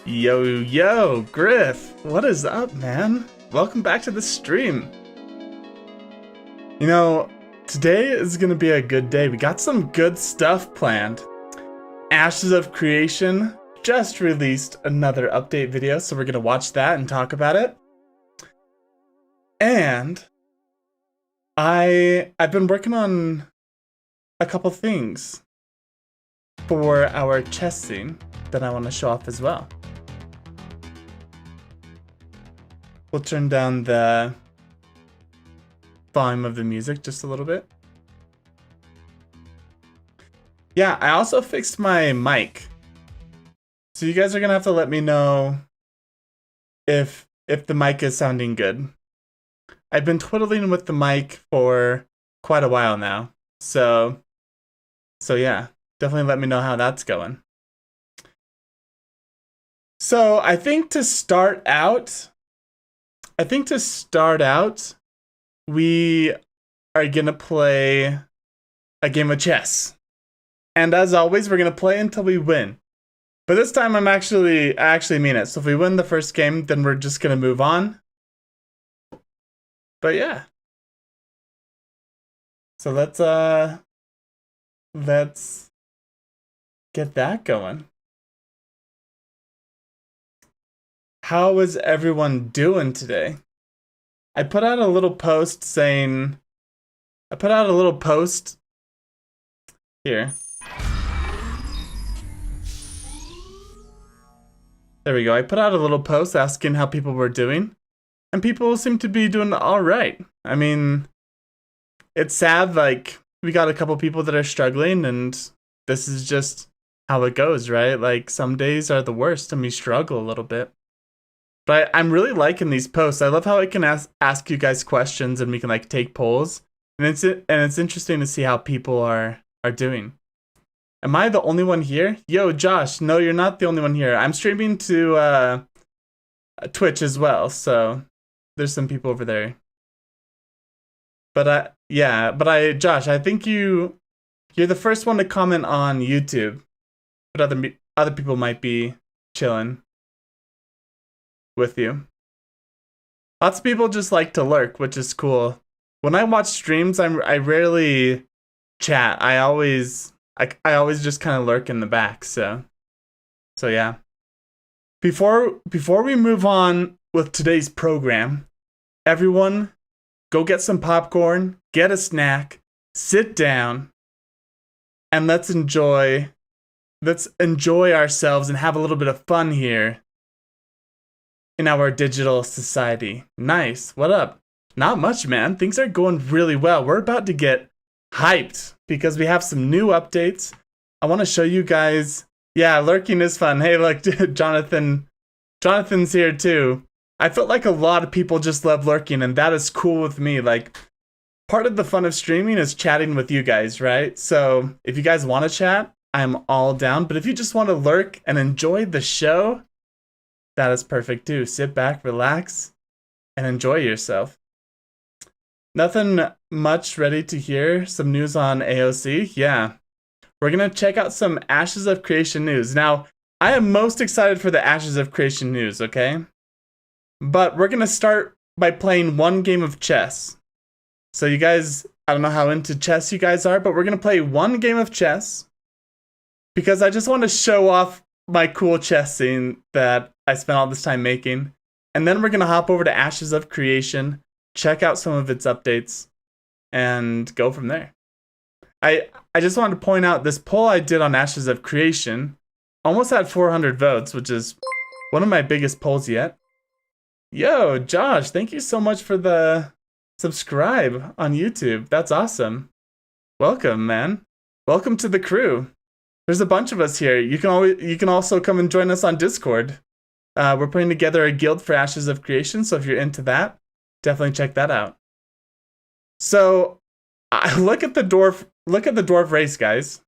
Yo, Griff, what is up, man? Welcome back to the stream. You know, today is gonna be a good day. We got some good stuff planned. Ashes of Creation just released another update video, so we're gonna watch that and talk about it. And I've been working on a couple things for our chess scene that I want to show off as well. We'll turn down the volume of the music just a little bit. Yeah, I also fixed my mic. So you guys are gonna have to let me know if the mic is sounding good. I've been twiddling with the mic for quite a while now. So yeah, definitely let me know how that's going. So I think to start out, we are gonna play a game of chess. And as always, we're gonna play until we win. But this time I actually mean it. So if we win the first game, then we're just gonna move on. But yeah. So let's get that going. How is everyone doing today? I put out a little post here. There we go. I put out a little post asking how people were doing, and people seem to be doing all right. I mean, it's sad, like, we got a couple people that are struggling, and this is just how it goes, right? Like, some days are the worst, and we struggle a little bit. But I'm really liking these posts. I love how I can ask you guys questions and we can like take polls. And it's interesting to see how people are doing. Am I the only one here? Yo, Josh, no, you're not the only one here. I'm streaming to Twitch as well, so there's some people over there. But Josh, I think you're the first one to comment on YouTube. But other people might be chilling with you. Lots of people just like to lurk, which is cool. When I watch streams, I rarely chat. I always just kind of lurk in the back. So yeah. Before we move on with today's program, everyone go get some popcorn, get a snack, sit down, and let's enjoy ourselves and have a little bit of fun here in our digital society. Nice. What up? Not much, man. Things are going really well. We're about to get hyped because we have some new updates. I want to show you guys. Yeah, lurking is fun. Hey, look, Jonathan's here too. I felt like a lot of people just love lurking, and that is cool with me. Like, part of the fun of streaming is chatting with you guys, right? So if you guys want to chat, I'm all down. But if you just want to lurk and enjoy the show, that is perfect too. Sit back, relax, and enjoy yourself. Nothing much ready to hear. Some news on AOC. Yeah. We're going to check out some Ashes of Creation news. Now, I am most excited for the Ashes of Creation news, okay? But we're going to start by playing one game of chess. So you guys, I don't know how into chess you guys are, but we're going to play one game of chess because I just want to show off my cool chess scene that I spent all this time making. And then we're going to hop over to Ashes of Creation, check out some of its updates, and go from there. I just wanted to point out this poll I did on Ashes of Creation almost had 400 votes, which is one of my biggest polls yet. Yo, Josh, thank you so much for the subscribe on YouTube. That's awesome. Welcome, man. Welcome to the crew. There's a bunch of us here. You can also come and join us on Discord. We're putting together a guild for Ashes of Creation, so if you're into that, definitely check that out. So, look at the dwarf race, guys.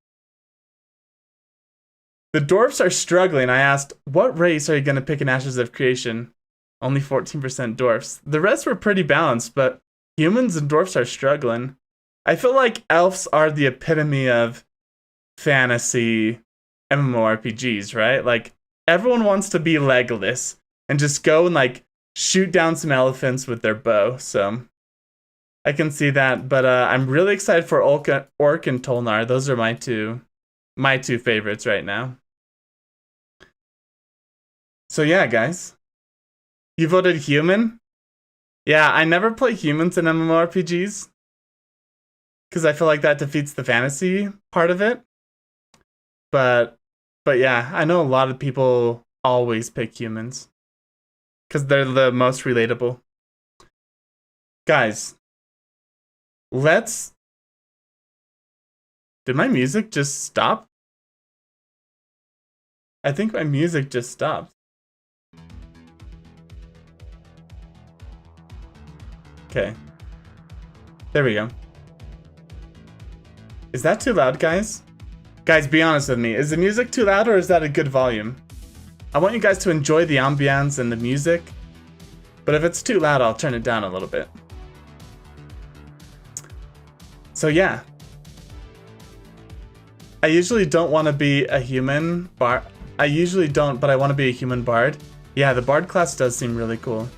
The dwarfs are struggling. I asked, what race are you going to pick in Ashes of Creation? Only 14% dwarfs. The rest were pretty balanced, but humans and dwarfs are struggling. I feel like elves are the epitome of fantasy MMORPGs, right? Like, everyone wants to be Legolas and just go and like shoot down some elephants with their bow. So I can see that, but I'm really excited for Orc and Tolnar. Those are my two favorites right now. So yeah, guys. You voted human? Yeah, I never play humans in MMORPGs because I feel like that defeats the fantasy part of it. But yeah, I know a lot of people always pick humans because they're the most relatable. Guys, did my music just stop? I think my music just stopped. Okay. There we go. Is that too loud, guys? Guys, be honest with me. Is the music too loud or is that a good volume? I want you guys to enjoy the ambience and the music. But if it's too loud, I'll turn it down a little bit. So yeah. I usually don't want to be a human bard. I usually don't, but I want to be a human bard. Yeah, the bard class does seem really cool.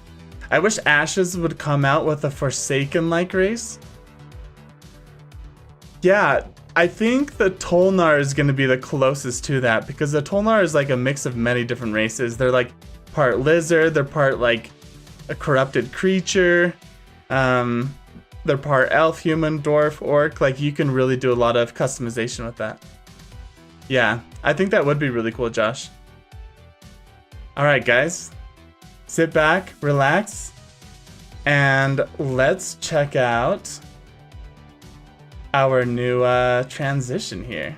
I wish Ashes would come out with a Forsaken-like race. Yeah, I think the Tolnar is going to be the closest to that because the Tolnar is like a mix of many different races. They're like part lizard, they're part like a corrupted creature, they're part elf, human, dwarf, orc. Like you can really do a lot of customization with that. Yeah, I think that would be really cool, Josh. Alright guys, sit back, relax, and let's check out our new transition here.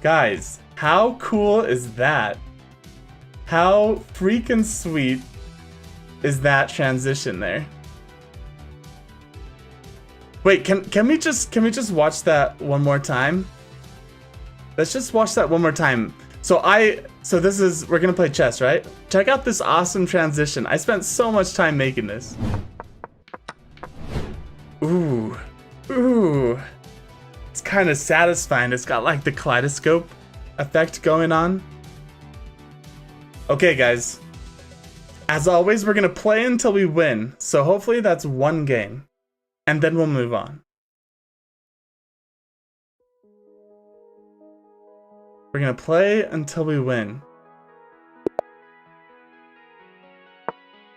Guys, how cool is that? How freaking sweet is that transition there? Wait, can we just watch that one more time? Let's just watch that one more time. So we're gonna play chess, right? Check out this awesome transition. I spent so much time making this. Ooh. It's kind of satisfying. It's got like the kaleidoscope effect going on. Okay, guys. As always, we're gonna play until we win. So hopefully that's one game. And then we'll move on. We're gonna play until we win.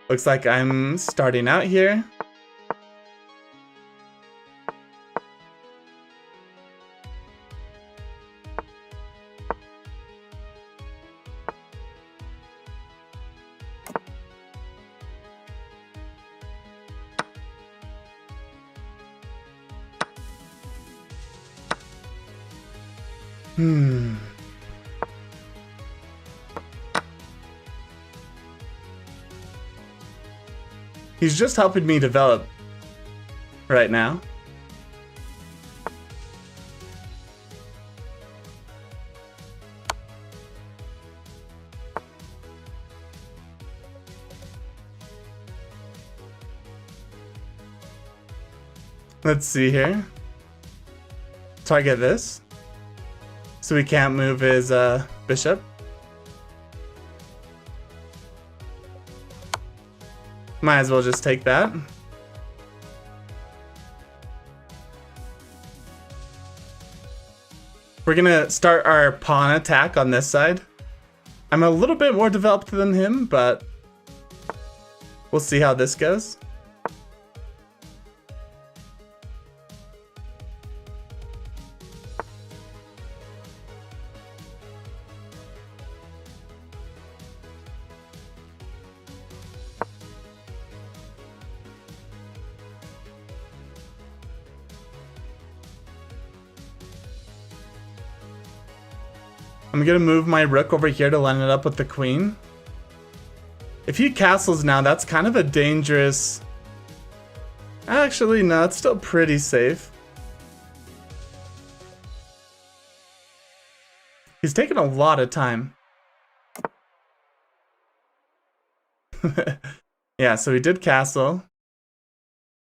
Looks like I'm starting out here. He's just helping me develop right now. Let's see here. Target this. So we can't move his bishop. Might as well just take that. We're gonna start our pawn attack on this side. I'm a little bit more developed than him, but we'll see how this goes. I'm gonna move my rook over here to line it up with the queen. If he castles now, that's kind of a dangerous... Actually, no, it's still pretty safe. He's taking a lot of time. Yeah, so he did castle.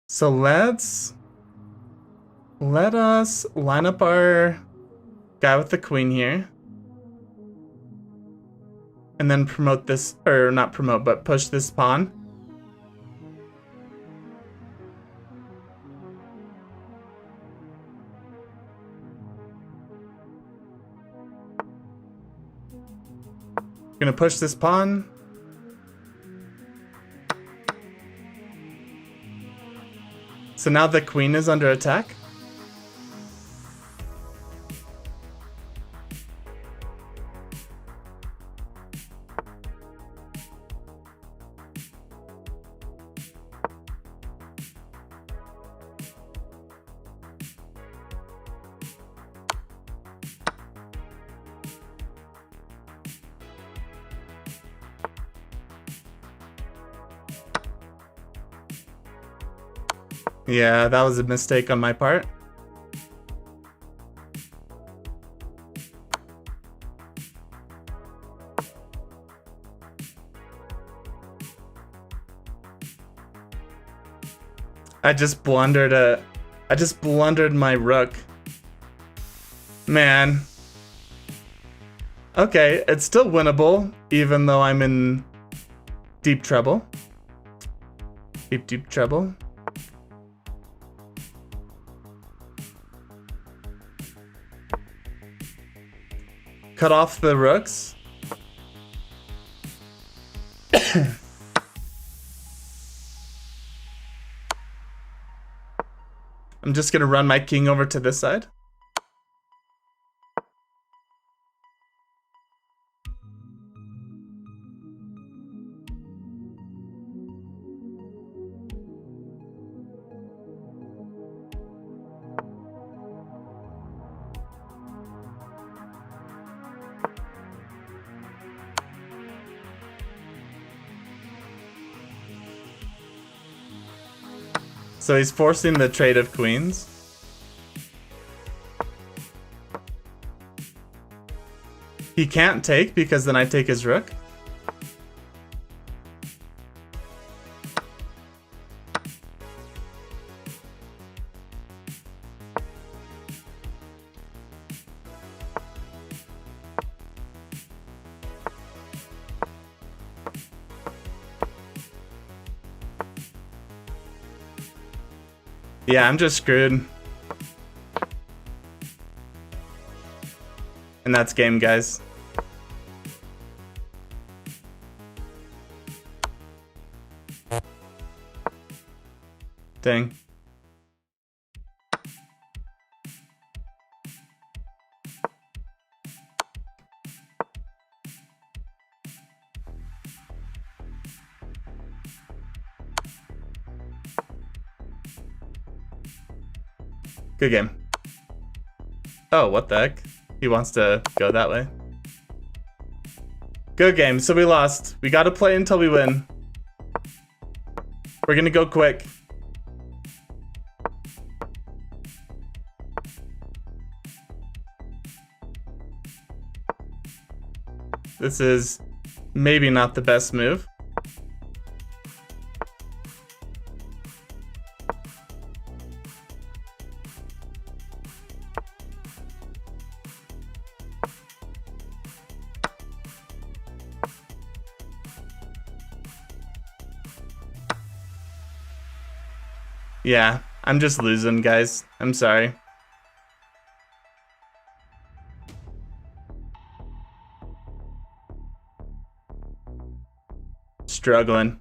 So let us line up our Guy with the queen here. And then promote this, or not promote, but push this pawn. Gonna push this pawn. So now the queen is under attack. Yeah, that was a mistake on my part. I just blundered my rook. Man. Okay, it's still winnable, even though I'm in deep trouble. Deep trouble. Cut off the rooks. I'm just gonna run my king over to this side. So he's forcing the trade of queens. He can't take because then I take his rook. Yeah, I'm just screwed. And that's game, guys. Dang. Good game. Oh, what the heck? He wants to go that way. Good game. So we lost. We gotta play until we win. We're gonna go quick. This is maybe not the best move. Yeah, I'm just losing, guys. I'm sorry. Struggling.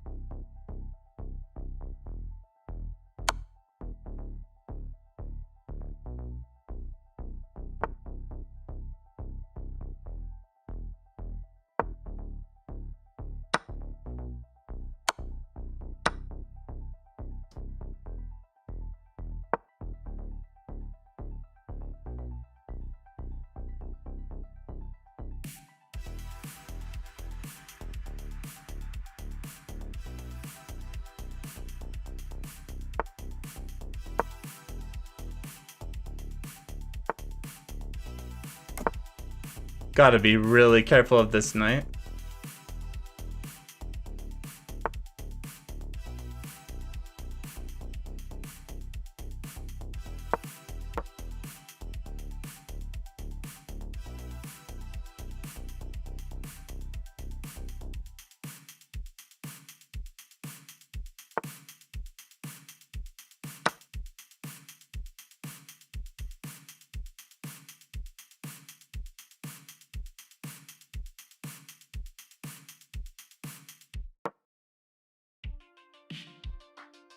Gotta be really careful of this knight.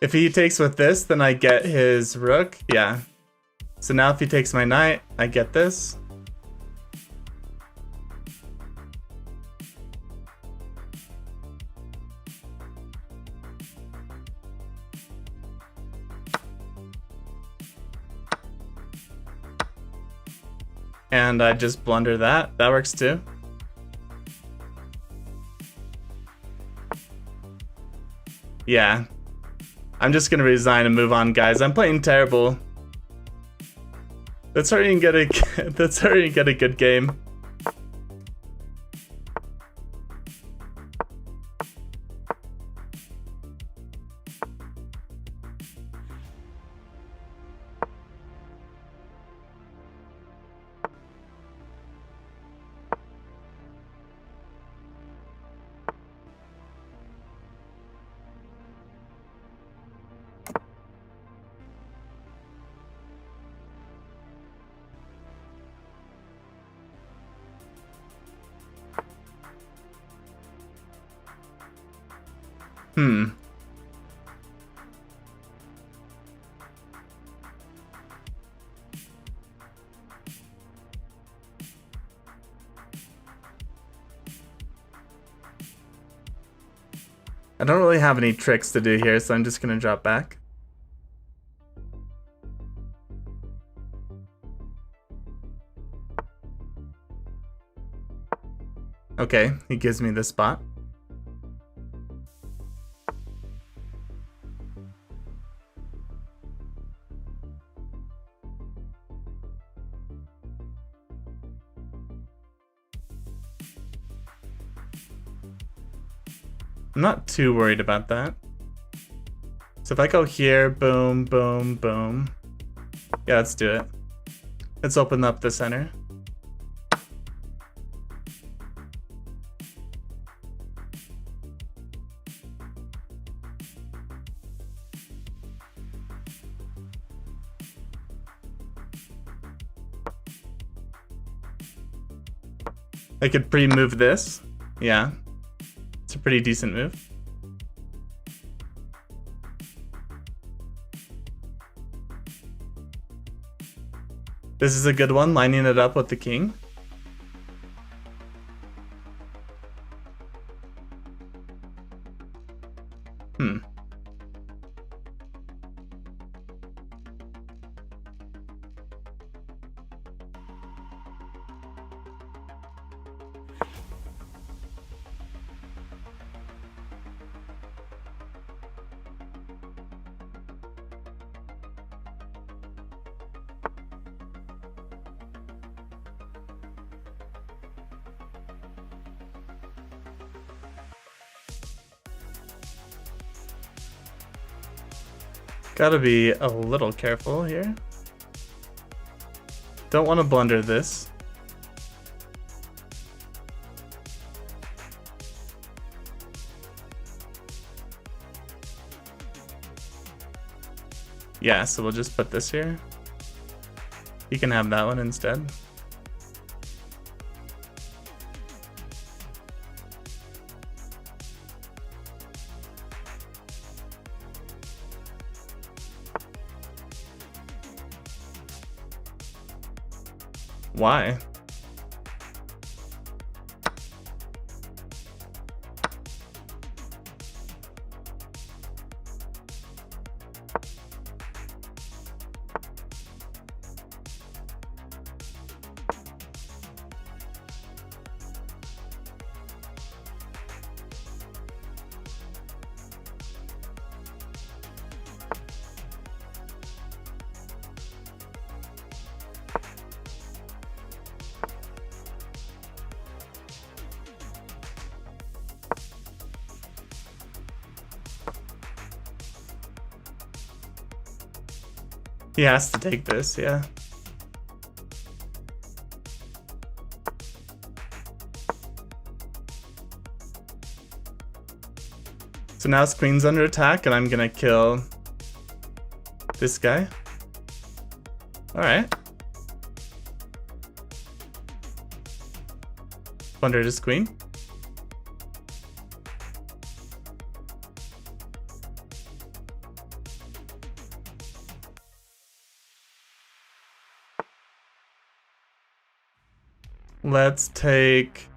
If he takes with this, then I get his rook. Yeah. So now if he takes my knight, I get this. And I just blunder that. That works too. Yeah. I'm just gonna resign and move on, guys. I'm playing terrible. Let's hurry and get a good game. I don't really have any tricks to do here, so I'm just gonna drop back. Okay, he gives me this spot. I'm not too worried about that. So if I go here, boom, boom, boom. Yeah, let's do it. Let's open up the center. I could pre-move this. Yeah. It's a pretty decent move. This is a good one, lining it up with the king. Gotta be a little careful here. Don't want to blunder this. Yeah, so we'll just put this here. You can have that one instead. Why? He has to take this, yeah. So now his queen's under attack, and I'm gonna kill this guy. Alright. Plundered his queen. Let's take...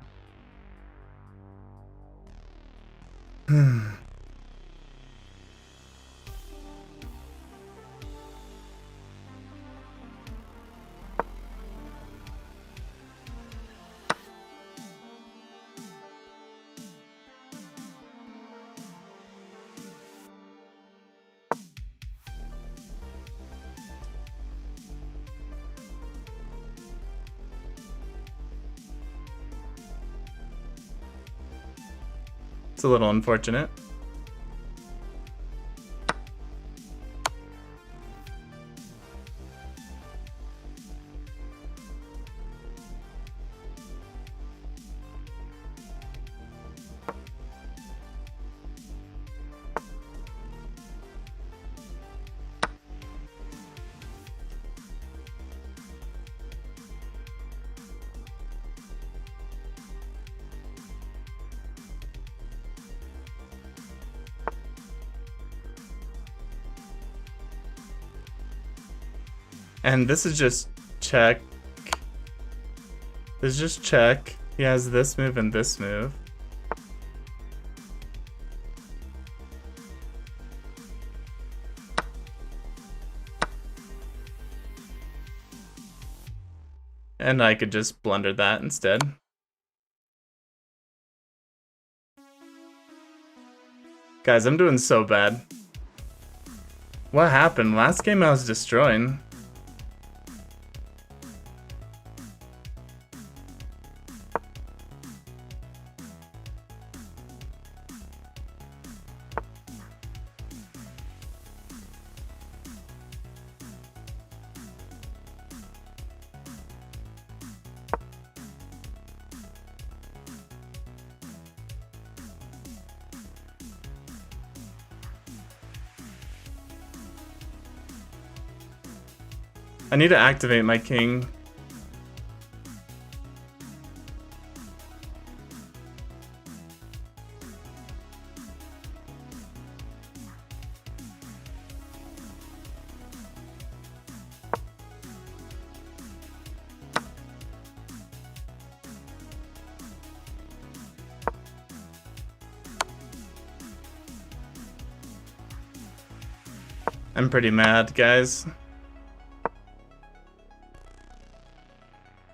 It's a little unfortunate. And this is just check. This is just check. He has this move and this move. And I could just blunder that instead. Guys, I'm doing so bad. What happened? Last game I was destroying. I need to activate my king. I'm pretty mad, guys.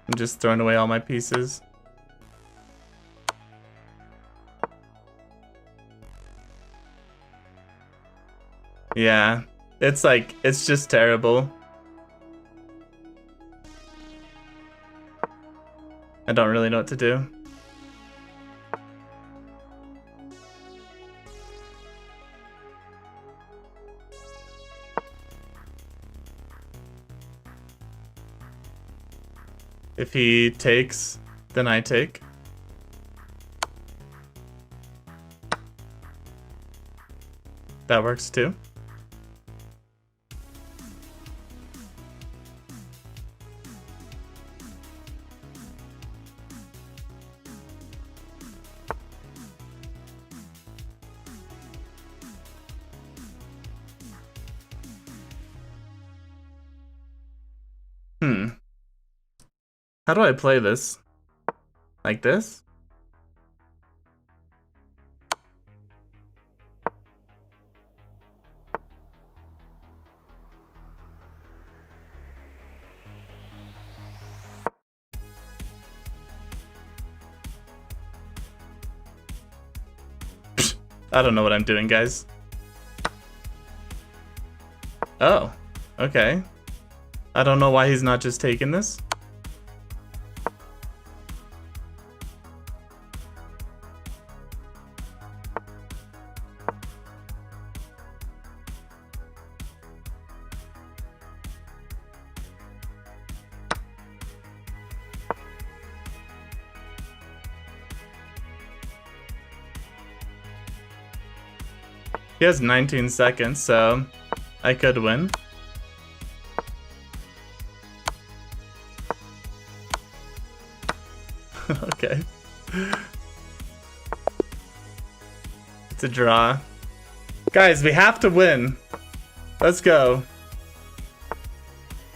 I'm just throwing away all my pieces. Yeah, it's like, it's just terrible. I don't really know what to do. If he takes, then I take. That works too. How do I play this? Like this? I don't know what I'm doing, guys. Oh, okay. I don't know why he's not just taking this. He has 19 seconds, so I could win. Okay. It's a draw. Guys, we have to win. Let's go.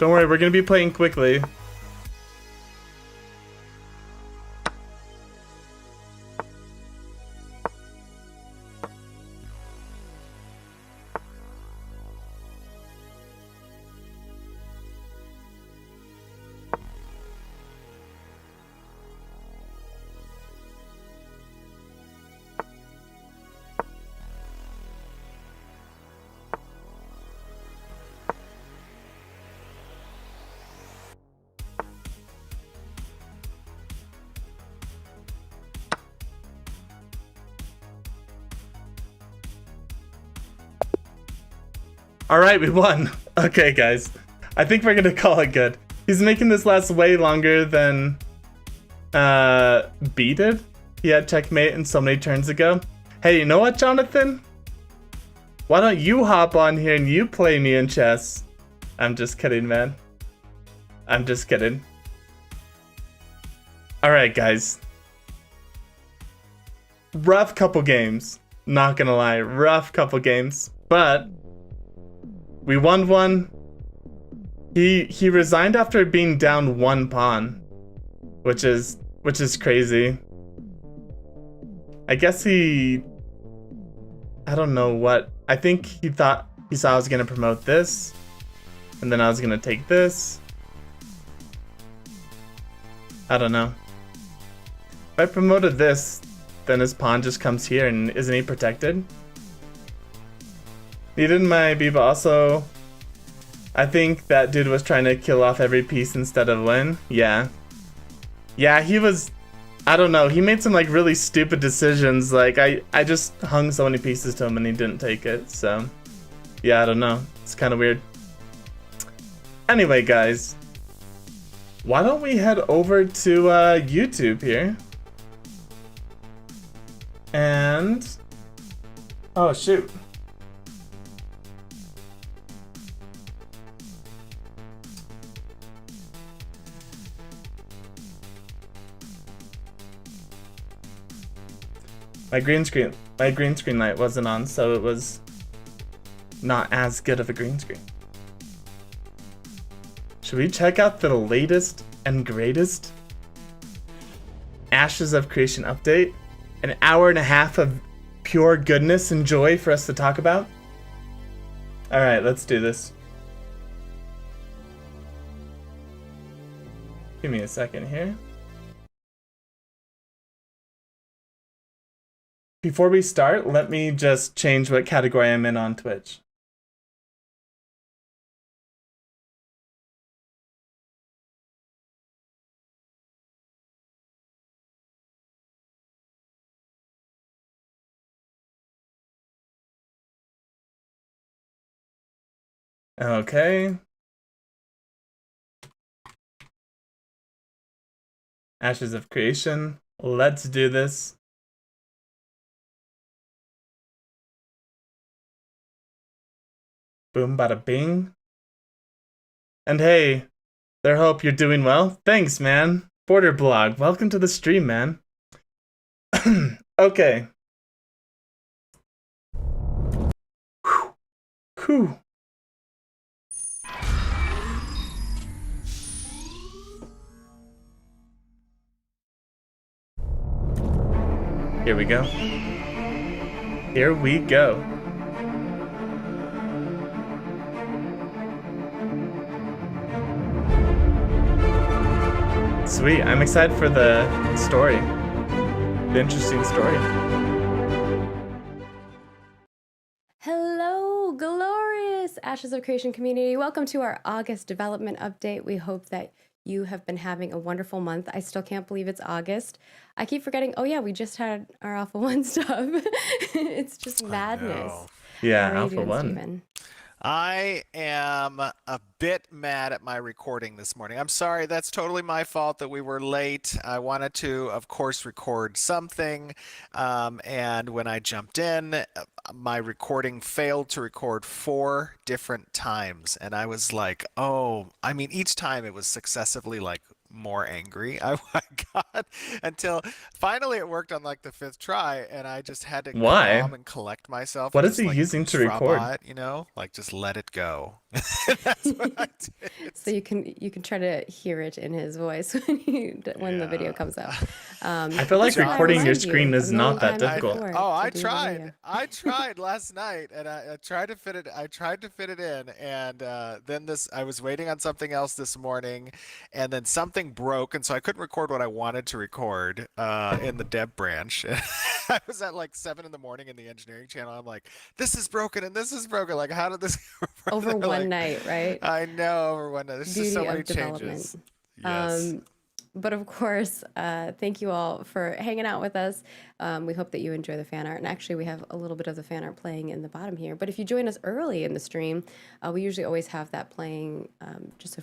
Don't worry, we're gonna be playing quickly. All right, we won. Okay, guys. I think we're gonna call it good. He's making this last way longer than B did. He had checkmate and so many turns ago. Hey, you know what, Jonathan? Why don't you hop on here and you play me in chess? I'm just kidding, man. I'm just kidding. Alright, guys. Rough couple games. Not gonna lie, rough couple games. But we won one. He resigned after being down one pawn. Which is crazy. I guess I don't know what. I think he saw I was gonna promote this, and then I was gonna take this. I don't know. If I promoted this, then his pawn just comes here, and isn't he protected? Needed my B, but also, I think that dude was trying to kill off every piece instead of win. Yeah. Yeah, he was. I don't know, he made some like really stupid decisions. Like I just hung so many pieces to him and he didn't take it, so yeah, I don't know. It's kind of weird. Anyway, guys, why don't we head over to YouTube here? And oh shoot. My green screen light wasn't on, so it was not as good of a green screen. Should we check out the latest and greatest Ashes of Creation update? An hour and a half of pure goodness and joy for us to talk about? Alright, let's do this. Give me a second here. Before we start, let me just change what category I'm in on Twitch. Okay. Ashes of Creation. Let's do this. Boom, bada bing. And hey, there, hope you're doing well. Thanks, man. Border Blog, welcome to the stream, man. Okay. Whew. Here we go. Here we go. Sweet, I'm excited for the story. The interesting story. Hello, glorious Ashes of Creation community. Welcome to our August development update. We hope that you have been having a wonderful month. I still can't believe it's August. I keep forgetting, oh yeah, we just had our Alpha 1 stuff. It's just madness. Yeah, Alpha 1. Steven? I am a bit mad at my recording this morning. I'm sorry, that's totally my fault that we were late. I wanted to, of course, record something. And when I jumped in, my recording failed to record 4 different times. And I was like, oh, I mean, each time it was successively like more angry. I got until finally it worked on like the 5th try, and I just had to calm and collect myself. What and is just, he like, using to record? it, you know, like just let it go. That's what I did. So you can try to hear it in his voice when the video comes out. I feel like recording your screen is not that difficult. I tried last night, and I tried to fit it. I tried to fit it in, and then I was waiting on something else this morning, and then something broke, and so I couldn't record what I wanted to record in the dev branch. I was at like 7 in the morning in the engineering channel. I'm like, this is broken and this is broken. Like, how did this go over one night, right? I know, over one night. There's just so many changes. Yes. But of course, thank you all for hanging out with us. We hope that you enjoy the fan art. And actually, we have a little bit of the fan art playing in the bottom here. But if you join us early in the stream, we usually always have that playing just so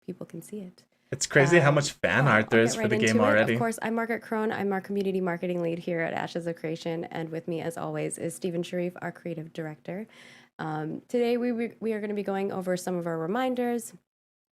people can see it. It's crazy how much fan art there is for the game already. Of course, I'm Margaret Crone. I'm our community marketing lead here at Ashes of Creation. And with me, as always, is Stephen Sharif, our creative director. Today, we are going to be going over some of our reminders.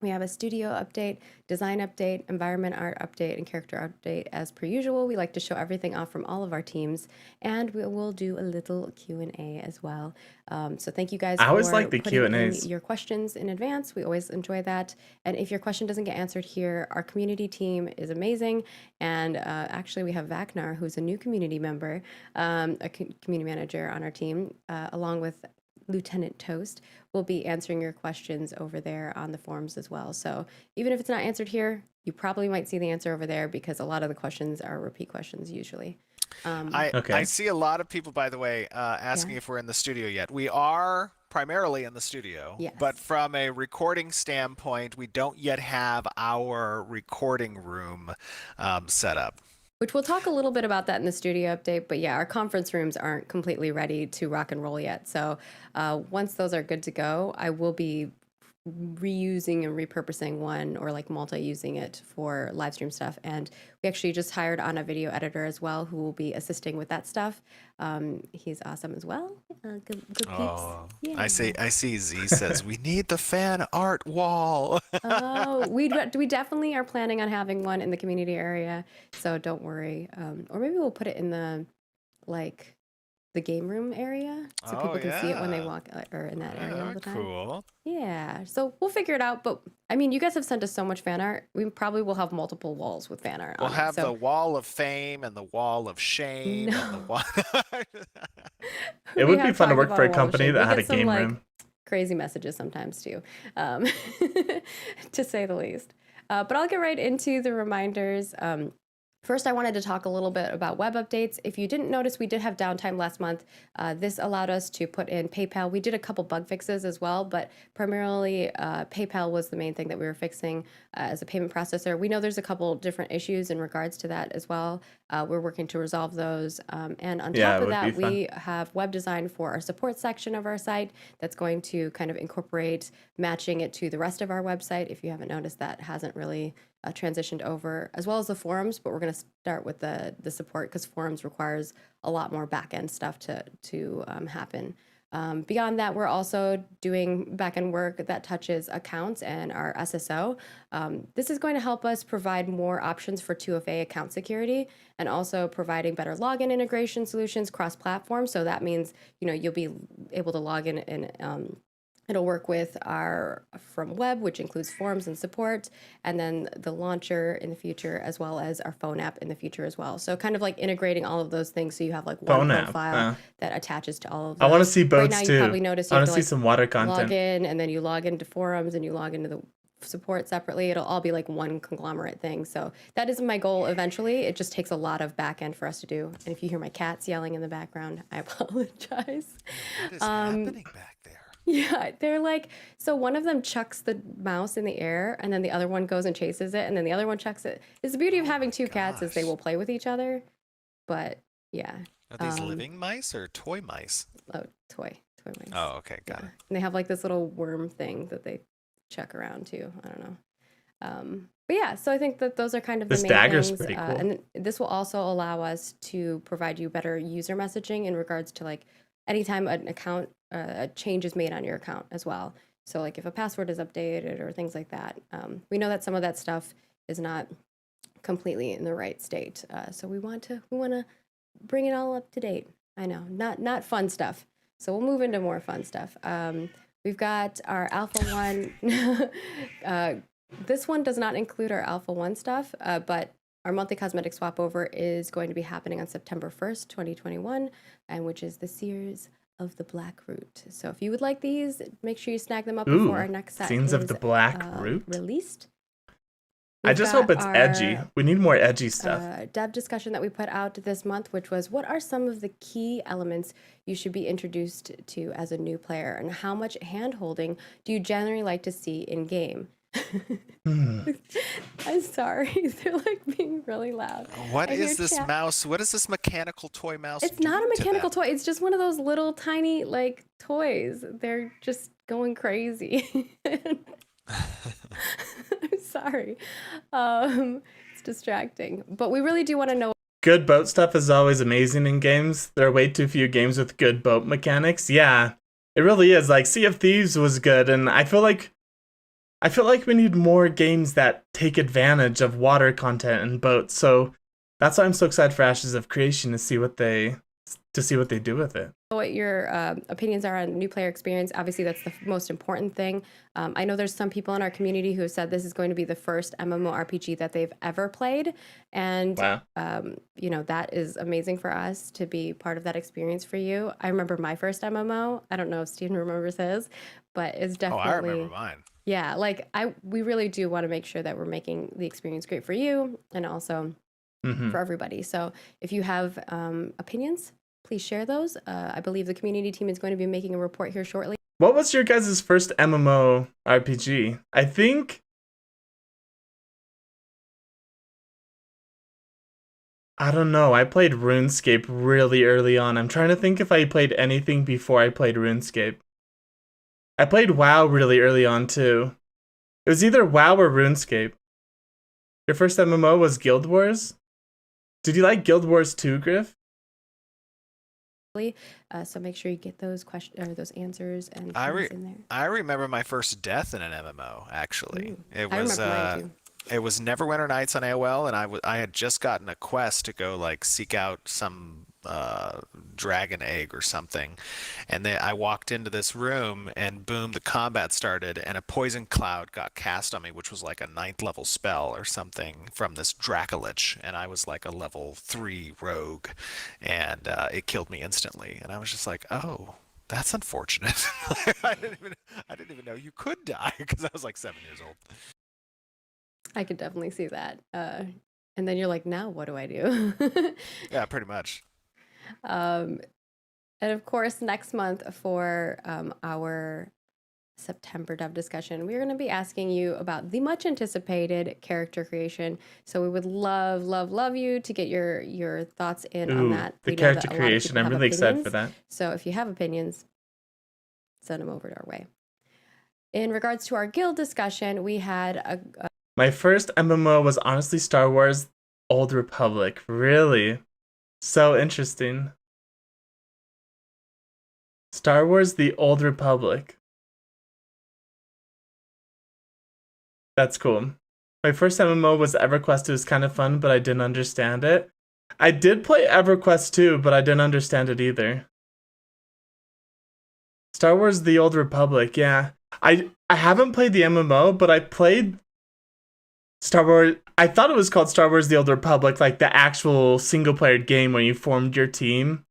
We have a studio update, design update, environment art update, and character update. As per usual, we like to show everything off from all of our teams, and we will do a little Q&A as well. So thank you guys I always for like the putting in Q&As. your questions in advance. We always enjoy that. And if your question doesn't get answered here, our community team is amazing. And actually, we have Vaknar, who's a new community member, a community manager on our team, along with Lieutenant Toast, will be answering your questions over there on the forums as well. So even if it's not answered here, you probably might see the answer over there because a lot of the questions are repeat questions usually. I see a lot of people, by the way, asking if we're in the studio yet. We are primarily in the studio, Yes. but from a recording standpoint, we don't yet have our recording room set up. Which we'll talk a little bit about that in the studio update. But yeah, our conference rooms aren't completely ready to rock and roll yet. So once those are good to go, I will be reusing and repurposing one or like multi-using it for live stream stuff. And we actually just hired on a video editor as well who will be assisting with that stuff. He's awesome as well. Good peeps. Oh, Yeah. I see Z says we need the fan art wall. Oh, we definitely are planning on having one in the community area, so don't worry. Or maybe we'll put it in the the game room area so people can see it when they walk or in that area all the time. Cool. Yeah, so we'll figure it out. But I mean, you guys have sent us so much fan art. We probably will have multiple walls with fan art. We'll on have it, so. the wall of fame and the wall of shame and the wall. It would be fun to work for a company that had a game room. Crazy messages sometimes too, to say the least. But I'll get right into the reminders. First, I wanted to talk a little bit about web updates. If you didn't notice, we did have downtime last month. This allowed us to put in PayPal. We did a couple bug fixes as well, but primarily PayPal was the main thing that we were fixing as a payment processor. We know there's a couple different issues in regards to that as well. We're working to resolve those. And on top of that, we have web design for our support section of our site that's going to kind of incorporate matching it to the rest of our website. If you haven't noticed, that hasn't really transitioned over, as well as the forums, but we're going to start with the support because forums requires a lot more back-end stuff to happen. Beyond that, we're also doing back-end work that touches accounts and our SSO. This is going to help us provide more options for 2FA account security and also providing better login integration solutions cross-platform. So that means, you'll be able to log in and it'll work with our From Web, which includes forums and support, and then the launcher in the future, as well as our phone app in the future as well. So kind of like integrating all of those things so you have like one profile that attaches to all of those. I want to see boats right now, too. You probably noticed I want to to see some water content. Log in, and then you log into forums, and you log into the support separately. It'll all be like one conglomerate thing. So that is my goal eventually. It just takes a lot of back end for us to do. And if you hear my cats yelling in the background, I apologize. What is happening back there? Yeah, they're like, so one of them chucks the mouse in the air and then the other one goes and chases it and then the other one chucks it. It's the beauty of having two cats is they will play with each other. But yeah. Are these living mice or toy mice? Oh, toy mice. Oh, okay, got it. And they have like this little worm thing that they chuck around too. I don't know. But yeah, so I think that those are kind of the main dagger's things. pretty cool. And this will also allow us to provide you better user messaging in regards to like anytime an account a change is made on your account as well. So like if a password is updated or things like that, we know that some of that stuff is not completely in the right state. So we want to bring it all up to date. I know, not fun stuff. So we'll move into more fun stuff. We've got our Alpha 1. This one does not include our Alpha 1 stuff, but our monthly cosmetic swap over is going to be happening on September 1st, 2021, and which is the Sears of the Black Root. So if you would like these, make sure you snag them up before our next set Scenes of the Black Root released. I just hope it's edgy. We need more edgy stuff. Dev discussion that we put out this month, which was what are some of the key elements you should be introduced to as a new player, and how much hand-holding do you generally like to see in game? Hmm. I'm sorry. They're like being really loud. What I hear is this chat. mouse? What is this mechanical toy mouse It's not a doing to mechanical them? toy. It's just one of those little tiny like toys. They're just going crazy. I'm sorry. It's distracting, but we really do want to know. Good boat stuff is always amazing in games. There are way too few games with good boat mechanics. Yeah, it really is. Like Sea of Thieves was good, and I feel like we need more games that take advantage of water content and boats. So that's why I'm so excited for Ashes of Creation to see what they do with it. What your opinions are on new player experience. Obviously, that's the most important thing. I know there's some people in our community who have said this is going to be the first MMORPG that they've ever played, and Wow. that is amazing for us to be part of that experience for you. I remember my first MMO. I don't know if Steven remembers his, but it's Oh, I remember definitely mine. yeah. Like we really do want to make sure that we're making the experience great for you and also Hmm. for everybody. So if you have opinions, please share those. I believe the community team is going to be making a report here shortly. What was your guys' first MMO RPG? I don't know. I played RuneScape really early on. I'm trying to think if I played anything before I played RuneScape. I played WoW really early on too. It was either WoW or RuneScape. Your first MMO was Guild Wars? Did you like Guild Wars 2, Griff? So make sure you get those questions or those answers and I things re in there. I remember my first death in an MMO, actually. Ooh, It I was remember mine too. it was Neverwinter Nights on AOL, and I had just gotten a quest to go like seek out some dragon egg or something. And then I walked into this room and boom, the combat started and a poison cloud got cast on me, which was like a ninth level spell or something from this Dracolich. And I was like a level 3 rogue and it killed me instantly. And I was just like, oh, that's unfortunate. I didn't even know you could die because I was like 7 years old. I could definitely see that. And then you're like, now what do I do? Yeah, pretty much. um, and of course, next month for our September dev discussion, we're going to be asking you about the much anticipated character creation. So we would love, love, love you to get your thoughts in on Ooh, that. the We know character that a lot of creation. people I'm have really excited for opinions. that. So if you have opinions, send them over our way. In regards to our guild discussion, we had a My first MMO was honestly Star Wars Old Republic. Really? So interesting. Star Wars The Old Republic. That's cool. My first MMO was EverQuest. It was kind of fun, but I didn't understand it. I did play EverQuest too, but I didn't understand it either. Star Wars The Old Republic, yeah. I haven't played the MMO, but I played Star Wars. I thought it was called Star Wars The Old Republic, like the actual single player game where you formed your team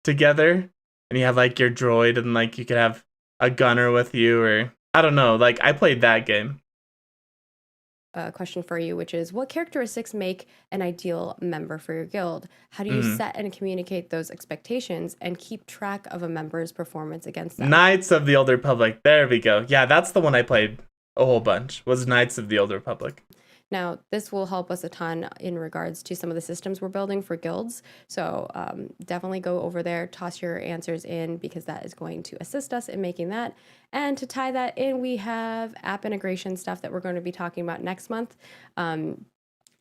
together and you have like your droid and like you could have a gunner with you, or I don't know, like I played that game. question for you, which is what characteristics make an ideal member for your guild? How do you Mm. set and communicate those expectations and keep track of a member's performance against them? Knights of the Old Republic. There we go. Yeah, that's the one I played a whole bunch. Was Knights of the Old Republic. Now, this will help us a ton in regards to some of the systems we're building for guilds. So definitely go over there, toss your answers in because that is going to assist us in making that. And to tie that in, we have app integration stuff that we're going to be talking about next month.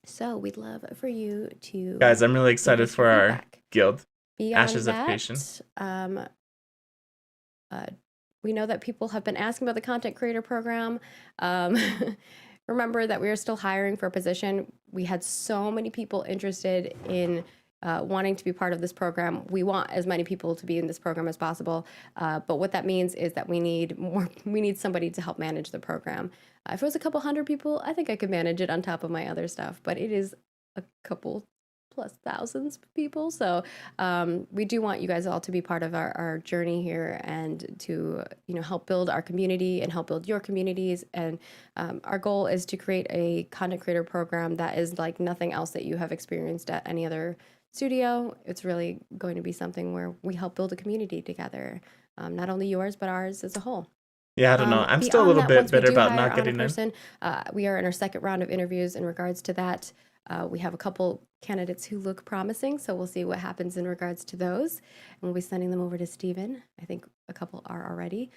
So we'd love for you to Guys, I'm really give excited us your for our feedback. guild. Beyond Ashes of that, Creation. we know that people have been asking about the content creator program. Remember that we are still hiring for a position. We had so many people interested in wanting to be part of this program. We want as many people to be in this program as possible. But what that means is that we need more. We need somebody to help manage the program. If it was a couple hundred people, I think I could manage it on top of my other stuff. But it is a couple plus thousands of people. So we do want you guys all to be part of our journey here and to help build our community and help build your communities. And our goal is to create a content creator program that is like nothing else that you have experienced at any other studio. It's really going to be something where we help build a community together, not only yours but ours as a whole. Yeah, I don't know. I'm still a Beyond little that, bit once we bitter do about hire not on a getting in. person, we are in our second round of interviews in regards to that. We have a couple candidates who look promising, so we'll see what happens in regards to those. And we'll be sending them over to Steven. I think a couple are already.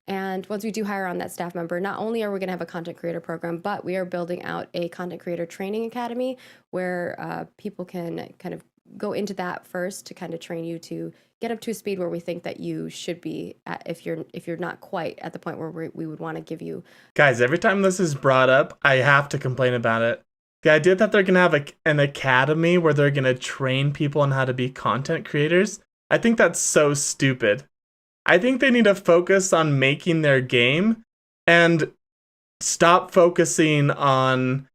And once we do hire on that staff member, not only are we going to have a content creator program, but we are building out a content creator training academy where people can kind of go into that first to kind of train you to get up to a speed where we think that you should be at if you're not quite at the point where we would want to give you. Guys, every time this is brought up, I have to complain about it. The idea that they're going to have an academy where they're going to train people on how to be content creators, I think that's so stupid. I think they need to focus on making their game and stop focusing on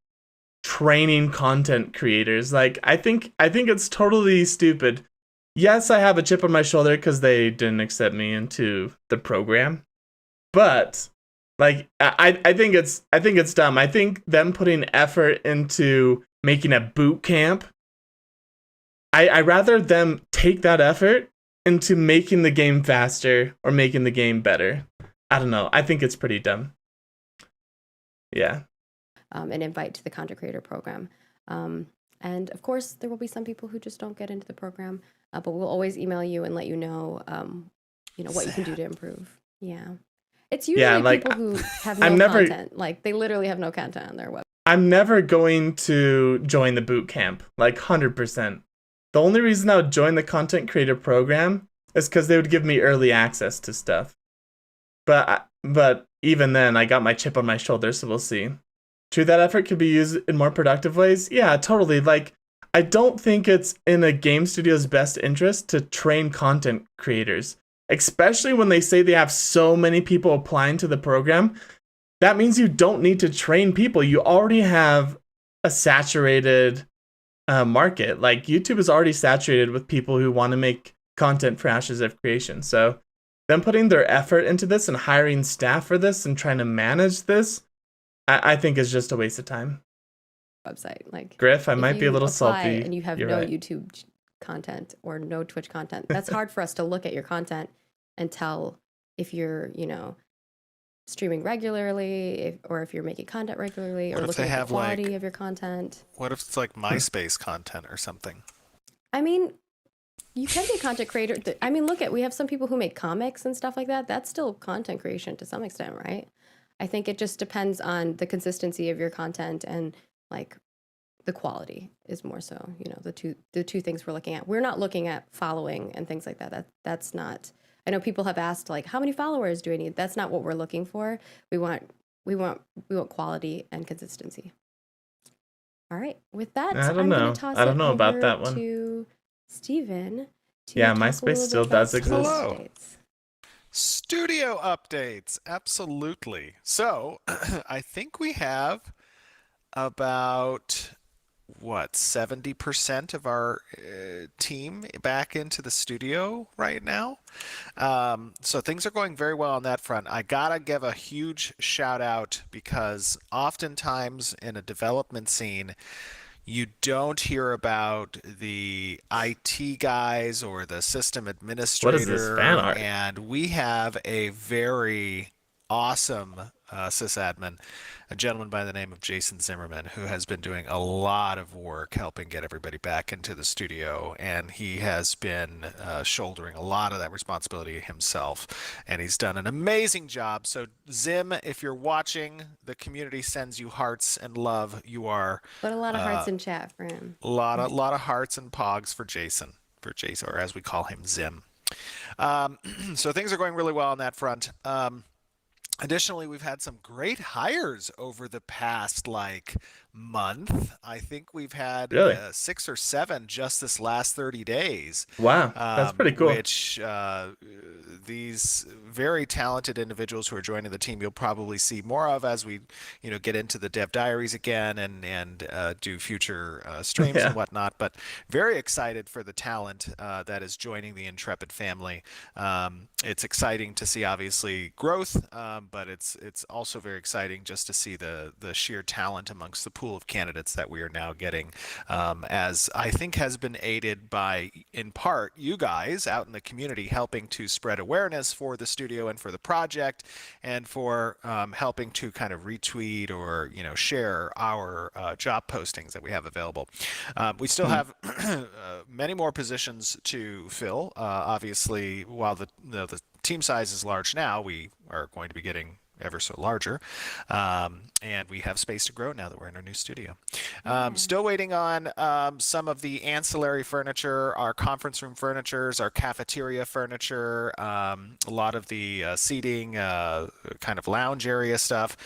training content creators. Like, I think it's totally stupid. Yes, I have a chip on my shoulder because they didn't accept me into the program, but like I think it's dumb. I think them putting effort into making a boot camp. I rather them take that effort into making the game faster or making the game better. I don't know. I think it's pretty dumb. Yeah. An invite to the content creator program. And of course, there will be some people who just don't get into the program, but we'll always email you and let you know, what you can do to improve. Yeah. It's usually like, people who have no content. Like, they literally have no content on their website. I'm never going to join the boot camp, like 100%. The only reason I would join the content creator program is because they would give me early access to stuff. But even then, I got my chip on my shoulder, so we'll see. True, that effort could be used in more productive ways. Yeah, totally. Like, I don't think it's in a game studio's best interest to train content creators, especially when they say they have so many people applying to the program. That means you don't need to train people. You already have a saturated market. Like, YouTube is already saturated with people who want to make content for Ashes of Creation. So them putting their effort into this and hiring staff for this and trying to manage this, I think is just a waste of time. Website, like, Griff, I might be a little salty. And you have You're no right. YouTube content or no Twitch content. That's hard for us to look at your content and tell if you're, streaming regularly, or if you're making content regularly, or looking at the quality of your content. What if it's like MySpace content or something? I mean, you can be a content creator. I mean, we have some people who make comics and stuff like that. That's still content creation to some extent, right? I think it just depends on the consistency of your content, and like the quality is more so, the two things we're looking at. We're not looking at following and things like that. That's not. I know people have asked, like, how many followers do I need? That's not what we're looking for. We want quality and consistency. All right. With that, I'm going to toss it about that over one. to Steven. Yeah, MySpace still does exist. Hello. Studio updates. Absolutely. So I think we have about 70% of our team back into the studio right now. So things are going very well on that front. I gotta give a huge shout out, because oftentimes in a development scene, you don't hear about the IT guys or the system administrator. What is this fan art? And we have a very awesome sysadmin, a gentleman by the name of Jason Zimmerman, who has been doing a lot of work helping get everybody back into the studio, and he has been shouldering a lot of that responsibility himself, and he's done an amazing job. So Zim, if you're watching, the community sends you hearts and love. You are put a lot of hearts in chat for him. A lot of hearts and pogs for Jason, or as we call him, Zim. So things are going really well on that front. Additionally, we've had some great hires over the past month. I think we've had 6 or 7 just this last 30 days. Wow, that's pretty cool. Which these very talented individuals who are joining the team, you'll probably see more of as we, get into the dev diaries again and do future streams and whatnot. But very excited for the talent that is joining the Intrepid family. It's exciting to see, obviously, growth, but it's also very exciting just to see the sheer talent amongst the pool pool of candidates that we are now getting, as I think has been aided by, in part, you guys out in the community helping to spread awareness for the studio and for the project, and for helping to kind of retweet or share our job postings that we have available. We still have many more positions to fill. Obviously, while the team size is large now, we are going to be getting ever so larger, and we have space to grow now that we're in our new studio. Still waiting on some of the ancillary furniture, our conference room furnitures, our cafeteria furniture, a lot of the seating, kind of lounge area stuff.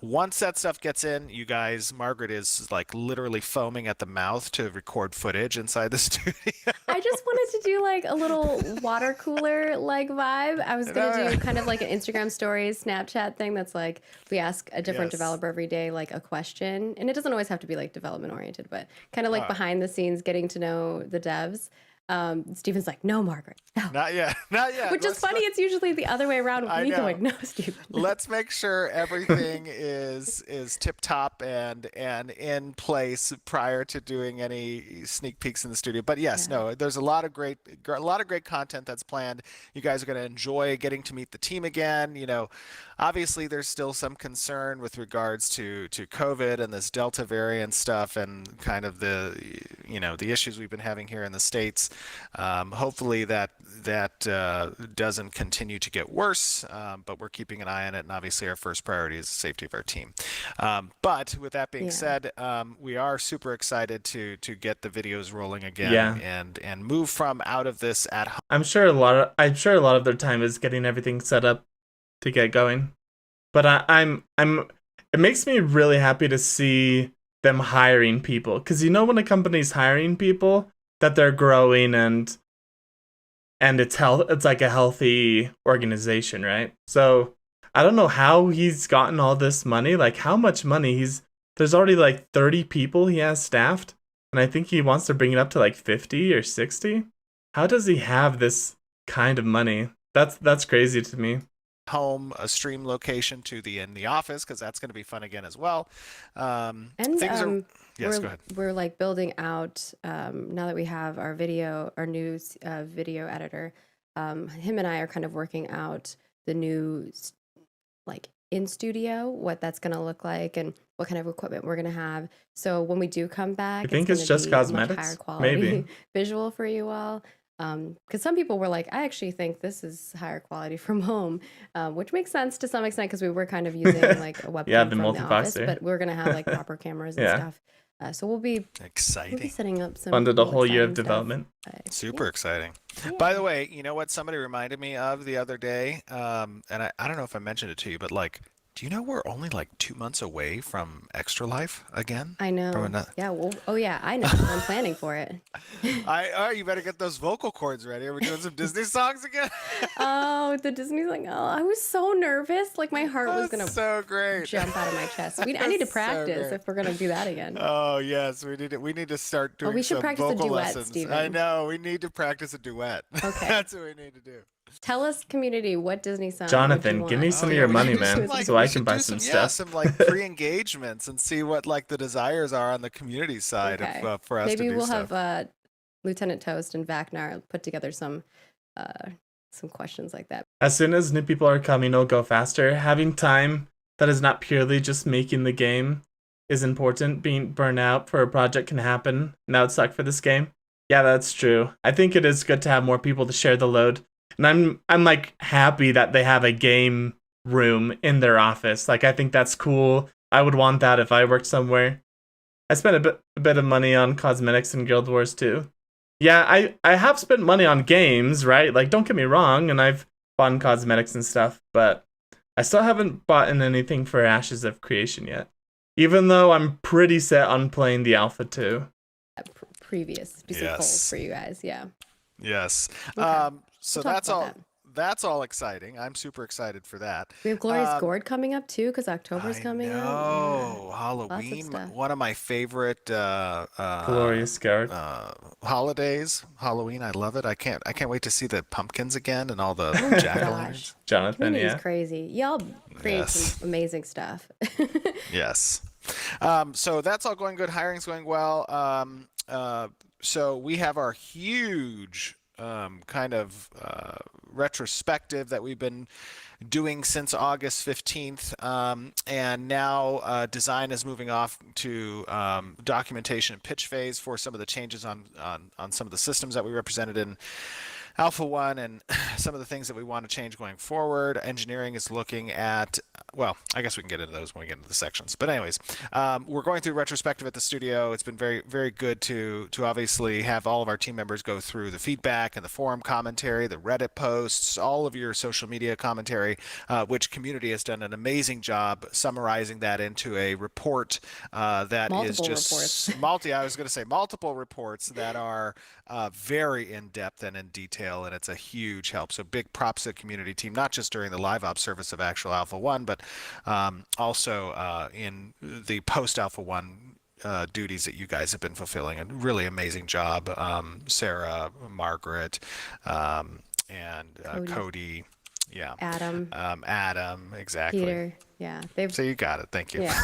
Once that stuff gets in, you guys, Margaret is like literally foaming at the mouth to record footage inside the studio. I just wanted to do like a little water cooler like vibe. I was gonna do kind of like an Instagram stories, Snapchat thing that's like we ask a different developer every day like a question, and it doesn't always have to be like development oriented, but kind of like behind the scenes, getting to know the devs. Steven's like, no, Margaret, no. Not yet. Which is funny. It's usually the other way around with me going, no, Steven. No. Let's make sure everything is tip top and in place prior to doing any sneak peeks in the studio. But yes, no, there's a lot of great content that's planned. You guys are going to enjoy getting to meet the team again. Obviously there's still some concern with regards to COVID and this Delta variant stuff, and kind of the issues we've been having here in the States. Hopefully that doesn't continue to get worse, but we're keeping an eye on it, and obviously our first priority is the safety of our team. But with that being said, we are super excited to get the videos rolling again, and move from out of this at home. I'm sure a lot of their time is getting everything set up to get going. But it makes me really happy to see them hiring people, because when a company's hiring people, that they're growing and it's like a healthy organization, right? So I don't know how he's gotten all this money, like how much money there's already like 30 people he has staffed, and I think he wants to bring it up to like 50 or 60. How does he have this kind of money? That's crazy to me. Home, a stream location to in the office, because that's going to be fun again as well. Yes, go ahead. We're like building out now that we have our new video editor. Him and I are kind of working out the new like in studio, what that's going to look like and what kind of equipment we're going to have. So when we do come back, I think it's just cosmetics, higher quality maybe visual for you all. Because some people were like, I actually think this is higher quality from home, which makes sense to some extent because we were kind of using like a webcam from the office, but we're gonna have like proper cameras and stuff. So we'll be setting up some funded a whole year of development. Super exciting. By the way, you know what somebody reminded me of the other day, and I don't know if I mentioned it to you, but like, do you know we're only like 2 months away from Extra Life again? I know. Yeah. Well, I know. I'm planning for it. You better get those vocal cords ready. Are we doing some Disney songs again? The Disney song. Oh, I was so nervous. Like my heart was gonna jump out of my chest. I need to practice if we're gonna do that again. Oh yes, we need to start doing. We should some practice vocal a duet, lessons. Steven. I know. We need to practice a duet. Okay. That's what we need to do. Tell us, community, what Disney song Jonathan, give me some of your money, man, so I can buy some stuff. Yeah, some like pre-engagements and see what like the desires are on the community side for us to do. Maybe we'll stuff. have Lieutenant Toast and Vacnar put together some questions like that. As soon as new people are coming, it'll go faster. Having time that is not purely just making the game is important. Being burnt out for a project can happen, and that would suck for this game. Yeah, that's true. I think it is good to have more people to share the load. And I'm like happy that they have a game room in their office. Like I think that's cool. I would want that if I worked somewhere. I spent a bit of money on cosmetics and Guild Wars too. Yeah, I have spent money on games, right? Like don't get me wrong, and I've bought cosmetics and stuff, but I still haven't bought in anything for Ashes of Creation yet. Even though I'm pretty set on playing the alpha too. Previous be some polls for you guys, yeah. Yes. Okay. So that's all. That's all exciting. I'm super excited for that. We have Glorious Gourd coming up too, because October's coming up. Oh, Halloween! One of my favorite Glorious Gourd holidays. Halloween, I love it. I can't wait to see the pumpkins again and all the jack-o'-lanterns. Jonathan, Community's crazy. Y'all create some amazing stuff. Yes. So that's all going good. Hiring's going well. So we have our huge kind of retrospective that we've been doing since August 15th. And now design is moving off to documentation and pitch phase for some of the changes on some of the systems that we represented in Alpha 1 and some of the things that we want to change going forward. Engineering is looking at, well, I guess we can get into those when we get into the sections. But anyways, we're going through retrospective at the studio. It's been very, very good to obviously have all of our team members go through the feedback and the forum commentary, the Reddit posts, all of your social media commentary, which community has done an amazing job summarizing that into a report that Multiple is just reports. I was going to say multiple reports that are very in-depth and in detail, and it's a huge help. So big props to the community team, not just during the live ops service of actual Alpha 1, but also in the post-Alpha 1 duties that you guys have been fulfilling. A really amazing job. Sarah, Margaret, and Cody. Yeah. Adam. Adam, exactly. Peter. Yeah. So you got it. Thank you. Yeah.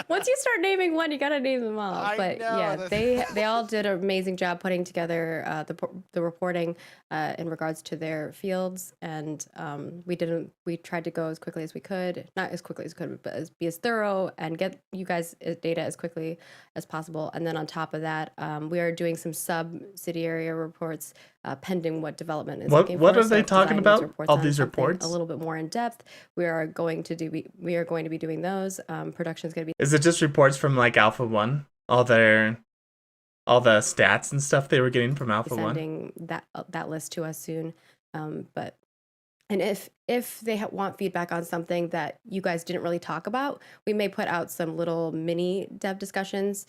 Once you start naming one, you got to name them all. But yeah, they all did an amazing job putting together the reporting in regards to their fields. And we tried to go as quickly as we could, not as quickly as we could, but be as thorough and get you guys data as quickly as possible. And then on top of that, we are doing some subsidiary reports pending what development is looking for. What are they talking about? All these reports? A little bit more in depth. We are going to be doing those. Production's going to be. Is it just reports from like Alpha 1? All the stats and stuff they were getting from Alpha 1? Sending that list to us soon. But if they want feedback on something that you guys didn't really talk about, we may put out some little mini dev discussions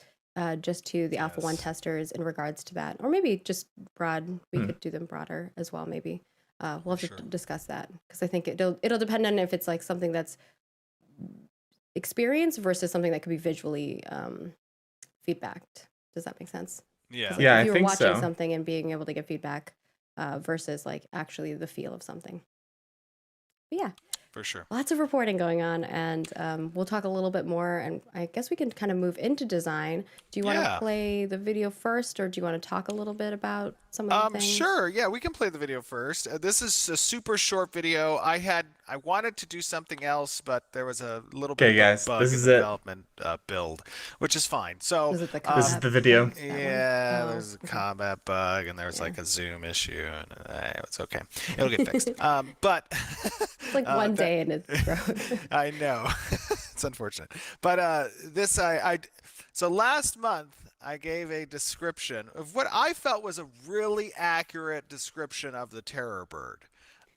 just to the Alpha 1 testers in regards to that. Or maybe just broad. We could do them broader as well, maybe. We'll have to discuss that because I think it'll depend on if it's like something that's experience versus something that could be visually feedbacked. Does that make sense? Yeah. Like Yeah, if you I were think watching so. something and being able to get feedback versus like actually the feel of something. But yeah. For sure. Lots of reporting going on, and we'll talk a little bit more, and I guess we can kind of move into design. Do you want to play the video first, or do you want to talk a little bit about some of the things? Sure. Yeah, we can play the video first. This is a super short video. I wanted to do something else, but there was a little bit of a bug in the development build, which is fine. So Was it the this is the video. Yeah, there's a combat bug, and there was like a zoom issue, and it's okay. It'll get fixed. But it's like one day and it's broke. I know. It's unfortunate. But so last month I gave a description of what I felt was a really accurate description of the terror bird.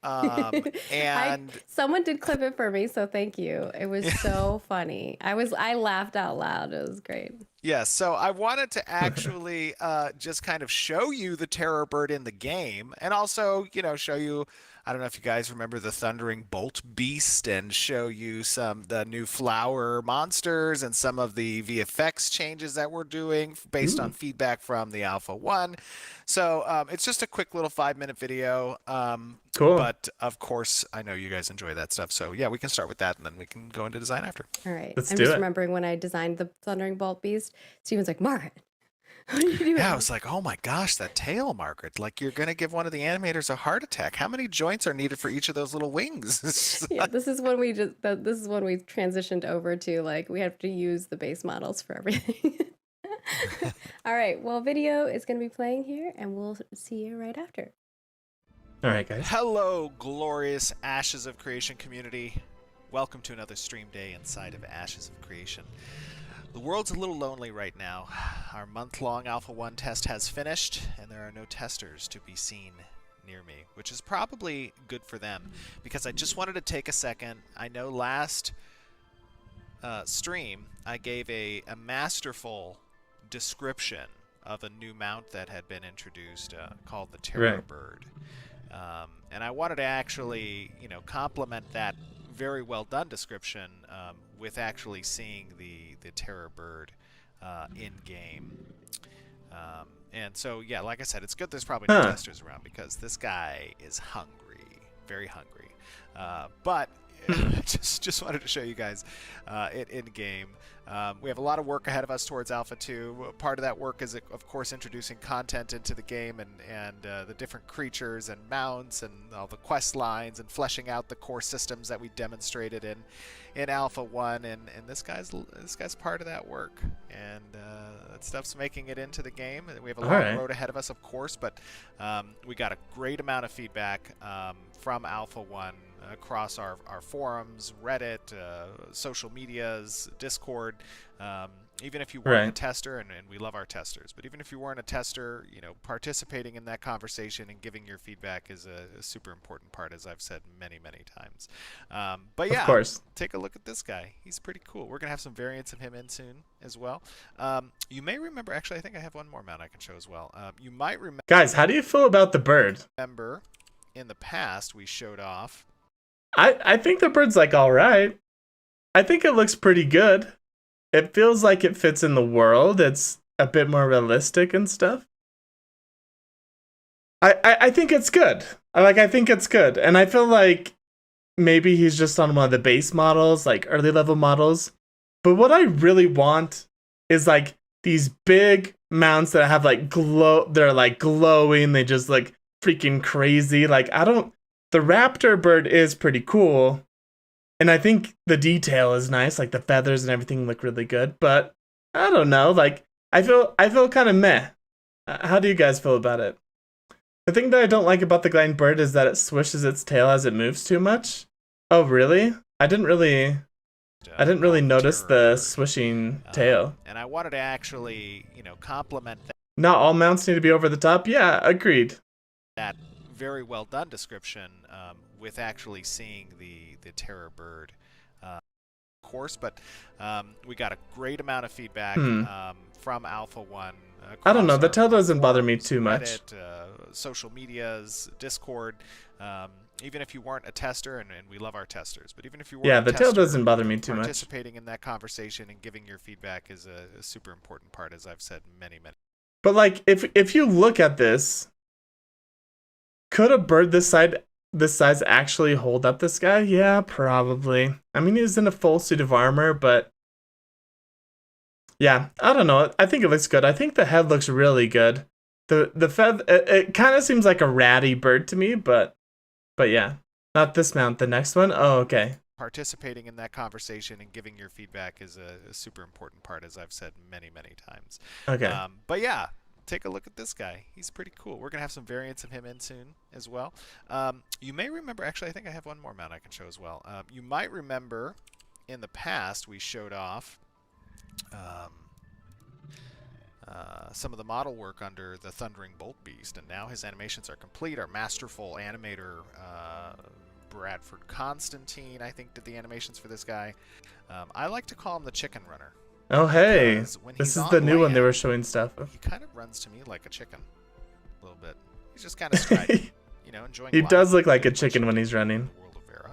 And someone did clip it for me, so thank you. It was so funny. I laughed out loud. It was great. Yes, so I wanted to actually just kind of show you the terror bird in the game, and also, show you. I don't know if you guys remember the Thundering Bolt Beast, and show you the new flower monsters and some of the VFX changes that we're doing based on feedback from the Alpha 1. So it's just a quick little 5-minute video. Cool. But of course, I know you guys enjoy that stuff. So yeah, we can start with that, and then we can go into design after. All right. Let's I'm do just it. remembering when I designed the Thundering Bolt Beast, Steven's like, Margaret, what are you doing? Yeah, I was like, oh my gosh, that tail, Margaret. Like, you're going to give one of the animators a heart attack. How many joints are needed for each of those little wings? Yeah, this is when we transitioned over to like we have to use the base models for everything. All right, well, video is going to be playing here, and we'll see you right after. All right, guys. Hello, glorious Ashes of Creation community. Welcome to another stream day inside of Ashes of Creation. The world's a little lonely right now. Our month-long Alpha 1 test has finished, and there are no testers to be seen near me, which is probably good for them, because I just wanted to take a second. I know last stream I gave a masterful description of a new mount that had been introduced called the Terror Bird. And I wanted to actually, complement that very well done description with actually seeing the terror bird in game. And so, yeah, like I said, it's good there's probably no testers around, because this guy is hungry, very hungry. But just wanted to show you guys it in game. We have a lot of work ahead of us towards Alpha 2. Part of that work is, of course, introducing content into the game and the different creatures and mounts and all the quest lines and fleshing out the core systems that we demonstrated in Alpha 1. And this guy's part of that work. And that stuff's making it into the game. We have a long road ahead of us, of course, but we got a great amount of feedback from Alpha 1 across our forums, Reddit, social medias, Discord. Even if you weren't a tester, and we love our testers, but even if you weren't a tester, participating in that conversation and giving your feedback is a super important part, as I've said many, many times. But yeah, of course, take a look at this guy. He's pretty cool. We're going to have some variants of him in soon as well. You may remember, actually, I think I have one more mount I can show as well. You might remember... Guys, how do you feel about the bird? Remember, in the past, we showed off... I think the bird's like all right. I think it looks pretty good. It feels like it fits in the world. It's a bit more realistic and stuff. I think it's good. I think it's good. And I feel like maybe he's just on one of the base models, like early level models. But what I really want is like these big mounts that have like they're like glowing. They just look freaking crazy. Like the raptor bird is pretty cool. And I think the detail is nice, like the feathers and everything look really good. But I don't know, like I feel kind of meh. How do you guys feel about it? The thing that I don't like about the gliding bird is that it swishes its tail as it moves too much. Oh, really? I didn't really notice the swishing tail. And I wanted to actually, compliment that. Not all mounts need to be over the top. Yeah, agreed. That very well done description with actually seeing the terror bird, of course. But we got a great amount of feedback from Alpha 1. I don't know. The tail doesn't bother me too much. Reddit, social medias, Discord. Even if you weren't a tester, and we love our testers, but even if you weren't the tail doesn't bother me too much. Participating in that conversation and giving your feedback is a super important part, as I've said many. But like, if you look at this, could a bird this size actually hold up this guy? Yeah, probably. I mean, he's in a full suit of armor, but yeah, I don't know. I think it looks good. I think the head looks really good. The feather, it kind of seems like a ratty bird to me, but yeah, not this mount. The next one. Oh, okay. Participating in that conversation and giving your feedback is a super important part, as I've said many times. Okay. But yeah, take a look at this guy. He's pretty cool. We're gonna have some variants of him in soon as well. You may remember, actually, I think I have one more mount I can show as well. You might remember in the past we showed off some of the model work under the Thundering Bolt Beast, and now his animations are complete. Our masterful animator, Bradford Constantine, I think, did the animations for this guy. I like to call him the Chicken Runner. Oh, hey, this is the new one they were showing stuff of. He kind of runs to me like a chicken, a little bit. He's just kind of striped, enjoying He life. does look like a chicken when he's running. The world of Vera.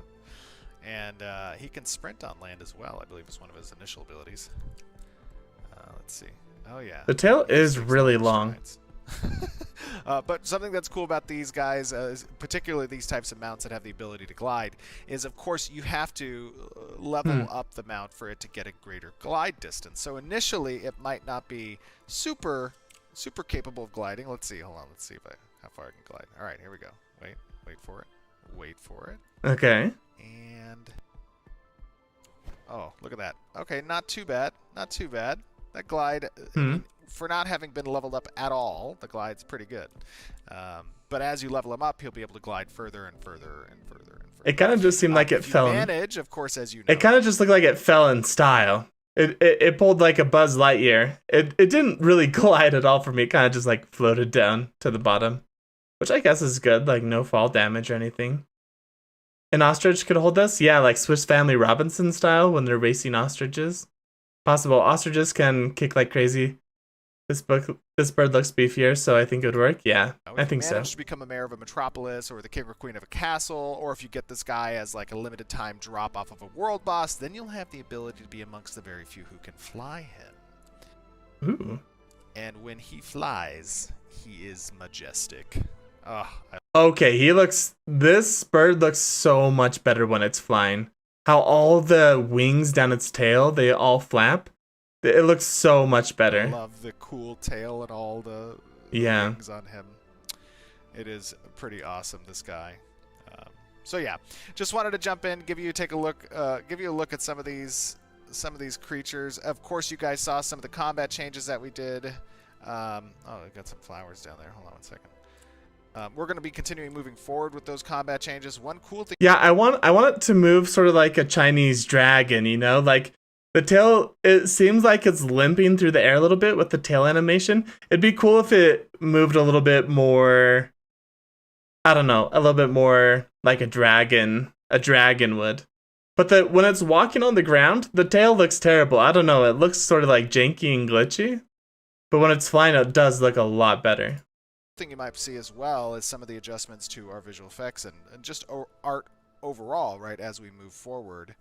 And he can sprint on land as well, I believe is one of his initial abilities. Let's see. Oh, yeah. The tail is really long. But something that's cool about these guys, particularly these types of mounts that have the ability to glide, is, of course, you have to level up the mount for it to get a greater glide distance. So initially, it might not be super capable of gliding. Let's see. Hold on. Let's see how far I can glide. All right, here we go. Wait for it. Wait for it. Okay. And oh, look at that. Okay, not too bad. Not too bad. That glide, I mean, for not having been leveled up at all, the glide's pretty good. But as you level him up, he'll be able to glide further and further and further and further. It kind of just seemed like it fell. Manage, of course, as you know. It kind of just looked like it fell in style. It pulled like a Buzz Lightyear. It didn't really glide at all for me. It kind of just like floated down to the bottom, which I guess is good. Like no fall damage or anything. An ostrich could hold this? Yeah, like Swiss Family Robinson style when they're racing ostriches. Possible. Ostriches can kick like crazy. This bird looks beefier, so I think it would work. Yeah, I think so. If you manage to become a mayor of a metropolis or the king or queen of a castle, or if you get this guy as like a limited time drop off of a world boss, then you'll have the ability to be amongst the very few who can fly him. Ooh. And when he flies, he is majestic. Okay, this bird looks so much better when it's flying. how all the wings down its tail, they all flap. It looks so much I better. love the cool tail and all the Yeah. wings on him. It is pretty awesome, this guy. So yeah, just wanted to jump in, give you a look at some of these creatures. Of course, you guys saw some of the combat changes that we did. Oh, I got some flowers down there. Hold on one second. We're going to be continuing moving forward with those combat changes. One cool thing. Yeah, I want it to move sort of like a Chinese dragon, you know? Like the tail, it seems like it's limping through the air a little bit with the tail animation. It'd be cool if it moved a little bit more, I don't know, a little bit more like a dragon would. But when it's walking on the ground, the tail looks terrible. I don't know, it looks sort of like janky and glitchy. But when it's flying, it does look a lot better. Thing you might see as well is some of the adjustments to our visual effects and just art overall, right, as we move forward.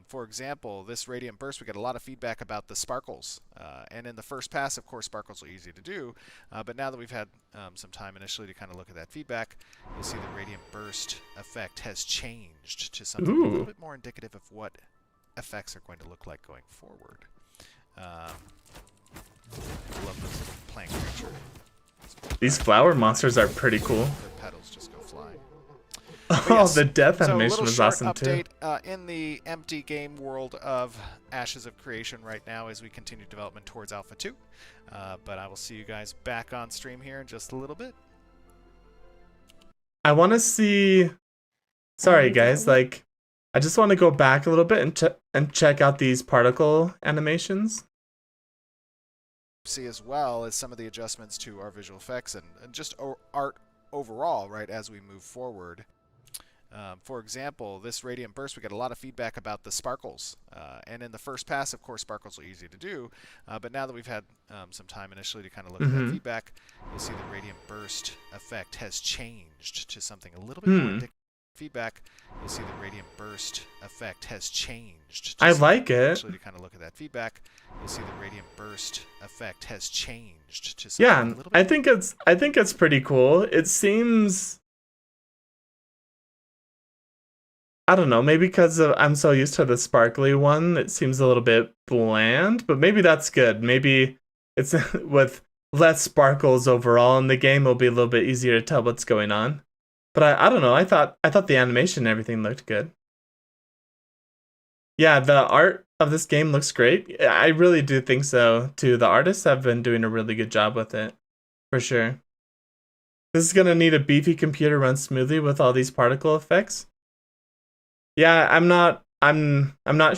For example, this Radiant Burst, we get a lot of feedback about the sparkles. And in the first pass, of course, sparkles are easy to do. But now that we've had some time initially to kind of look at that feedback, you'll see the Radiant Burst effect has changed to something a little bit more indicative of what effects are going to look like going forward. I love this plant creature. These flower monsters are pretty cool. Their petals just go flying. Oh, Yes, the death so animation was awesome update, too. In the empty game world of Ashes of Creation right now as we continue development towards Alpha 2. But I will see you guys back on stream here in just a little bit. I want to see. Sorry, guys. Like, I just want to go back a little bit and check out these particle animations. See as well as some of the adjustments to our visual effects and just art overall, right, as we move forward. For example, this Radiant Burst, we get a lot of feedback about the sparkles. And in the first pass, of course, sparkles are easy to do. But now that we've had some time initially to kind of look at that feedback, you'll see the Radiant Burst effect has changed to something a little bit more indicative. Feedback, you'll see the Radiant Burst effect has changed. I like it. To kind of look at that feedback, you'll see the Radiant Burst effect has changed to something a little bit. I think it's pretty cool. It seems, I don't know, maybe because I'm so used to the sparkly one, it seems a little bit bland, but maybe that's good. Maybe it's with less sparkles overall in the game, it'll be a little bit easier to tell what's going on. But I don't know. I thought the animation and everything looked good. Yeah, the art of this game looks great. I really do think so too. The artists have been doing a really good job with it, for sure. This is gonna need a beefy computer run smoothly with all these particle effects. Yeah, I'm not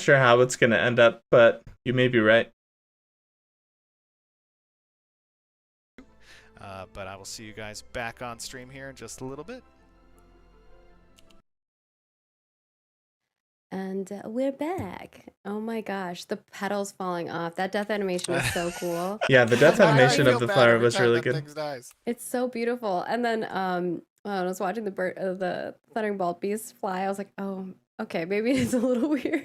sure how it's gonna end up, but you may be right. But I will see you guys back on stream here in just a little bit. And we're back. Oh my gosh, the petals falling off. That death animation is so cool. Yeah, the death animation of the flower was really good. It's so beautiful. And then when I was watching the thundering bald beast fly, I was like, oh, okay, maybe it's a little weird.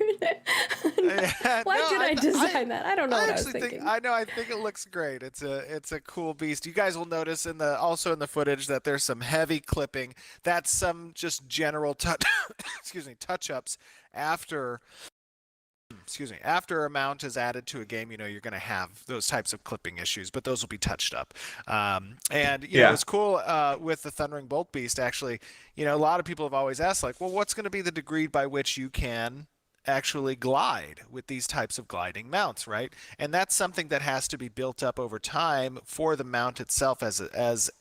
Why did I design that? I don't know what I was thinking. I think it looks great. It's a cool beast. You guys will notice also in the footage that there's some heavy clipping. That's some just general touch-ups after a mount is added to a game. You're going to have those types of clipping issues, but those will be touched up. And it's cool with the Thundering Bolt Beast. Actually, a lot of people have always asked, like, well, what's going to be the degree by which you can actually glide with these types of gliding mounts, right? And that's something that has to be built up over time for the mount itself as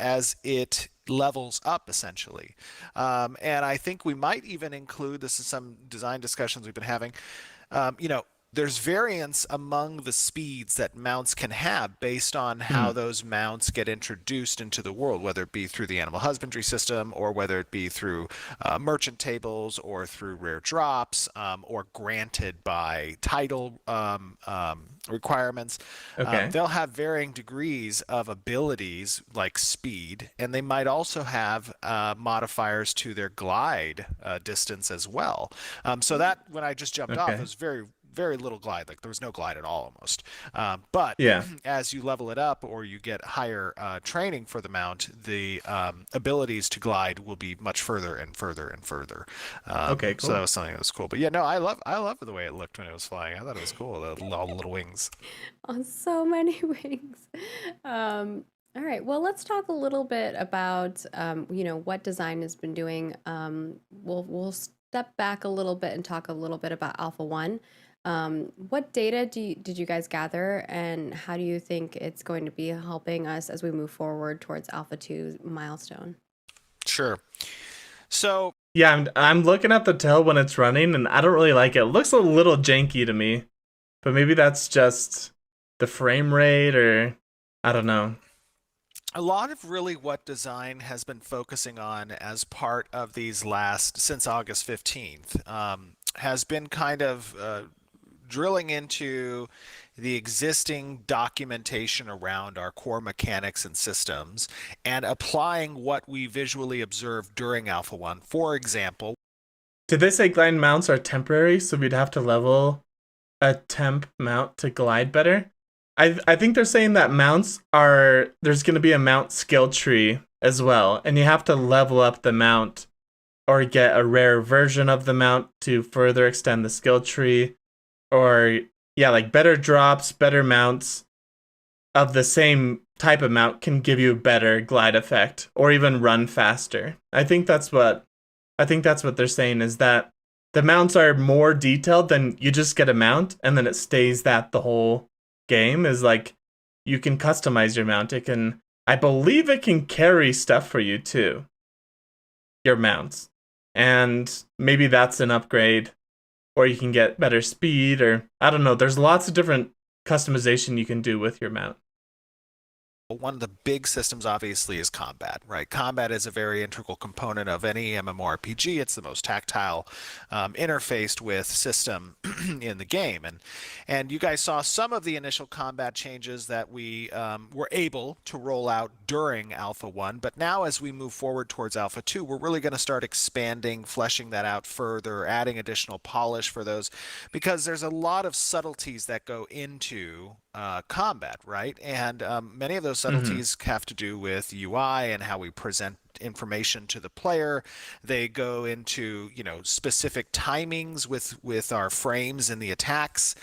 it levels up, essentially. And I think we might even include, this is some design discussions we've been having, there's variance among the speeds that mounts can have based on how those mounts get introduced into the world, whether it be through the animal husbandry system or whether it be through merchant tables or through rare drops or granted by title requirements. Okay. They'll have varying degrees of abilities like speed, and they might also have modifiers to their glide distance as well. So that, when I just jumped off, it was very very little glide. Like there was no glide at all almost. But Yeah. as you level it up or you get higher training for the mount, the abilities to glide will be much further and further and further. Okay, So that cool. was something that was cool. But yeah, no, I love the way it looked when it was flying. I thought it was cool. All the little wings. On so many wings. All right. Well, let's talk a little bit about what design has been doing. We'll step back a little bit and talk a little bit about Alpha One. What data did you guys gather, and how do you think it's going to be helping us as we move forward towards Alpha Two milestone? Sure. So Yeah, I'm looking at the tail when it's running, and I don't really like it. It looks a little janky to me, but maybe that's just the frame rate, or I don't know. a lot of really what design has been focusing on as part of these last since August 15th has been kind of drilling into the existing documentation around our core mechanics and systems and applying what we visually observed during Alpha 1. For example, Did they say glide mounts are temporary, so we'd have to level a temp mount to glide better? I think they're saying that mounts are there's going to be a mount skill tree as well, and you have to level up the mount or get a rare version of the mount to further extend the skill tree, or yeah, like better drops, better mounts of the same type of mount can give you better glide effect or even run faster. I think that's what they're saying, is that the mounts are more detailed than you just get a mount and then it stays that the whole game. Is like you can customize your mount. It can, I believe it can carry stuff for you too, your mounts. And maybe that's an upgrade, or you can get better speed, or I don't know. There's lots of different customization you can do with your mount. one of the big systems obviously is combat, right? Combat is a very integral component of any MMORPG. It's the most tactile interfaced with system in the game. And you guys saw some of the initial combat changes that we were able to roll out during Alpha 1. But now as we move forward towards Alpha 2, we're really going to start expanding, fleshing that out further, adding additional polish for those, because there's a lot of subtleties that go into combat, right? And many of those Mm-hmm. subtleties have to do with UI and how we present information to the player. They go into specific timings with our frames in the attacks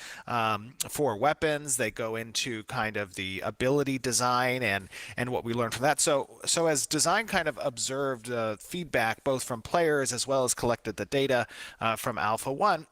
for weapons. They go into kind of the ability design and what we learned from that. So as design kind of observed feedback both from players as well as collected the data from Alpha 1,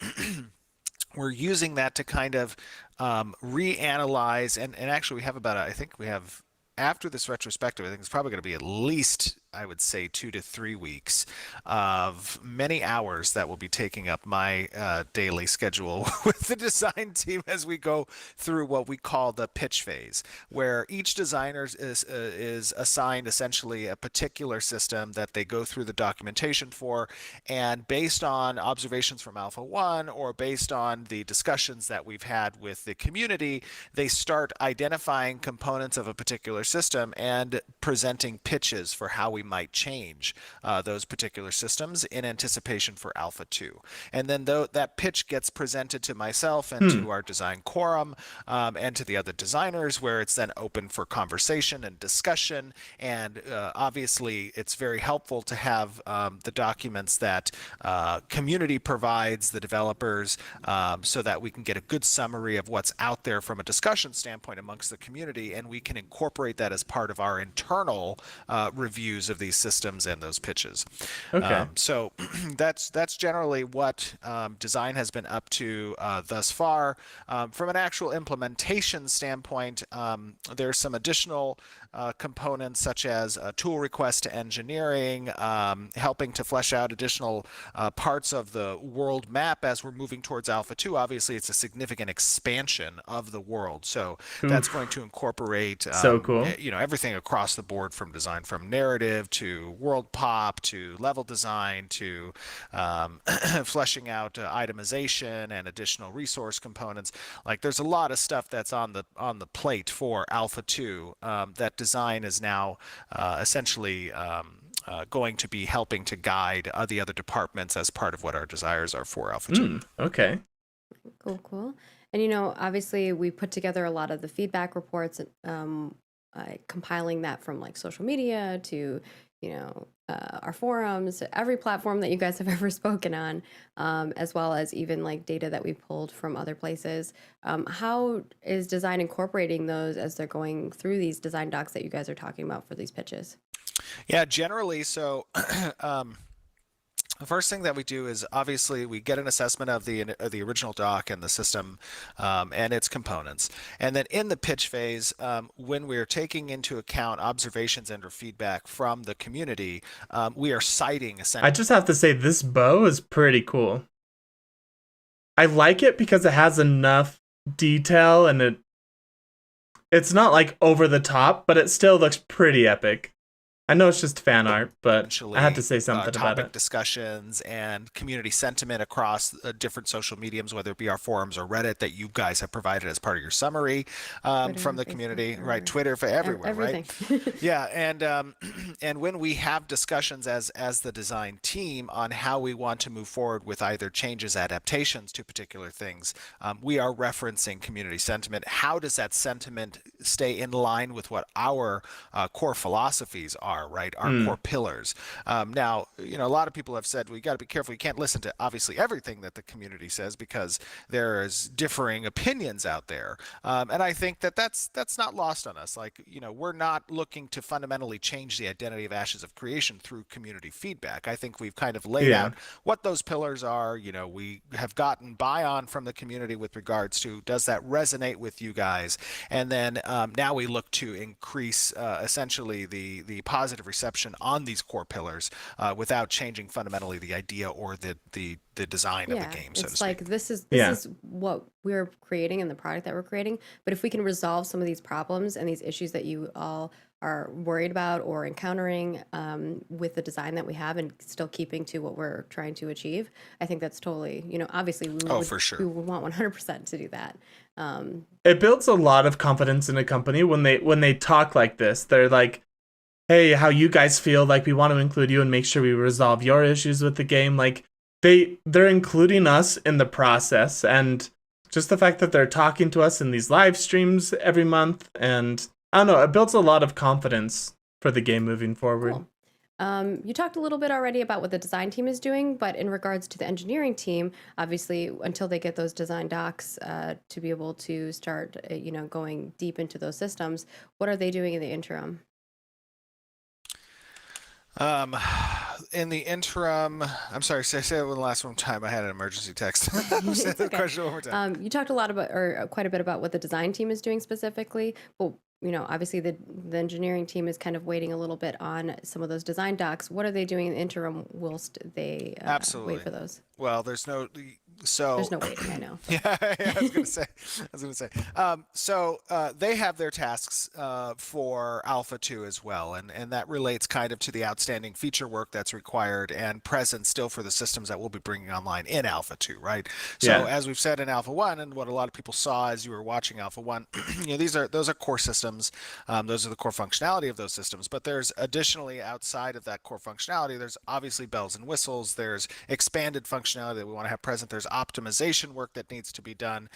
we're using that to kind of reanalyze and actually we have about I think we have after this retrospective, I think it's probably going to be at least, I would say, 2 to 3 weeks of many hours that will be taking up my daily schedule with the design team as we go through what we call the pitch phase, where each designer is assigned essentially a particular system that they go through the documentation for, and based on observations from Alpha 1 or based on the discussions that we've had with the community, they start identifying components of a particular system and presenting pitches for how we might change those particular systems in anticipation for Alpha 2. And then that pitch gets presented to myself and Hmm. to our design quorum and to the other designers, where it's then open for conversation and discussion. And obviously, it's very helpful to have the documents that community provides the developers so that we can get a good summary of what's out there from a discussion standpoint amongst the community, and we can incorporate that as part of our internal reviews of these systems and those pitches. Okay. So that's generally what design has been up to thus far. From an actual implementation standpoint, there's some additional components such as tool request to engineering, helping to flesh out additional parts of the world map as we're moving towards Alpha 2. Obviously, it's a significant expansion of the world. So that's going Oof. to incorporate So cool. everything across the board, from design, from narrative to world pop to level design to fleshing out itemization and additional resource components. Like there's a lot of stuff that's on the plate for Alpha 2 that design is now essentially going to be helping to guide the other departments as part of what our desires are for Alpha 2. Hmm. Okay. Cool. And obviously we put together a lot of the feedback reports, compiling that from like social media to, our forums, every platform that you guys have ever spoken on, as well as even like data that we pulled from other places. How is design incorporating those as they're going through these design docs that you guys are talking about for these pitches? Yeah, generally, so the first thing that we do is obviously we get an assessment of the original doc and the system and its components. And then in the pitch phase, when we're taking into account observations and or feedback from the community, we are citing I essentially. just have to say this bow is pretty cool. I like it because it has enough detail and it's not like over the top, but it still looks pretty epic. I know it's just fan art, but I had to say something about Topic it. discussions and community sentiment across different social mediums, whether it be our forums or Reddit that you guys have provided as part of your summary from Twitter, the Facebook, community, right? everywhere. Twitter, for everywhere, right? Everything. Yeah, and and when we have discussions as the design team on how we want to move forward with either changes, adaptations to particular things, we are referencing community sentiment. How does that sentiment stay in line with what our core philosophies are? Right, our core pillars. Now, a lot of people have said we got to be careful. You can't listen to obviously everything that the community says because there's differing opinions out there, and I think that that's not lost on us. Like, we're not looking to fundamentally change the identity of Ashes of Creation through community feedback. I think we've kind of laid Yeah. out what those pillars are. We have gotten buy-on from the community with regards to does that resonate with you guys, and then now we look to increase essentially the positive reception on these core pillars without changing fundamentally the idea or the design of the Yeah, game, so to it's speak. like this Yeah. is what we're creating and the product that we're creating. But if we can resolve some of these problems and these issues that you all are worried about or encountering with the design that we have, and still keeping to what we're trying to achieve, I think that's totally, obviously Oh, for sure. we would want 100% to do that. It builds a lot of confidence in a company when they talk like this. They're like, "Hey, how you guys feel? Like we want to include you and make sure we resolve your issues with the game." Like they're including us in the process, and just the fact that they're talking to us in these live streams every month, and I don't know, it builds a lot of confidence for the game moving forward. Cool. You talked a little bit already about what the design team is doing, but in regards to the engineering team, obviously, until they get those design docs to be able to start, going deep into those systems, what are they doing in the interim? Um, in the interim, I'm sorry, say it one last one time. I had an emergency text. Say It's the okay. question one more time. You talked a lot about, or quite a bit about what the design team is doing specifically, but obviously the engineering team is kind of waiting a little bit on some of those design docs. What are they doing in the interim whilst they wait Absolutely. for those? Well, there's no There's so no waiting, I know. yeah, I was gonna say. So they have their tasks for Alpha 2 as well, and that relates kind of to the outstanding feature work that's required and present still for the systems that we'll be bringing online in Alpha 2, right? So Yeah. as we've said in Alpha 1, and what a lot of people saw as you were watching Alpha 1, those are core systems. Those are the core functionality of those systems. But there's additionally outside of that core functionality, there's obviously bells and whistles. There's expanded functionality that we want to have present. There's optimization work that needs to be done.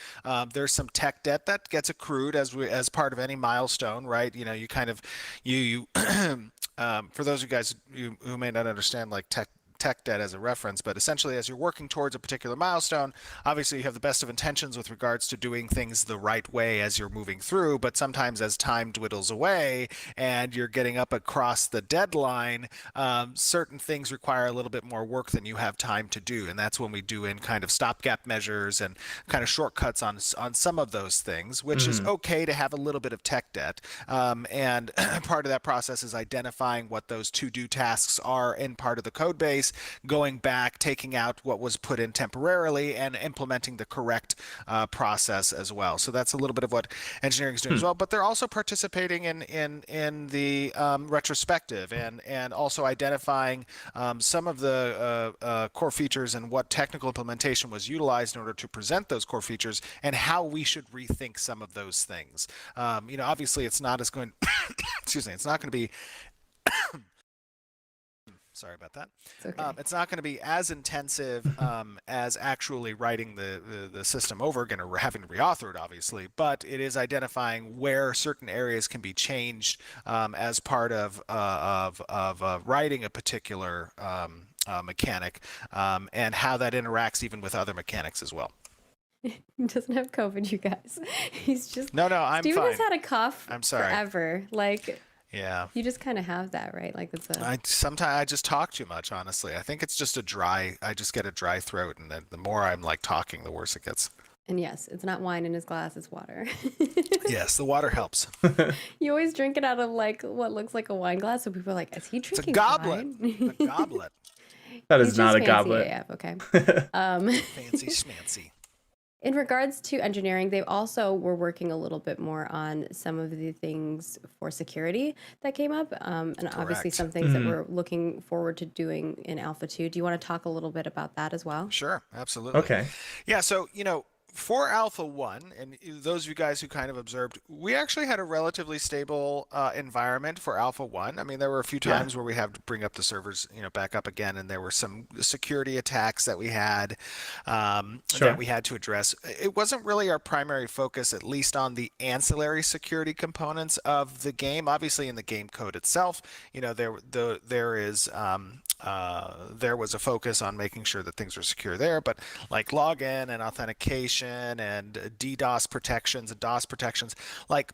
There's some tech debt that gets accrued as part of any milestone, right? You kind of you for those of you guys who may not understand like tech debt as a reference, but essentially as you're working towards a particular milestone, obviously you have the best of intentions with regards to doing things the right way as you're moving through, but sometimes as time dwindles away and you're getting up across the deadline, certain things require a little bit more work than you have time to do, and that's when we do in kind of stopgap measures and kind of shortcuts on some of those things, which is okay to have a little bit of tech debt, and part of that process is identifying what those to-do tasks are in part of the code base, going back, taking out what was put in temporarily, and implementing the correct process as well. So that's a little bit of what engineering is doing as well. But they're also participating in the retrospective and also identifying some of the core features and what technical implementation was utilized in order to present those core features and how we should rethink some of those things. Obviously, it's not as going. Excuse me. It's not going to be Sorry about that. It's okay. It's not going to be as intensive as actually writing the system over again or having to reauthor it, obviously, but it is identifying where certain areas can be changed as part of writing a particular mechanic and how that interacts even with other mechanics as well. He doesn't have COVID, you guys. He's just No, I'm Steven fine. has had a cough I'm sorry. forever. Like, Yeah. you just kind of have that, right? Like it's a Sometimes I just talk too much, honestly. I think it's just I just get a dry throat, and the more I'm like talking, the worse it gets. and yes, it's not wine in his glass, it's water. Yes, the water helps. You always drink it out of like what looks like a wine glass, so people are like, "Is he It's a drinking goblet. wine?" A goblet. That He's is not just a fancy goblet. AF, okay. Um, Fancy schmancy. in regards to engineering, they also were working a little bit more on some of the things for security that came up, and obviously Correct. some things that we're looking forward to doing in Alpha 2. Do you want to talk a little bit about that as well? Sure, absolutely. Okay. Yeah, so, for Alpha 1, and those of you guys who kind of observed, we actually had a relatively stable environment for Alpha 1. I mean, there were a few Yeah. times where we had to bring up the servers, back up again, and there were some security attacks that we had Sure. that we had to address. It wasn't really our primary focus, at least on the ancillary security components of the game. Obviously, in the game code itself, there was a focus on making sure that things were secure there, but like login and authentication and DDoS protections and DOS protections, like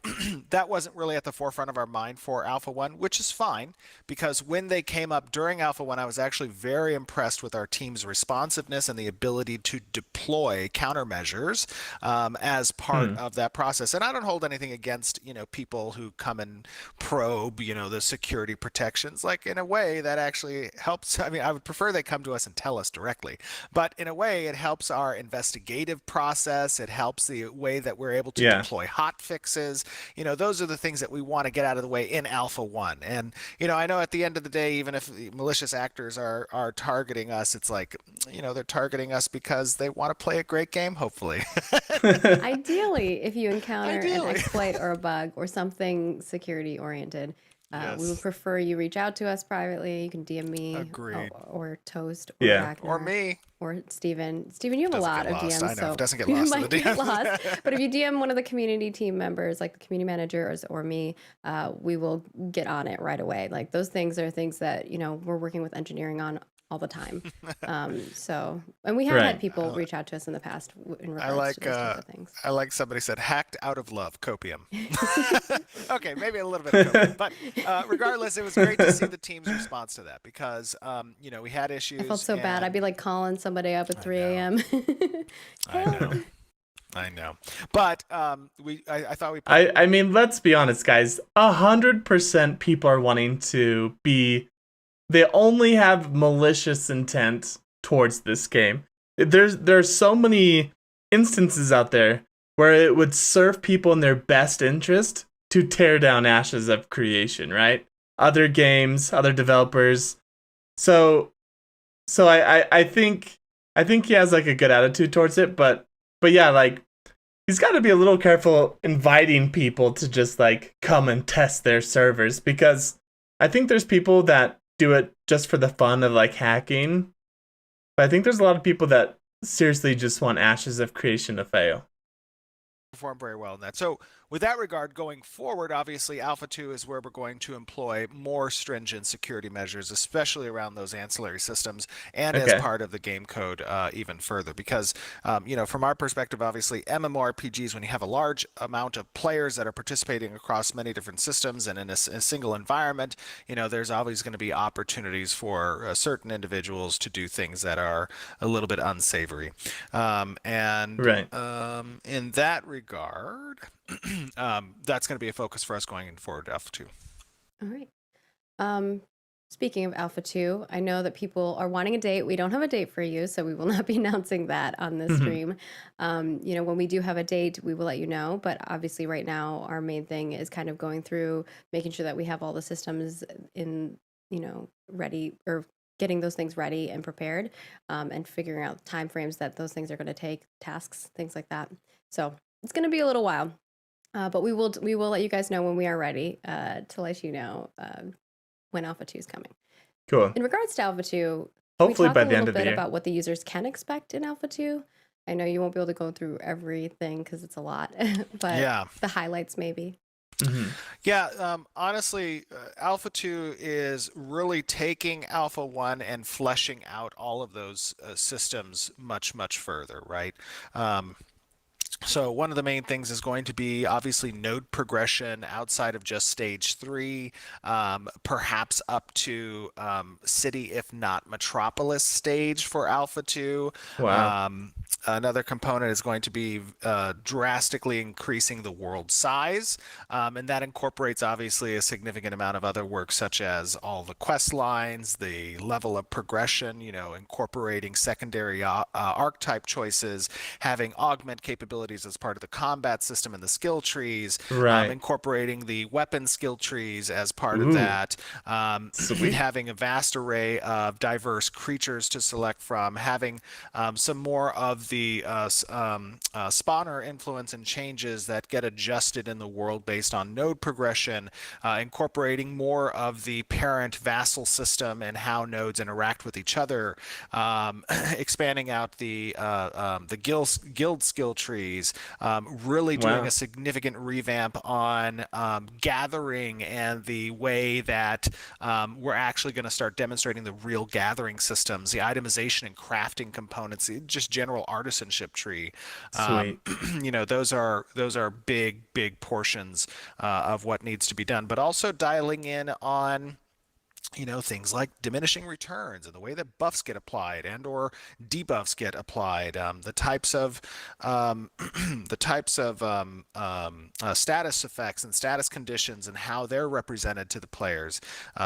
that wasn't really at the forefront of our mind for Alpha 1, which is fine because when they came up during Alpha 1, I was actually very impressed with our team's responsiveness and the ability to deploy countermeasures as part of that process. And I don't hold anything against, people who come and probe, the security protections. Like in a way that actually helps. I mean, I would prefer they come to us and tell us directly, but in a way it helps our investigative process. It helps the way that we're able to deploy hot fixes. Those are the things that we want to get out of the way in Alpha 1. And, I know at the end of the day, even if malicious actors are targeting us, it's like, they're targeting us because they want to play a great game, hopefully. Ideally, if you encounter an Ideally. exploit or a bug or something security oriented, we would Yes. prefer you reach out to us privately. You can DM me Agreed. or Toast or Yeah. Ragnar Or me. or Steven. Steven, you have a Doesn't lot get of lost. DMs, I know. so It doesn't get you lost in might the get DM. lost. But if you DM one of the community team members, like the community manager or me, we will get on it right away. Like those things are things that, we're working with engineering on all the time. And we have Right. had people reach out to us in the past in I regards like to those type of things. I like somebody said hacked out of love copium. Okay, maybe a little bit of copium, but regardless, it was great to see the team's response to that because we had issues. I felt so bad. I'd be like calling somebody up at 3 know. a.m. I know, but I thought we. I mean, let's be honest, guys. 100% people are wanting to be. They only have malicious intent towards this game. There's so many instances out there where it would serve people in their best interest to tear down Ashes of Creation, right? Other games, other developers. So I think he has like a good attitude towards it, but yeah, like he's got to be a little careful inviting people to just like come and test their servers because I think there's people that do it just for the fun of like hacking, but I think there's a lot of people that seriously just want Ashes of Creation to fail. Perform very well in that. So with that regard, going forward, obviously Alpha 2 is where we're going to employ more stringent security measures, especially around those ancillary systems and as part of the game code even further. Because, from our perspective, obviously MMORPGs, when you have a large amount of players that are participating across many different systems and in a single environment, there's always going to be opportunities for certain individuals to do things that are a little bit unsavory. In that regard, that's going to be a focus for us going forward to Alpha 2. All right. Speaking of Alpha 2, I know that people are wanting a date. We don't have a date for you, so we will not be announcing that on this stream. When we do have a date, we will let you know. But obviously right now, our main thing is kind of going through, making sure that we have all the systems in, ready, or getting those things ready and prepared, and figuring out time frames that those things are going to take, tasks, things like that. So it's going to be a little while. But we will let you guys know when we are ready to let you know when Alpha 2 is coming. Cool. In regards to Alpha 2, Hopefully we by talk a the end little of the bit year. about what the users can expect in Alpha 2? I know you won't be able to go through everything because it's a lot, but Yeah. the highlights maybe. Mm-hmm. Yeah, honestly, Alpha 2 is really taking Alpha 1 and fleshing out all of those systems much, much further, right? Um, So one of the main things is going to be obviously node progression outside of just stage 3, perhaps up to city, if not metropolis stage for Alpha 2. Wow. Um, Another component is going to be drastically increasing the world size, and that incorporates obviously a significant amount of other work, such as all the quest lines, the level of progression, incorporating secondary archetype choices, having augment capabilities as part of the combat system and the skill trees, Right. incorporating the weapon skill trees as part of Ooh, that, sweet. having a vast array of diverse creatures to select from, having some more of the spawner influence and changes that get adjusted in the world based on node progression, incorporating more of the parent vassal system and how nodes interact with each other, expanding out the guild skill trees, really doing a Wow. significant revamp on gathering and the way that we're actually going to start demonstrating the real gathering systems, the itemization and crafting components, just general artisanship tree. Um, Sweet. those are big portions of what needs to be done, but also dialing in on things like diminishing returns and the way that buffs get applied and or debuffs get applied, the types of the types of status effects and status conditions and how they're represented to the players.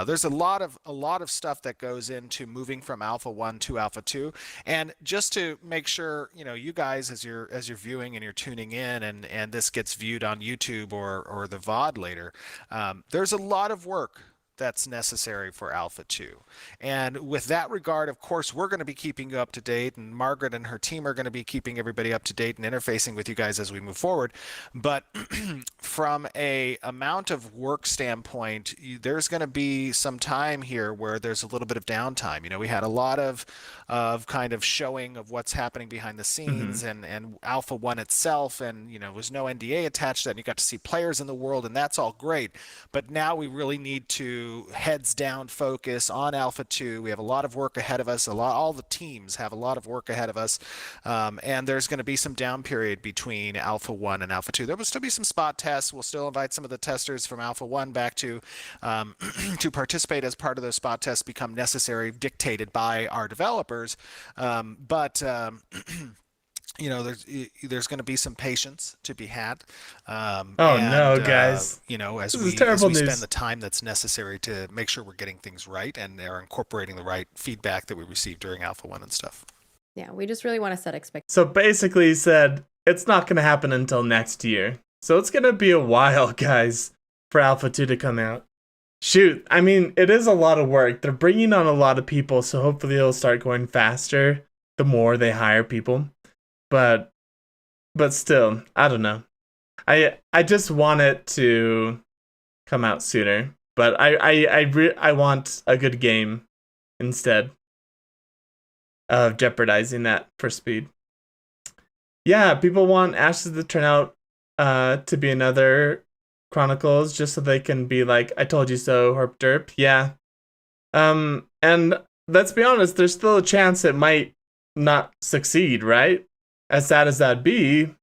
There's a lot of stuff that goes into moving from Alpha 1 to Alpha 2, and just to make sure you guys, as you're viewing and you're tuning in, and this gets viewed on YouTube or the VOD later, there's a lot of work that's necessary for Alpha 2. And with that regard, of course, we're going to be keeping you up to date, and Margaret and her team are going to be keeping everybody up to date and interfacing with you guys as we move forward. But from a amount of work standpoint, there's going to be some time here where there's a little bit of downtime. We had a lot of kind of showing of what's happening behind the Mm-hmm. scenes, and Alpha 1 itself, and was no NDA attached to that, and you got to see players in the world, and that's all great. But now we really need to heads down focus on Alpha 2. We have a lot of work ahead of us. All the teams have a lot of work ahead of us, and there's going to be some down period between Alpha 1 and Alpha 2. There will still be some spot tests. We'll still invite some of the testers from Alpha 1 back to to participate as part of those spot tests become necessary, dictated by our developers. But there's going to be some patience to be had, Oh and no, guys. as This is we as terrible we spend the news. time that's necessary to make sure we're getting things right and are incorporating the right feedback that we received during Alpha 1 and stuff. Yeah, we just really want to set expectations. So basically, he said it's not going to happen until next year. So it's going to be a while, guys, for Alpha 2 to come out. Shoot, I mean, it is a lot of work. They're bringing on a lot of people, so hopefully it'll start going faster the more they hire people. But still, I don't know. I just want it to come out sooner. But I want a good game instead of jeopardizing that for speed. Yeah, people want Ashes to turn out to be another Chronicles just so they can be like, I told you so, herp derp. Yeah. And let's be honest, there's still a chance it might not succeed, right? As sad as that'd be,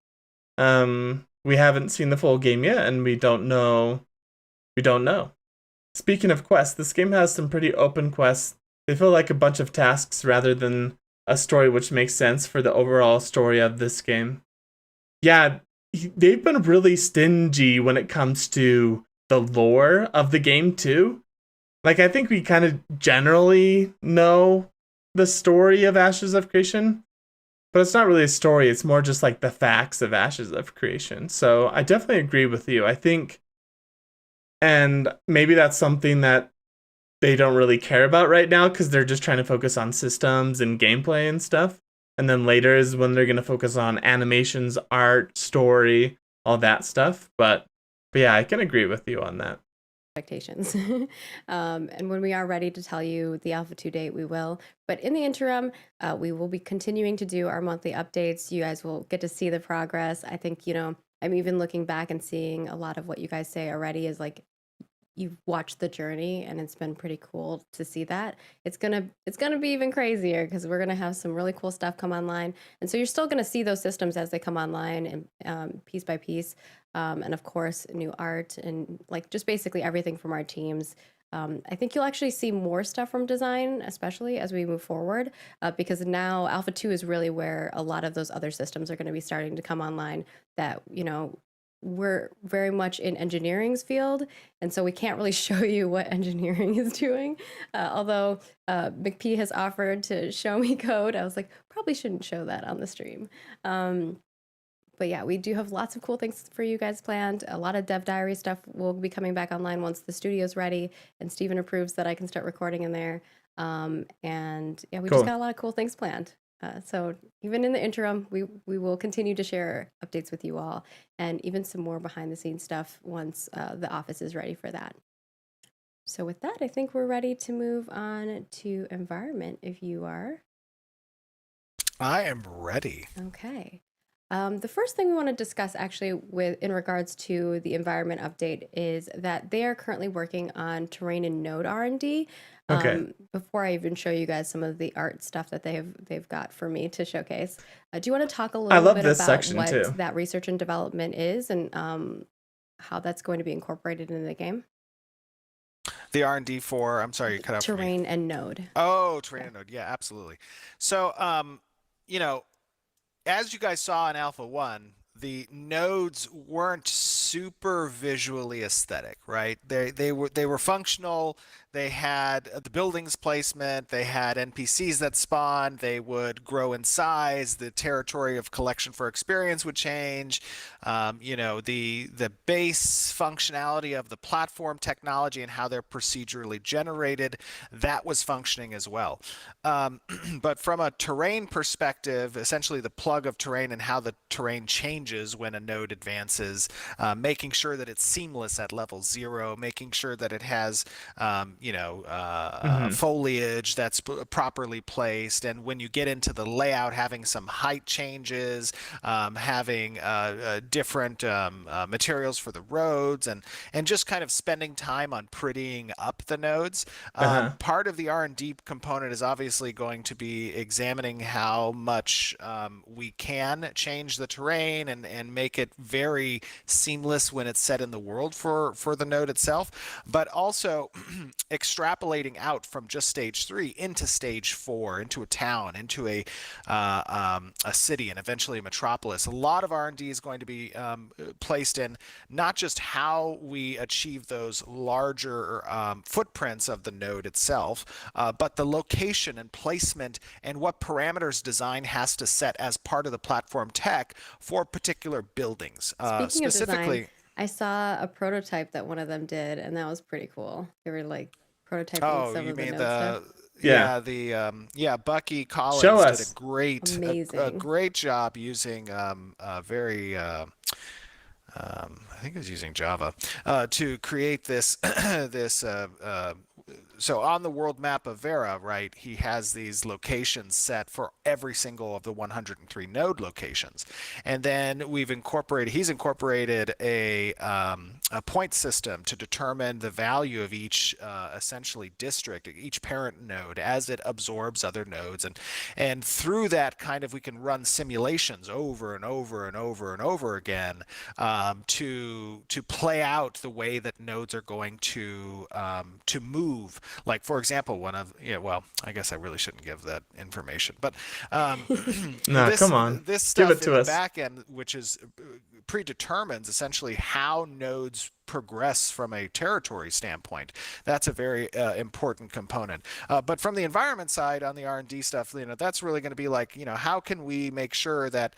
we haven't seen the full game yet, and we don't know. We don't know. Speaking of quests, this game has some pretty open quests. They feel like a bunch of tasks rather than a story, which makes sense for the overall story of this game. Yeah, they've been really stingy when it comes to the lore of the game, too. Like, I think we kind of generally know the story of Ashes of Creation, but it's not really a story. It's more just like the facts of Ashes of Creation. So I definitely agree with you. I think, and maybe that's something that they don't really care about right now because they're just trying to focus on systems and gameplay and stuff. And then later is when they're going to focus on animations, art, story, all that stuff. But yeah, I can agree with you on that. expectations. And when we are ready to tell you the Alpha 2 date, we will. But in the interim, we will be continuing to do our monthly updates. You guys will get to see the progress. I think, I'm even looking back and seeing a lot of what you guys say already is like, you've watched the journey, and it's been pretty cool to see that. It's gonna be even crazier because we're gonna have some really cool stuff come online, and so you're still gonna see those systems as they come online and piece by piece, and of course new art and like just basically everything from our teams. I think you'll actually see more stuff from design, especially as we move forward, because now Alpha 2 is really where a lot of those other systems are going to be starting to come online that, we're very much in engineering's field, and so we can't really show you what engineering is doing. Although McP has offered to show me code, I was like, probably shouldn't show that on the stream. But yeah, we do have lots of cool things for you guys planned. A lot of dev diary stuff will be coming back online once the studio's ready and Steven approves that I can start recording in there. And yeah, we Cool. just got a lot of cool things planned. So even in the interim, we will continue to share updates with you all, and even some more behind the scenes stuff once the office is ready for that. So with that, I think we're ready to move on to environment if you are. I am ready. Okay. The first thing we want to discuss actually in regards to the environment update is that they are currently working on terrain and node R&D. Okay. Before I even show you guys some of the art stuff that they've got for me to showcase, do you want to talk a little love bit this about section what too. that research and development is and how that's going to be incorporated into the game? The R&D for, I'm sorry, you cut out for me. Terrain and node. Oh, terrain and node. Yeah, absolutely. So, as you guys saw in Alpha 1, the nodes weren't super visually aesthetic, right? They were functional. They had the buildings placement. They had NPCs that spawned. They would grow in size. The territory of collection for experience would change. The base functionality of the platform technology and how they're procedurally generated, that was functioning as well. But from a terrain perspective, essentially the plug of terrain and how the terrain changes when a node advances, making sure that it's seamless at level 0, making sure that it has foliage that's properly placed, and when you get into the layout, having some height changes, having different materials for the roads, and just kind of spending time on prettying up the nodes. Part of the R&D component is obviously going to be examining how much we can change the terrain and make it very seamless when it's set in the world for the node itself, but also extrapolating out from just stage 3 into stage 4, into a town, into a city, and eventually a metropolis. A lot of R&D is going to be placed in not just how we achieve those larger footprints of the node itself, but the location and placement and what parameters design has to set as part of the platform tech for particular buildings. Speaking Specifically, of design, I saw a prototype that one of them did, and that was pretty cool. They were like prototyping some you of the mean node the stuff. Bucky Collins Show did us. a great job using very I think he was using Java to create this so on the world map of Vera, right, he has these locations set for every single of the 103 node locations. And then he's incorporated a point system to determine the value of each essentially district, each parent node, as it absorbs other nodes. And through that we can run simulations over and over and over and over again to play out the way that nodes are going to move. Like, for example, I guess I really shouldn't give that information, but No, come on. This Give stuff it to in the us. back end, which is predetermines essentially how nodes progress from a territory standpoint. That's a very important component. But from the environment side, on the R&D stuff, that's really going to be like, how can we make sure that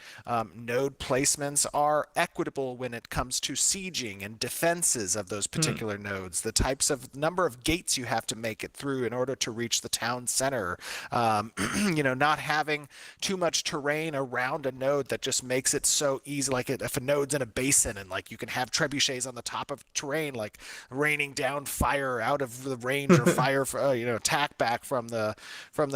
node placements are equitable when it comes to sieging and defenses of those particular nodes, the types of number of gates you have to make it through in order to reach the town center, not having too much terrain around a node that just makes it so easy. Like if a node nodes in a basin, and like you can have trebuchets on the top of terrain, like raining down fire out of the range, or fire for, attack back from the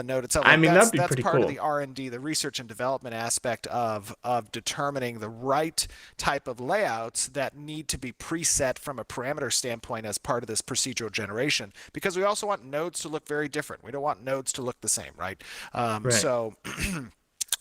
node itself. I Like mean, that'd be that's pretty part of cool. the R&D, the research and development aspect of determining the right type of layouts that need to be preset from a parameter standpoint as part of this procedural generation, because we also want nodes to look very different. We don't want nodes to look the same, right? Right. So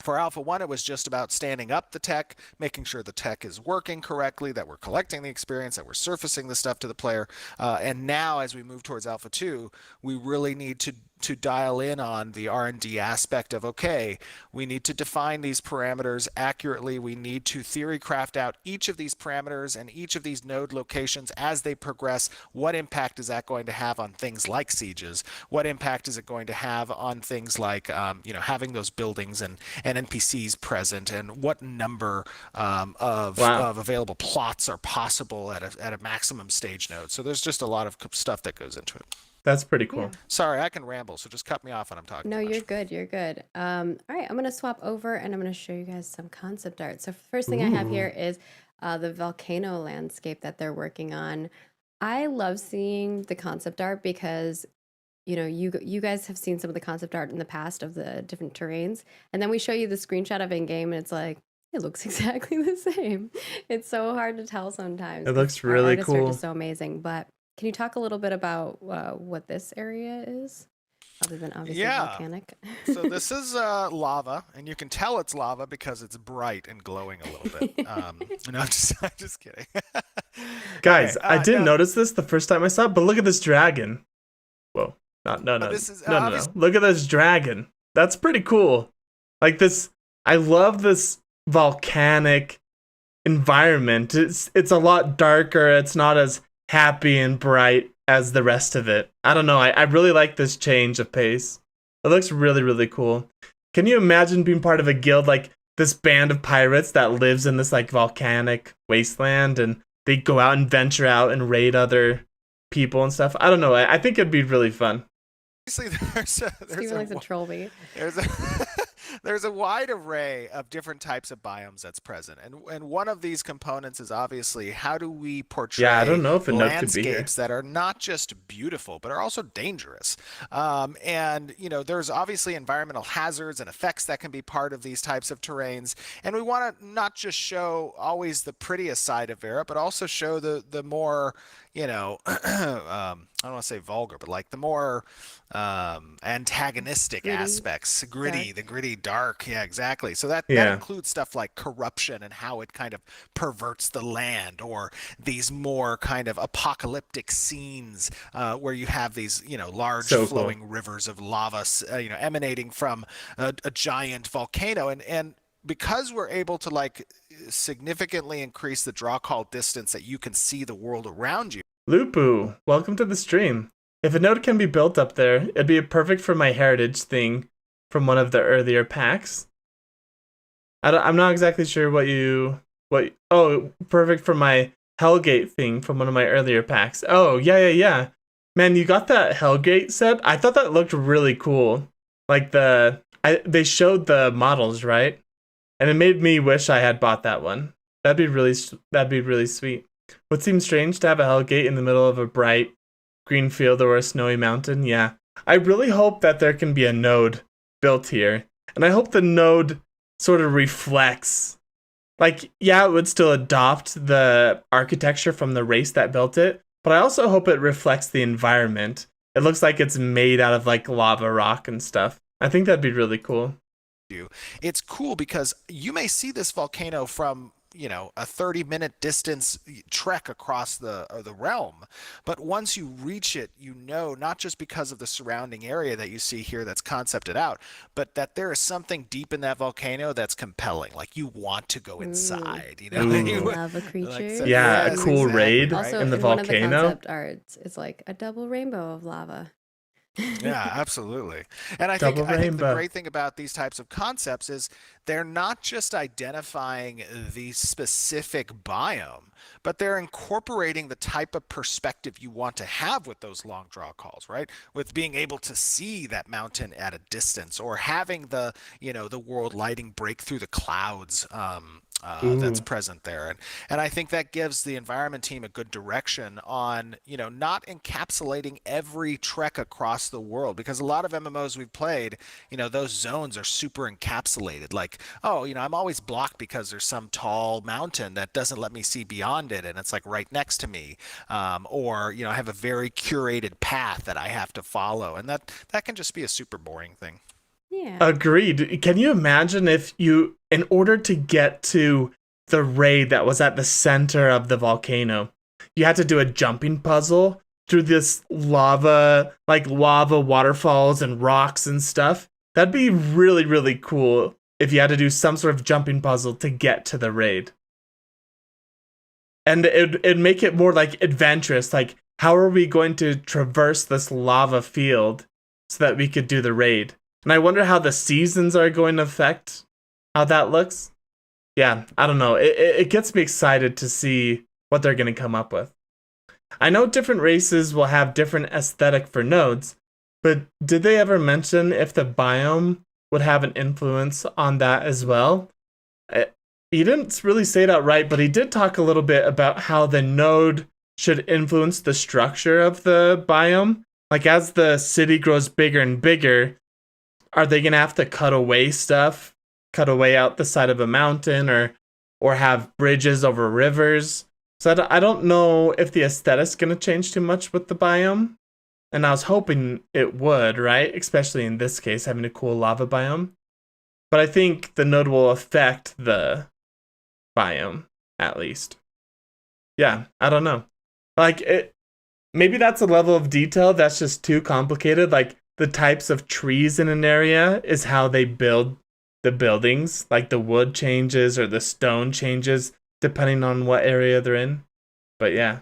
for Alpha 1, it was just about standing up the tech, making sure the tech is working correctly, that we're collecting the experience, that we're surfacing the stuff to the player. And now, as we move towards Alpha 2, we really need to dial in on the R&D aspect of, okay, we need to define these parameters accurately. We need to theory craft out each of these parameters and each of these node locations as they progress. What impact is that going to have on things like sieges? What impact is it going to have on things like, having those buildings and NPCs present, and what number Wow. of available plots are possible at a maximum stage node? So there's just a lot of stuff that goes into it. That's pretty Yeah. cool. Sorry, I can ramble, so just cut me off when I'm talking No, too much. you're good. You're good. All right, I'm gonna swap over and I'm gonna show you guys some concept art. So first thing I have here is the volcano landscape that they're working on. I love seeing the concept art because you guys have seen some of the concept art in the past of the different terrains, and then we show you the screenshot of in game, and it's like it looks exactly the same. It's so hard to tell sometimes It because looks our really artists are cool. just so amazing. But can you talk a little bit about what this area is, other than obviously Yeah. volcanic? So this is lava, and you can tell it's lava because it's bright and glowing a little bit. No, I'm just kidding. Guys, Okay, I didn't no, notice this the first time I saw it, but look at this dragon. Whoa. No. this is No. Look at this dragon. That's pretty cool. Like this, I love this volcanic environment. It's a lot darker. It's not as happy and bright as the rest of it. I don't know. I really like this change of pace. It looks really, really cool. Can you imagine being part of a guild like this band of pirates that lives in this like volcanic wasteland, and they go out and venture out and raid other people and stuff? I don't know. I think it'd be really fun. Obviously, Steven likes to troll me. there's a there's a wide array of different types of biomes that's present, and one of these components is obviously how do we portray Yeah, I don't know if a note could be here. landscapes that are not just beautiful but are also dangerous. And there's obviously environmental hazards and effects that can be part of these types of terrains, and we want to not just show always the prettiest side of Vera, but also show the more I don't want to say vulgar, but like the more antagonistic Gritty, aspects, dark. the gritty, dark. Yeah, exactly. So that Yeah. includes stuff like corruption and how it kind of perverts the land, or these more kind of apocalyptic scenes where you have these, large So cool. flowing rivers of lava, emanating from a giant volcano, and because we're able to like significantly increase the draw call distance that you can see the world around you. Lupu, welcome to the stream. If a node can be built up there, it'd be perfect for my heritage thing from one of the earlier packs. I'm not exactly sure oh, perfect for my Hellgate thing from one of my earlier packs. Oh, yeah. Man, you got that Hellgate set? I thought that looked really cool. Like they showed the models, right? And it made me wish I had bought that one. That'd be really sweet. Would seem strange to have a Hellgate in the middle of a bright green field or a snowy mountain. Yeah. I really hope that there can be a node built here. And I hope the node sort of reflects. Like, yeah, it would still adopt the architecture from the race that built it, but I also hope it reflects the environment. It looks like it's made out of like lava rock and stuff. I think that'd be really cool. It's cool because you may see this volcano from a 30-minute distance trek across the realm, but once you reach it, not just because of the surrounding area that you see here that's concepted out, but that there is something deep in that volcano that's compelling. Like you want to go inside. Ooh. Lava creatures. Yeah, Yes, a cool exactly, raid right? Also, in the in one of the volcano. concept arts, it's like a double rainbow of lava. Yeah, absolutely. And I Double think the rainbow. great thing about these types of concepts is they're not just identifying the specific biome, but they're incorporating the type of perspective you want to have with those long draw calls, right? With being able to see that mountain at a distance, or having the, the world lighting break through the clouds. That's Ooh. present there. And I think that gives the environment team a good direction on, not encapsulating every trek across the world, because a lot of MMOs we've played, those zones are super encapsulated. Like, oh, I'm always blocked because there's some tall mountain that doesn't let me see beyond it, and it's like right next to me. Or, I have a very curated path that I have to follow, and that can just be a super boring thing. Yeah. Agreed. Can you imagine if you, in order to get to the raid that was at the center of the volcano, you had to do a jumping puzzle through this lava waterfalls and rocks and stuff? That'd be really, really cool if you had to do some sort of jumping puzzle to get to the raid. And it'd make it more like adventurous. Like, how are we going to traverse this lava field so that we could do the raid? And I wonder how the seasons are going to affect how that looks. Yeah, I don't know. It gets me excited to see what they're going to come up with. I know different races will have different aesthetic for nodes, but did they ever mention if the biome would have an influence on that as well? He didn't really say it outright, but he did talk a little bit about how the node should influence the structure of the biome. Like, as the city grows bigger and bigger, are they going to have to cut away stuff? Cut away out the side of a mountain, or have bridges over rivers? So I don't know if the aesthetic's going to change too much with the biome. And I was hoping it would, right? Especially in this case, having a cool lava biome. But I think the node will affect the biome, at least. Yeah, I don't know. Like, maybe that's a level of detail that's just too complicated. Like, the types of trees in an area is how they build the buildings. Like, the wood changes or the stone changes depending on what area they're in. But yeah.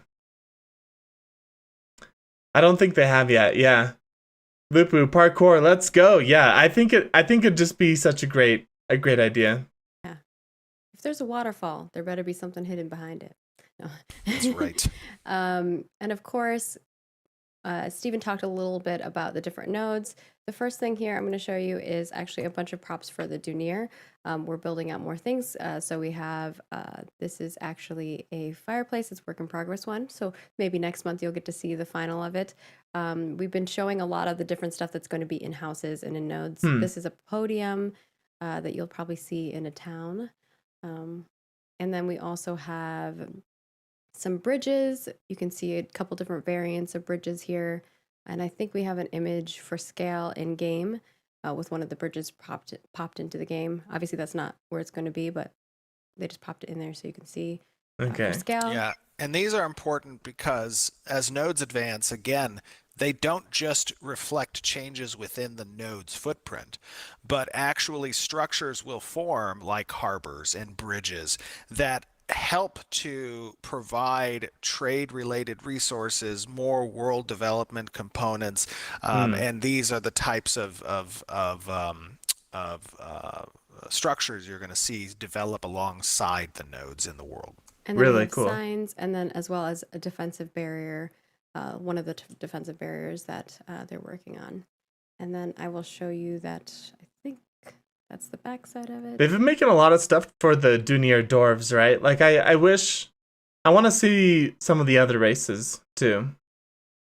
I don't think they have yet. Yeah. Lupu, parkour, let's go. Yeah, I think it'd just be such a great idea. Yeah. If there's a waterfall, there better be something hidden behind it. No. That's right. And of course, Stephen talked a little bit about the different nodes. The first thing here I'm going to show you is actually a bunch of props for the Dunir. We're building out more things. So we have, this is actually a fireplace. It's work in progress one. So maybe next month you'll get to see the final of it. We've been showing a lot of the different stuff that's going to be in houses and in nodes. This is a podium that you'll probably see in a town. And then we also have some bridges. You can see a couple different variants of bridges here. And I think we have an image for scale in game with one of the bridges popped into the game. Obviously, that's not where it's going to be, but they just popped it in there so you can see for scale. Yeah, and these are important because as nodes advance, again, they don't just reflect changes within the node's footprint, but actually structures will form like harbors and bridges that help to provide trade-related resources, more world development components, and these are the types of structures you're going to see develop alongside the nodes in the world. And then Really we have cool. signs, and then as well as a defensive barrier, one of the defensive barriers that they're working on. And then I will show you that, I think that's the back side of it. They've been making a lot of stuff for the Dunir dwarves, right? Like, I want to see some of the other races too.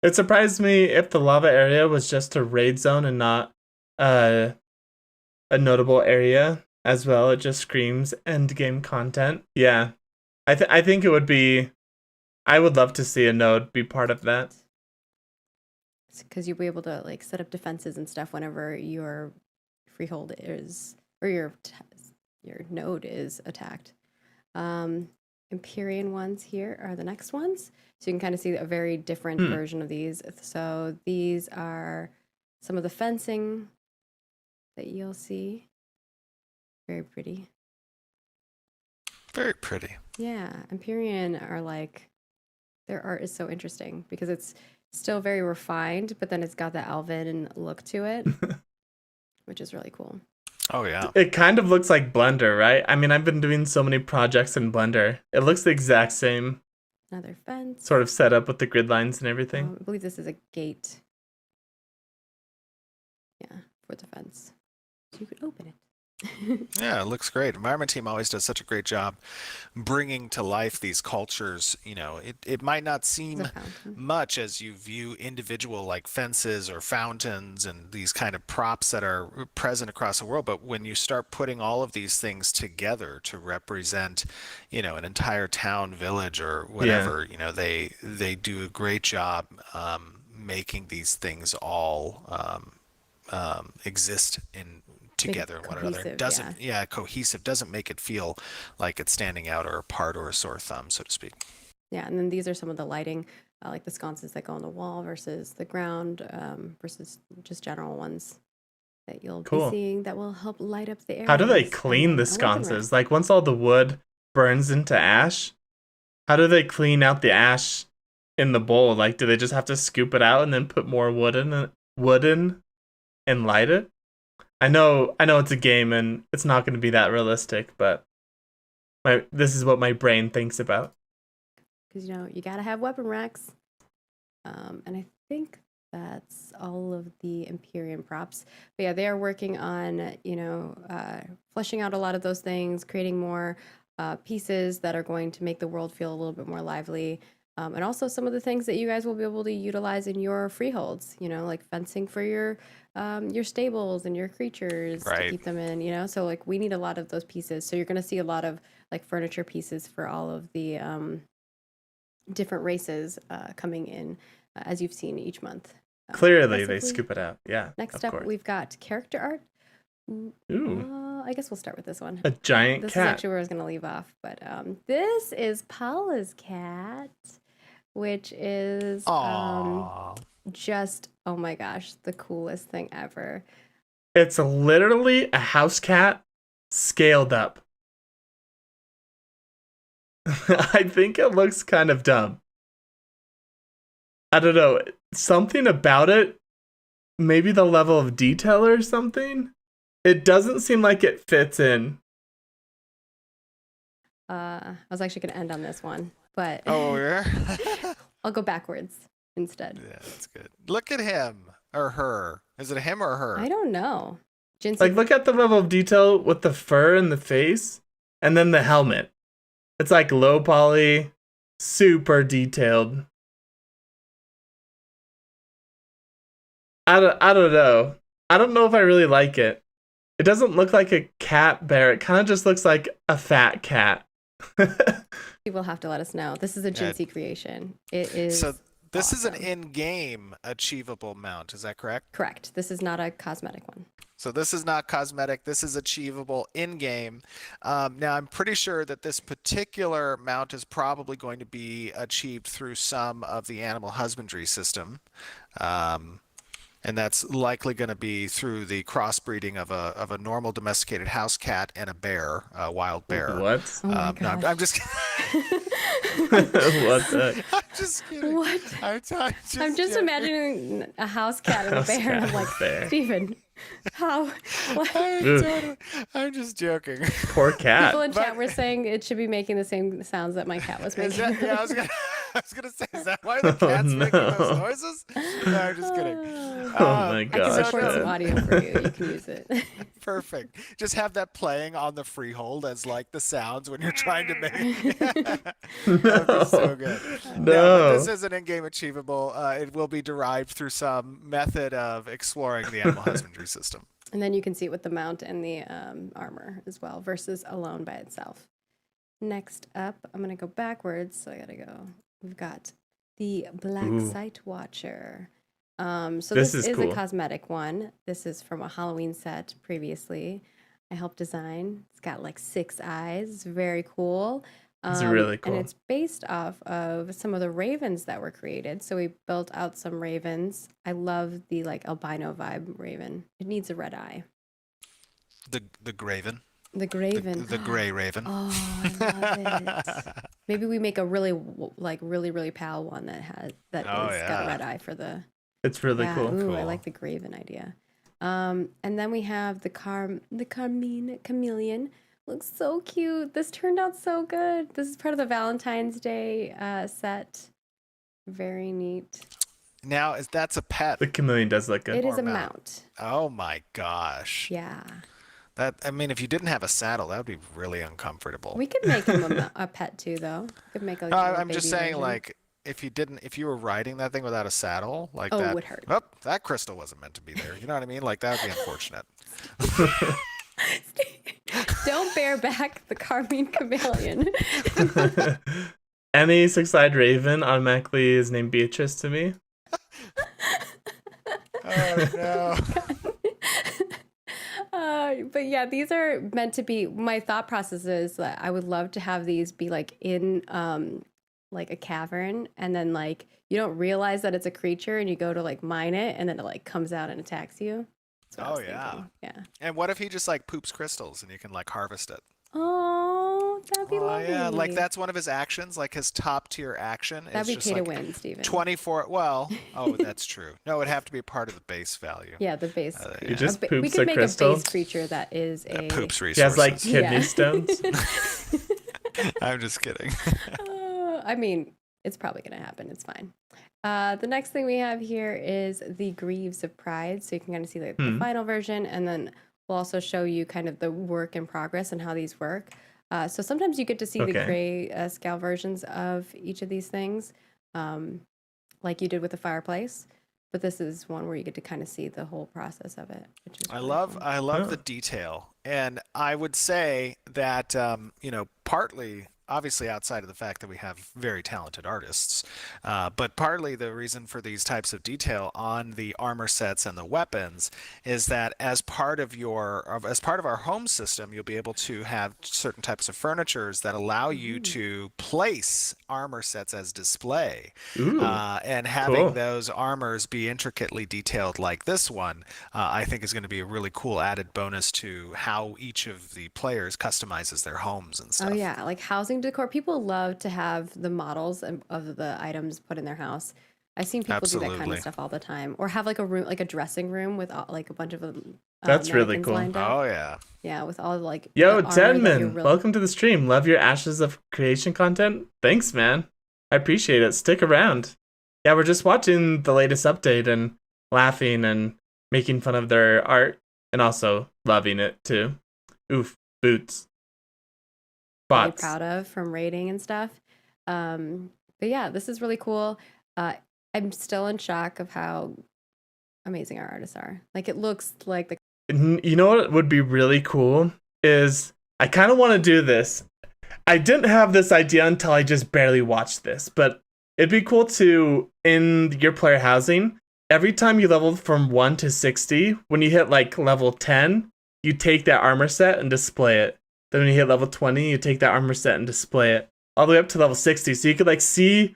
It surprised me if the lava area was just a raid zone and not a notable area as well. It just screams end game content. Yeah, I think it would be. I would love to see a node be part of that. Because you'll be able to like set up defenses and stuff whenever your freehold is, or your node is attacked. Empyrean ones here are the next ones. So you can kind of see a very different version of these. So these are some of the fencing that you'll see. Very pretty. Very pretty. Yeah, Empyrean are like, their art is so interesting because it's still very refined, but then it's got the Elven look to it, which is really cool. Oh, yeah. It kind of looks like Blender, right? I mean, I've been doing so many projects in Blender. It looks the exact same. Another fence. Sort of set up with the grid lines and everything. I believe this is a gate. Yeah, for the fence. So you could open it. Yeah, it looks great. Environment team always does such a great job bringing to life these cultures. It might not seem much as you view individual like fences or fountains and these kind of props that are present across the world, but when you start putting all of these things together to represent, an entire town, village, or whatever, they do a great job making these things all exist together in one another. It doesn't cohesive, doesn't make it feel like it's standing out or apart or a sore thumb, so to speak. Yeah, and then these are some of the lighting, like the sconces that go on the wall versus the ground, versus just general ones that you'll be seeing that will help light up the area. How do they clean the sconces? Like once all the wood burns into ash, how do they clean out the ash in the bowl? Like do they just have to scoop it out and then put more wood in and light it? I know it's a game and it's not going to be that realistic, but this is what my brain thinks about. Because, you got to have weapon racks. And I think that's all of the Empyrean props. But yeah, they are working on, fleshing out a lot of those things, creating more pieces that are going to make the world feel a little bit more lively. And also some of the things that you guys will be able to utilize in your freeholds, like fencing for your stables and your creatures to keep them in, so like we need a lot of those pieces. So you're going to see a lot of like furniture pieces for all of the different races coming in as you've seen each month. Clearly they scoop it out. Yeah. Next up, we've got character art. Ooh. I guess we'll start with this one. A giant cat. This is actually where I was going to leave off, but this is Paula's cat, which is just, oh my gosh, the coolest thing ever. It's literally a house cat scaled up. I think it looks kind of dumb. I don't know. Something about it, maybe the level of detail or something. It doesn't seem like it fits in. I was actually going to end on this one, but oh yeah, I'll go backwards instead. Yeah, that's good. Look at him or her. Is it a him or her? I don't know. Like, look at the level of detail with the fur and the face, and then the helmet. It's like low poly, super detailed. I don't know. I don't know if I really like it. It doesn't look like a cat bear. It kind of just looks like a fat cat. People have to let us know. This is a Jinsey creation. It is. So this awesome. is an in-game achievable mount. Is that correct? Correct. This is not a cosmetic one. So this is not cosmetic. This is achievable in-game. Now, I'm pretty sure that this particular mount is probably going to be achieved through some of the animal husbandry system. And that's likely going to be through the crossbreeding of a normal domesticated house cat and a bear, a wild bear. What? Oh my no, I'm just What the? I'm just kidding. What? I'm just imagining a house cat and a bear. And I'm like, Steven, how? What? I'm just joking. Poor cat. People in chat were saying it should be making the same sounds that my cat was making. I was gonna say, is that why the cat's making those noises? No, I'm just kidding. Oh my I gosh. can record some audio for you. You can use it. Perfect. Just have that playing on the freehold as like the sounds when you're trying to make. That'd be so good. No. But this is an in-game achievable. It will be derived through some method of exploring the animal husbandry system. And then you can see it with the mount and the armor as well versus alone by itself. Next up, I'm going to go backwards. So I got to go. We've got the Black Sight Watcher. So this is cool. a cosmetic one. This is from a Halloween set previously. I helped design. It's got like 6 eyes. It's very cool. It's really cool. And it's based off of some of the ravens that were created. So we built out some ravens. I love the like albino vibe raven. It needs a red eye. The Graven. The Graven. The gray raven. Oh, I love it. Maybe we make a really pale one that got a red eye for the. It's really cool. Ooh, I like the Graven idea. And then we have the Chameleon, Looks so cute. This turned out so good. This is part of the Valentine's Day set. Very neat. Now, that's a pet The chameleon does look good. It is or a mount. Oh my gosh. Yeah. I mean, if you didn't have a saddle, that would be really uncomfortable. We could make him a pet too, though. Could make like No, a little I'm just baby saying, version. like, if you were riding that thing without a saddle, like Oh, it that, would hurt. oh, that crystal wasn't meant to be there. You know what I mean? Like, that would be unfortunate. Don't bear back the Carmine Chameleon. Any six-eyed raven automatically is named Beatrice to me. Oh no. But yeah, these are meant to be. My thought process is that I would love to have these be like in like a cavern, and then like you don't realize that it's a creature, and you go to like mine it, and then it like comes out and attacks you. That's what I Oh was yeah. thinking. Yeah. And what if he just like poops crystals and you can like harvest it? Oh, that'd be Oh lovely. yeah, like that's one of his actions, like his top tier action That'd is be just pay to like win, Steven. 24. Well, oh, that's true. No, it'd have to be part of the base value. Yeah, the base. Yeah. creature. He just we poops could a make crystal. a base creature that is a. Poops He resources. has like kidney Yeah. stones. I'm just kidding. I mean, it's probably gonna happen. It's fine. The next thing we have here is the Greaves of Pride, so you can kind of see like the final version, and then we'll also show you kind of the work in progress and how these work. So sometimes you get to see the gray scale versions of each of these things, like you did with the fireplace. But this is one where you get to kind of see the whole process of it, which is really cool. I love the detail, and I would say that partly, obviously, outside of the fact that we have very talented artists, but partly the reason for these types of detail on the armor sets and the weapons is that as part of our home system, you'll be able to have certain types of furnitures that allow you to place armor sets as display, and having those armors be intricately detailed like this one, I think is going to be a really cool added bonus to how each of the players customizes their homes and stuff. Oh yeah, like housing decor. People love to have the models of the items put in their house. I've seen people do that kind Absolutely. of stuff all the time, or have like a room, like a dressing room with like a bunch of them. That's really mannequins cool. lined up. Oh yeah. Yeah, with all like. Yo, the armor that you're Denman, really- welcome to the stream. Love your Ashes of Creation content. Thanks, man. I appreciate it. Stick around. Yeah, we're just watching the latest update and laughing and making fun of their art and also loving it too. Oof, boots. Really Bots. proud of from rating and stuff. But yeah, this is really cool. I'm still in shock of how amazing our artists are. Like it looks like the You know what would be really cool is I kind of want to do this. I didn't have this idea until I just barely watched this, but it'd be cool to, in your player housing, every time you leveled from 1 to 60, when you hit like level 10, you take that armor set and display it. Then when you hit level 20, you take that armor set and display it all the way up to level 60. So you could like see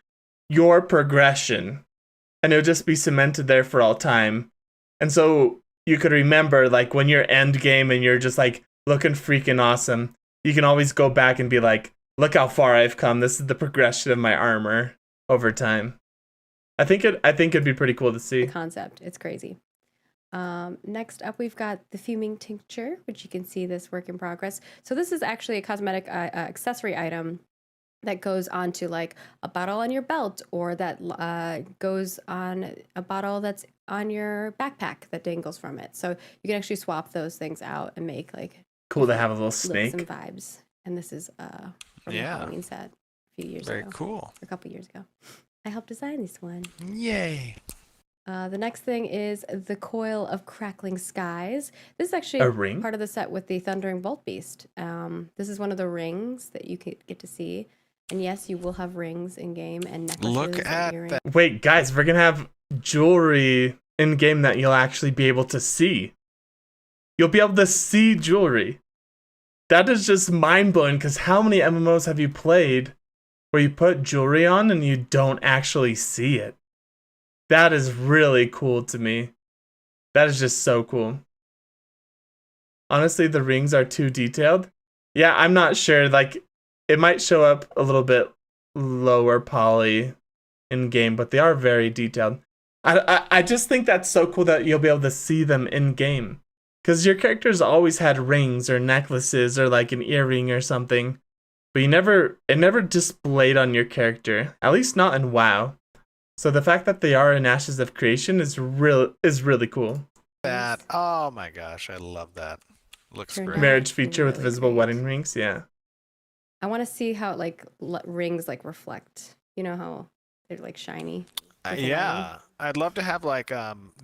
your progression and it would just be cemented there for all time. And so you could remember like when you're end game and you're just like looking freaking awesome, you can always go back and be like, look how far I've come. This is the progression of my armor over time. I think it'd be pretty cool to see. concept. It's crazy. Next up, we've got the Fuming Tincture, which you can see this work in progress. So this is actually a cosmetic accessory item that goes onto like a bottle on your belt, or that goes on a bottle that's on your backpack that dangles from it. So you can actually swap those things out and make like Cool to have a little looks and snake. vibes. And this is from the Yeah. Halloween set a few years Very ago, cool. or a couple years ago. I helped design this one. Yay. The next thing is the Coil of Crackling Skies. This is actually A ring? part of the set with the Thundering Bolt Beast. This is one of the rings that you could get to see. And yes, you will have rings in game and necklaces. Look and at earrings. that. Wait, guys, we're gonna have jewelry in game that you'll actually be able to see. You'll be able to see jewelry. That is just mind blowing, because how many MMOs have you played where you put jewelry on and you don't actually see it? That is really cool to me. That is just so cool. Honestly, the rings are too detailed. Yeah, I'm not sure. Like, it might show up a little bit lower poly in game, but they are very detailed. I just think that's so cool that you'll be able to see them in game, Because your characters always had rings or necklaces or like an earring or something, but it never displayed on your character. At least not in WoW. So the fact that they are in Ashes of Creation is really cool. That, oh my gosh, I love that. Looks Turned great. out Marriage feature with really visible great. wedding rings, yeah. I want to see how like rings like reflect. You know how they're like shiny. with the lighting. Yeah, I'd love to have like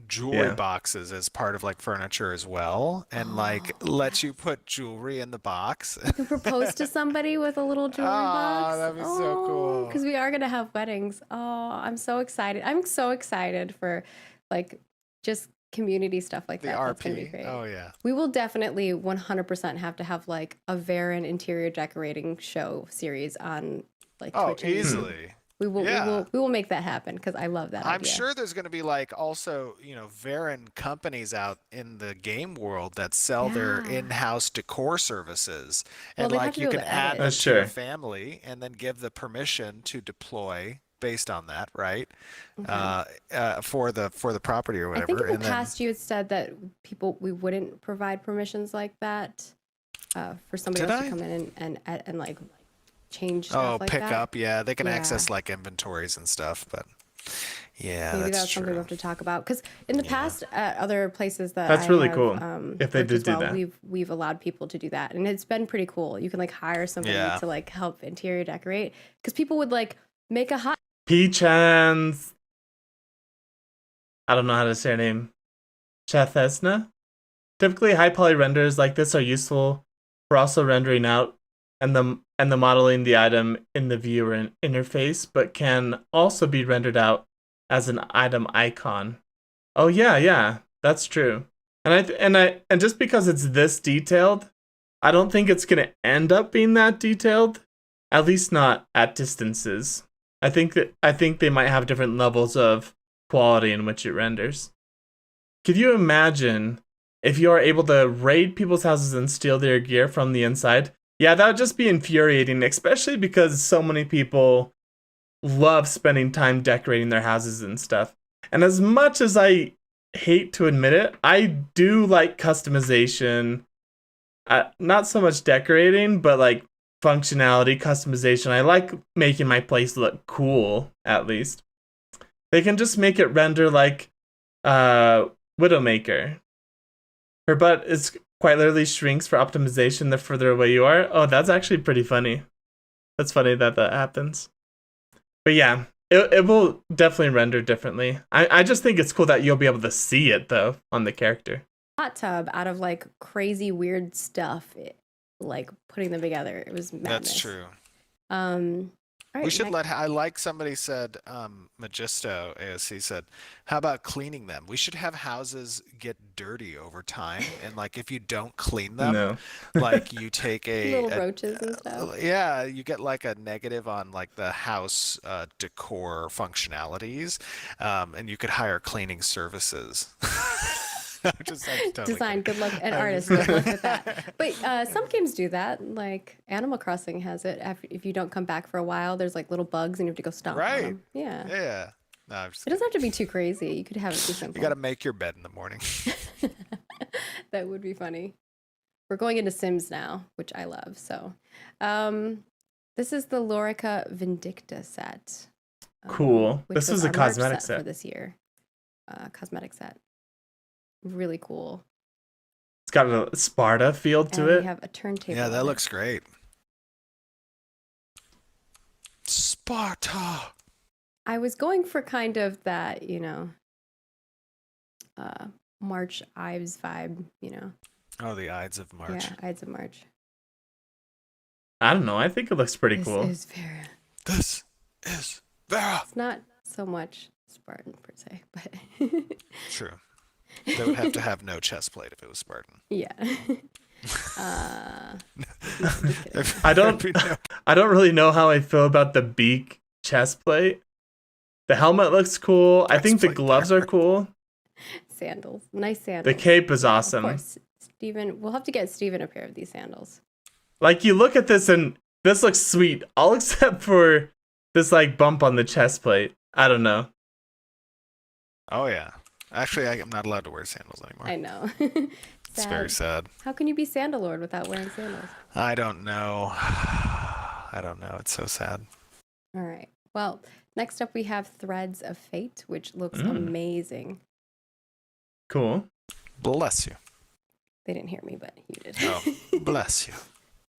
jewelry Yeah. boxes as part of like furniture as well, and like Oh, let you put jewelry in the box. You can propose to somebody with a little jewelry box. that'd be so cool. Because we are gonna have weddings. Oh, I'm so excited. I'm so excited for like just community stuff like The that. That's gonna be RP. great. Oh yeah. We will definitely 100% have to have like a Varen interior decorating show series on like Oh, Twitch. and YouTube. easily. We will make that happen because I love that I'm idea. sure there's going to be like also, Varen companies out in the game world that sell their Yeah. in-house decor services, Well, and they'd have like to you be can able to add edit. them That's to your sure. family and then give the permission to deploy based on that, right? Okay. For the property or I whatever. think in the and then, past you had said that we wouldn't provide permissions like that for somebody Did else I? to come in and like change oh, stuff like pick that. up, yeah, they can Yeah. access like inventories and stuff, but yeah, Maybe that's that's something we true. have to talk about because in the Yeah. past at other places that That's I really have, cool, if they worked did as do well, that. we've allowed people to do that, and it's been pretty cool. You can like hire somebody Yeah. to like help interior decorate because people would like make a hot. P-Chance. I don't know how to say her name. Chathesna? Typically, high poly renders like this are useful for also rendering out and the modeling the item in the viewer interface, but can also be rendered out as an item icon. Oh yeah, that's true. And just because it's this detailed, I don't think it's gonna end up being that detailed. At least not at distances. I think they might have different levels of quality in which it renders. Could you imagine if you are able to raid people's houses and steal their gear from the inside? Yeah, that would just be infuriating, especially because so many people love spending time decorating their houses and stuff. And as much as I hate to admit it, I do like customization. Not so much decorating, but like functionality, customization. I like making my place look cool, at least. They can just make it render like Widowmaker. Her butt is quite literally shrinks for optimization the further away you are. Oh, that's actually pretty funny. That's funny that happens. But yeah, it will definitely render differently. I just think it's cool that you'll be able to see it, though, on the character. Hot tub out of like crazy weird stuff, like putting them together. It was madness. That's true. All right, We should I like somebody said, Magisto AOC said, how about cleaning them? We should have houses get dirty over time. And like, if you don't clean them, No. like you take little roaches and stuff. yeah, you get like a negative on like the house decor functionalities. And you could hire cleaning services. I'm totally Design, kidding. good luck, and artists, good luck with that. But some games do that. Like Animal Crossing has it. If you don't come back for a while, there's like little bugs, and you have to go stomp on Right. them. Yeah. Yeah. No, I'm just It doesn't have to be too crazy. You could have it too simple. You got to make your bed in the morning. That would be funny. We're going into Sims now, which I love. So, this is the Lorica Vindicta set. Cool. Which This was a our March cosmetic for set. this year. Cosmetic set. Really cool. It's got a Sparta feel to And it. we have a turntable. Yeah, on that it. looks great. Sparta. I was going for kind of that, March Ives vibe, Oh, the Ides of March. Yeah, Ides of March. I don't know. I think it looks pretty This cool. is Vera. This is Vera. It's not so much Spartan per se, but True. They would have to have no chest plate if it was Spartan. yeah. I don't really know how I feel about the beak chest plate. The helmet looks cool. I think the Chest plate uh, gloves are cool. Sandals. Nice sandals. The cape is Of awesome. course, Steven. We'll have to get Steven a pair of these sandals. Like, you look at this and this looks sweet, all except for this like bump on the chest plate. I don't know. Oh, yeah. Actually, I'm not allowed to wear sandals anymore. I know. It's very sad. How can you be Sandalord without wearing sandals? I don't know. I don't know. It's so sad. All right. Well, next up we have Threads of Fate, which looks amazing. Cool. Bless you. They didn't hear me, but you did. Oh, bless you.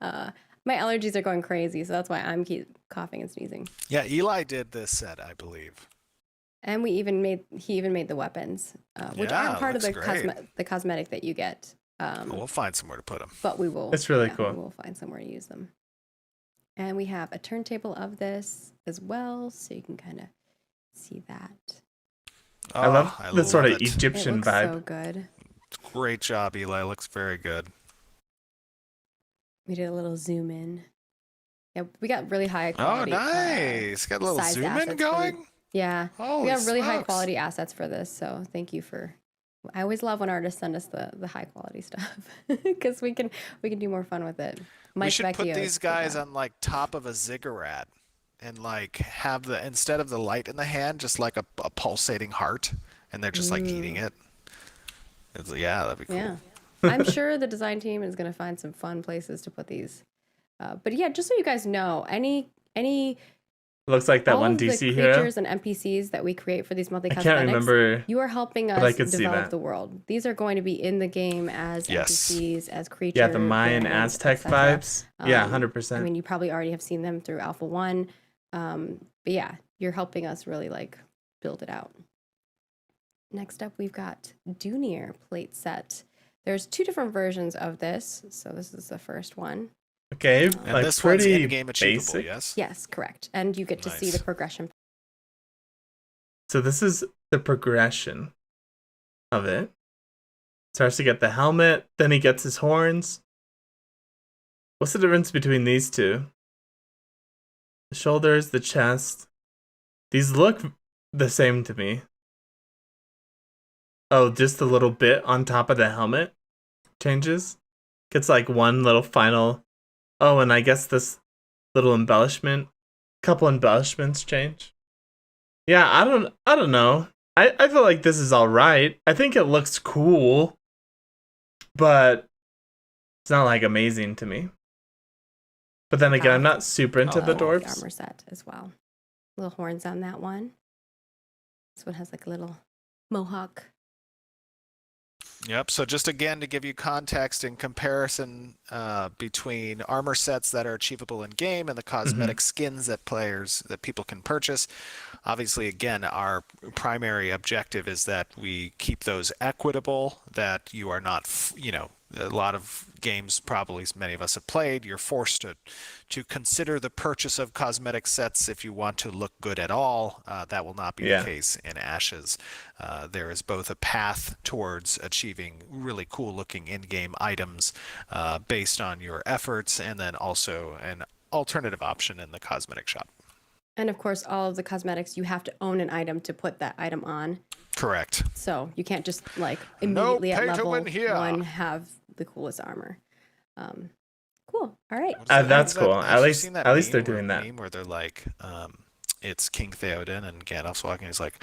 My allergies are going crazy, so that's why I'm keep coughing and sneezing. Yeah, Eli did this set, I believe. And he even made the weapons, which aren't part of the cosmetic that you get. We'll find somewhere to put them. But we will. It's really cool. We will find somewhere to use them. And we have a turntable of this as well, so you can kind of see that. Oh, I love the sort of Egyptian it looks vibe. So good. Great job, Eli. Looks very good. We did a little zoom in. Yeah, we got really high quality. Oh, nice. Got a little zoom in going? Yeah. Holy we got really high smokes. quality assets for this, so thank you for... I always love when artists send us the high quality stuff because we can do more fun with it. We should put these guys on like top of a ziggurat and like have instead of the light in the hand, just like a pulsating heart, and they're just like eating it. That'd be cool. Yeah. I'm sure the design team is going to find some fun places to put these. But yeah, just so you guys know, any looks like that all one of DC the hero. creatures and NPCs that we create for these monthly I cosmetics, can't remember. you are helping but I us could see develop that. the world. These are going to be in the game as NPCs, as creatures. Yeah, the Mayan villains, Aztec etc. vibes. Yeah, 100%. I mean, you probably already have seen them through Alpha 1. But yeah, you're helping us really like build it out. Next up, we've got Dunier plate set. There's 2 different versions of this. So this is the first one. Okay, And like this one's pretty in-game achievable, basic. yes? Yes, correct. And you get to see Nice. the progression. So this is the progression of it. Starts to get the helmet, then he gets his horns. What's the difference between these two? The shoulders, the chest. These look the same to me. Oh, just a little bit on top of the helmet changes. Gets like one little final. Oh, and I guess this little embellishment, couple embellishments change. Yeah, I don't know. I feel like this is all right. I think it looks cool, but it's not like amazing to me. But then again, I'm not super into the The dwarves. armor set as well. Little horns on that one. This one has like a little mohawk. Yep. So just again to give you context in comparison between armor sets that are achievable in game and the cosmetic skins that people can purchase. Obviously, again, our primary objective is that we keep those equitable. That you are not, a lot of games probably many of us have played. You're forced to consider the purchase of cosmetic sets if you want to look good at all. That will not be the case in Ashes. There is both a path towards achieving really cool looking in-game items based on your efforts, and then also an alternative option in the cosmetic shop. And of course, all of the cosmetics, you have to own an item to put that item on. Correct. So you can't just like immediately No at pay to level win here. 1 have the coolest armor. Cool. All right. That's cool. Have you At seen that least they're meme doing that. meme where they're like, it's King Theoden and Gandalf's walking. He's like,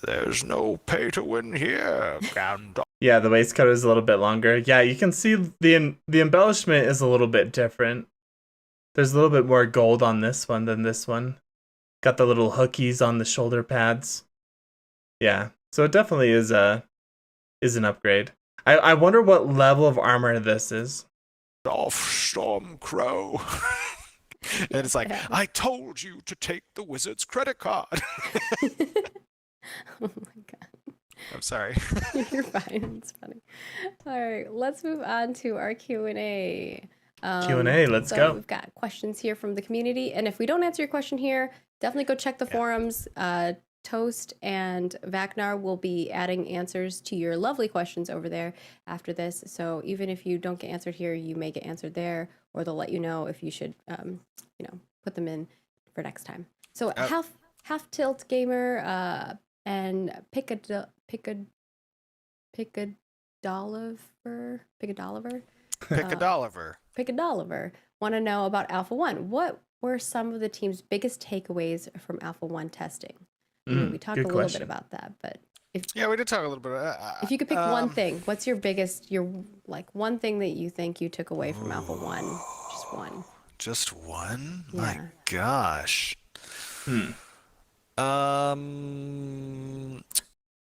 "There's no pay to win here, Gandalf." Yeah, the waistcoat is a little bit longer. Yeah, you can see the embellishment is a little bit different. There's a little bit more gold on this one than this one. Got the little hookies on the shoulder pads. Yeah, so it definitely is an upgrade. I wonder what level of armor this is. Off Stormcrow. And it's like, I told you to take the wizard's credit card. Oh my god. I'm sorry. You're fine. It's funny. All right, let's move on to our Q&A. Q&A, let's so go. We've got questions here from the community, and if we don't answer your question here, definitely go check the forums. Toast and Vacnar will be adding answers to your lovely questions over there after this. So even if you don't get answered here, you may get answered there, or they'll let you know if you should, put them in for next time. So half tilt gamer and Pickadoliver want to know about Alpha 1. What were some of the team's biggest takeaways from Alpha 1 testing? I mean, we talked a little bit about that, but Yeah, we did talk a little bit. If you could pick one thing, what's your biggest, your like one thing that you think you took away from Alpha 1? Just one. Just one? My Yeah. gosh. Hmm. Um,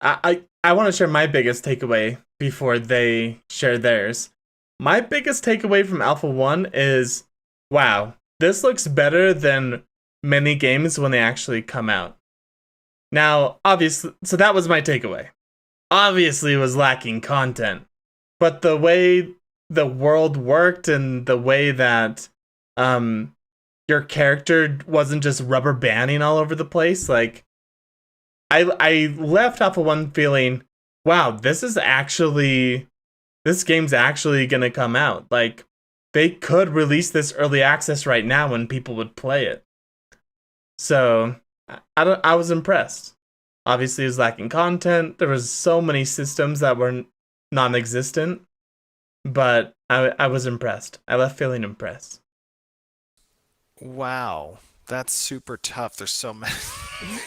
I want to share my biggest takeaway before they share theirs. My biggest takeaway from Alpha 1 is wow, this looks better than many games when they actually come out. Now, obviously, so that was my takeaway. Obviously, it was lacking content, but the way the world worked and the way that um your character wasn't just rubber banding all over the place, like I left Alpha 1 feeling, wow, this game's actually gonna come out. Like, they could release this early access right now and people would play it. So I was impressed. Obviously, it was lacking content. There was so many systems that were non-existent, but I was impressed. I left feeling impressed. wow. That's super tough. There's so many,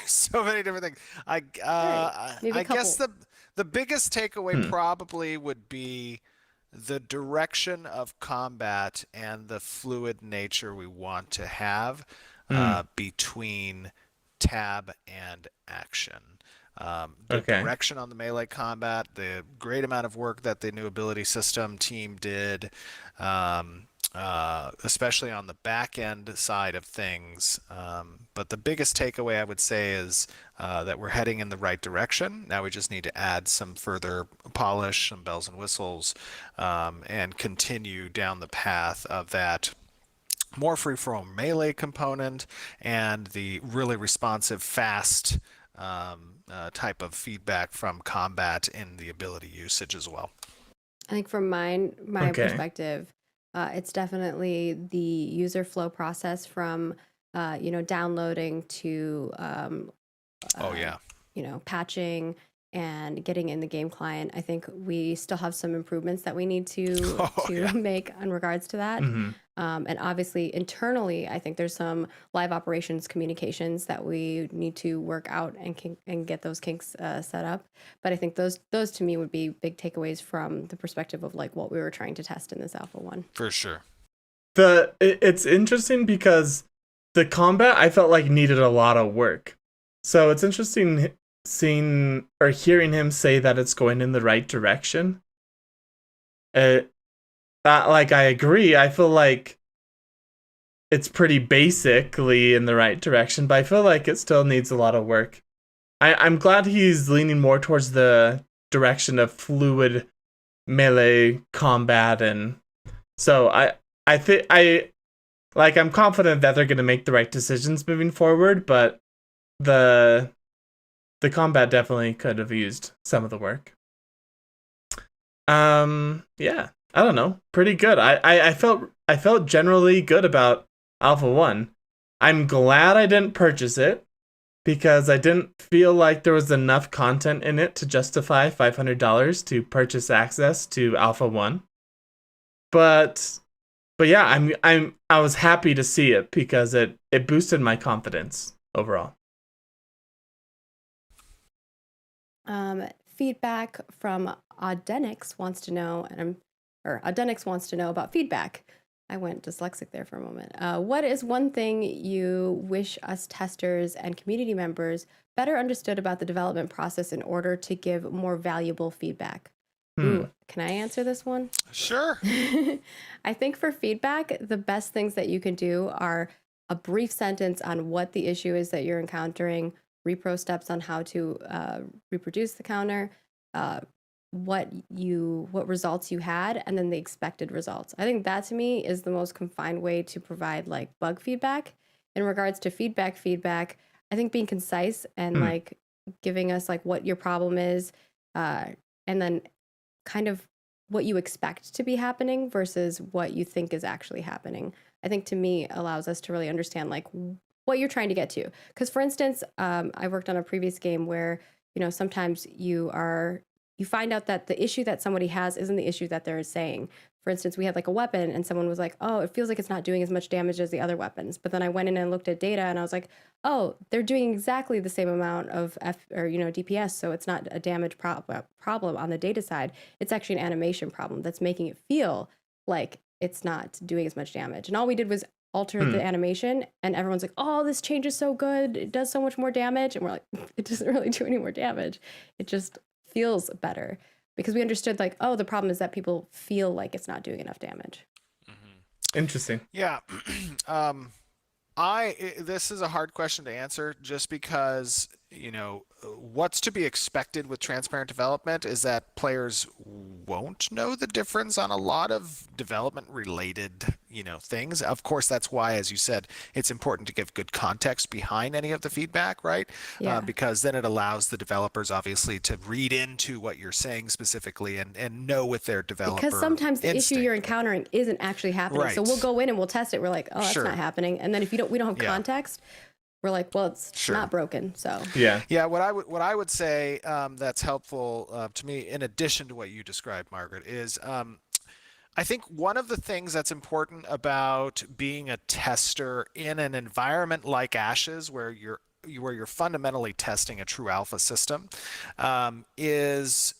so many different things. All right. Maybe I a guess couple. the biggest takeaway Hmm. probably would be the direction of combat and the fluid nature we want to have Hmm. between tab and action. The Okay. direction on the melee combat, the great amount of work that the new ability system team did, especially on the back end side of things. But the biggest takeaway I would say is that we're heading in the right direction. Now we just need to add some further polish, some bells and whistles, and continue down the path of that more free-form melee component and the really responsive, fast type of feedback from combat in the ability usage as well. I think from my Okay. perspective, it's definitely the user flow process from downloading to Oh yeah. patching and getting in the game client. I think we still have some improvements that we need to Oh yeah. make in regards to that. Hmm. And obviously internally, I think there's some live operations communications that we need to work out and get those kinks set up. But I think those to me would be big takeaways from the perspective of like what we were trying to test in this Alpha 1. For sure. It's interesting because the combat I felt like needed a lot of work. So it's interesting seeing or hearing him say that it's going in the right direction. Uh, like I agree. I feel like it's pretty basically in the right direction, but I feel like it still needs a lot of work. I'm glad he's leaning more towards the direction of fluid melee combat, and so I think I'm confident that they're gonna make the right decisions moving forward, but the the combat definitely could have used some of the work. Yeah, I don't know, pretty good. I felt generally good about Alpha 1. I'm glad I didn't purchase it because I didn't feel like there was enough content in it to justify $500 to purchase access to Alpha 1. But yeah, I was happy to see it because it boosted my confidence overall. Feedback from Audenix wants to know, or Audenix wants to know about feedback. I went dyslexic there for a moment. What is one thing you wish us testers and community members better understood about the development process in order to give more valuable feedback? Ooh, can I answer this one? Sure. I think for feedback, the best things that you can do are a brief sentence on what the issue is that you're encountering, repro steps on how to reproduce the counter, uh, what results you had, and then the expected results. I think that to me is the most confined way to provide like bug feedback. In regards to feedback, I think being concise and like giving us like what your problem is, and then kind of what you expect to be happening versus what you think is actually happening. I think to me allows us to really understand like what you're trying to get to. Because for instance, I worked on a previous game where sometimes you are you find out that the issue that somebody has isn't the issue that they're saying. For instance, we had like a weapon and someone was like, oh, it feels like it's not doing as much damage as the other weapons. But then I went in and looked at data and I was like, oh, they're doing exactly the same amount of DPS. So it's not a damage problem on the data side. It's actually an animation problem that's making it feel like it's not doing as much damage. And all we did was alter the animation, and everyone's like, oh, this change is so good. It does so much more damage. And we're like, it doesn't really do any more damage. It just feels better, because we understood like, oh, the problem is that people feel like it's not doing enough damage. Interesting. Yeah. This is a hard question to answer, just because, what's to be expected with transparent development is that players won't know the difference on a lot of development related, things. Of course, that's why, as you said, it's important to give good context behind any of the feedback, right? Yeah. Because then it allows the developers obviously to read into what you're saying specifically and know with their developer Because sometimes the issue instinct. you're encountering isn't actually happening. Right. So we'll go in and we'll test it. We're like, oh, that's Sure. not happening. And then if we don't have Yeah. context, we're like, well, it's Sure. not broken. So Yeah, what I would say that's helpful to me, in addition to what you described, Margaret, is I think one of the things that's important about being a tester in an environment like Ashes, where you're fundamentally testing a true alpha system, is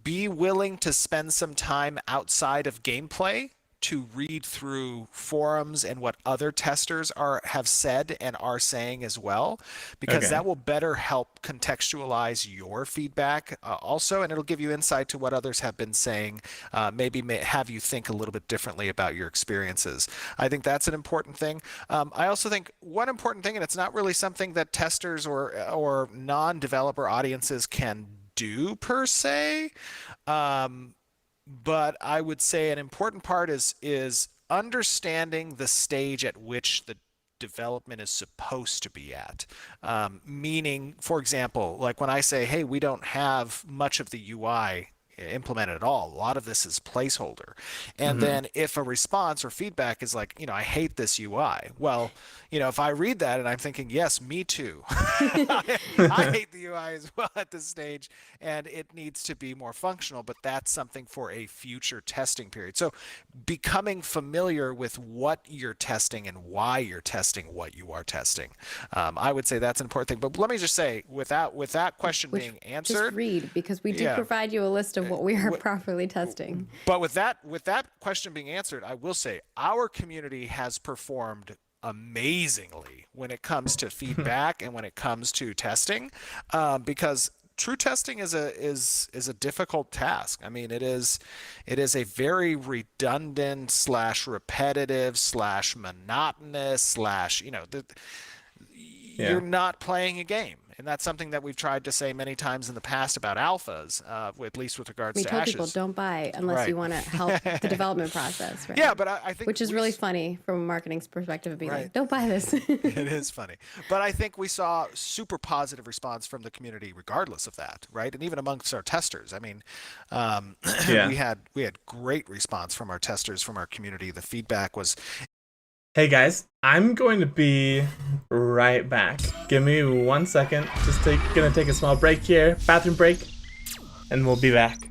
be willing to spend some time outside of gameplay to read through forums and what other testers have said and are saying as well, because Okay. that will better help contextualize your feedback also, and it'll give you insight to what others have been saying, maybe have you think a little bit differently about your experiences. I think that's an important thing. I also think one important thing, and it's not really something that testers or non-developer audiences can do per se, but I would say an important part is understanding the stage at which the development is supposed to be at. Meaning, for example, like when I say, hey, we don't have much of the UI implemented at all. A lot of this is placeholder. And then if a response or feedback is like, I hate this UI. Well, if I read that and I'm thinking, yes, me too. I hate the UI as well at this stage, and it needs to be more functional, but that's something for a future testing period. So becoming familiar with what you're testing and why you're testing what you are testing. I would say that's an important thing. But let me just say, with that question being answered, just read, because we did provide you a list of what we are properly testing. But with that question being answered, I will say our community has performed amazingly when it comes to feedback and when it comes to testing, because true testing is a difficult task. I mean, it is a very redundant / repetitive / monotonous / you're not playing a game. And that's something that we've tried to say many times in the past about alphas, at least with regards We to told Ashes. people don't buy unless you want to help the development process, right? Yeah, but I think which is really funny from a marketing perspective, of being Right. like, don't buy this. It is funny. But I think we saw super positive response from the community regardless of that, right? And even amongst our testers. I mean, we had great response from our testers, from our community. The feedback was, Hey guys, I'm going to be right back. Give me 1 second. Gonna take a small break here, bathroom break, and we'll be back.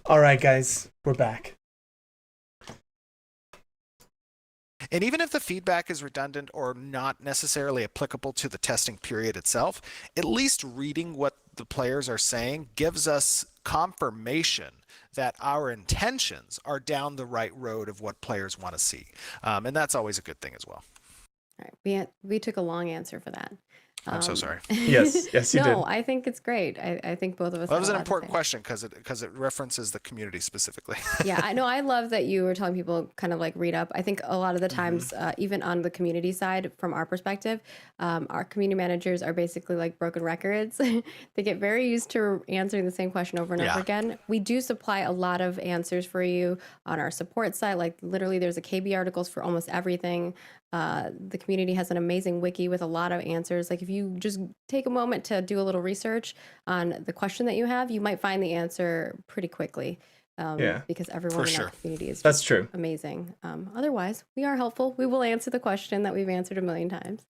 All right, guys, we're back. And even if the feedback is redundant or not necessarily applicable to the testing period itself, at least reading what the players are saying gives us confirmation that our intentions are down the right road of what players want to see. And that's always a good thing as well. All right, we took a long answer for that. I'm so sorry. Yes, you did. No, I think it's great. I think both of us. Well, that was had an a lot to important say. question because it references the community specifically. Yeah, I know. I love that you were telling people kind of like read up. I think a lot of the times, even on the community side, from our perspective, our community managers are basically like broken records. They get very used to answering the same question over and over again. We do supply a lot of answers for you on our support site. Like literally, there's a KB articles for almost everything. The community has an amazing wiki with a lot of answers. Like if you just take a moment to do a little research on the question that you have, you might find the answer pretty quickly. Because everyone in our community is That's true. amazing. Otherwise, we are helpful. We will answer the question that we've answered a million times.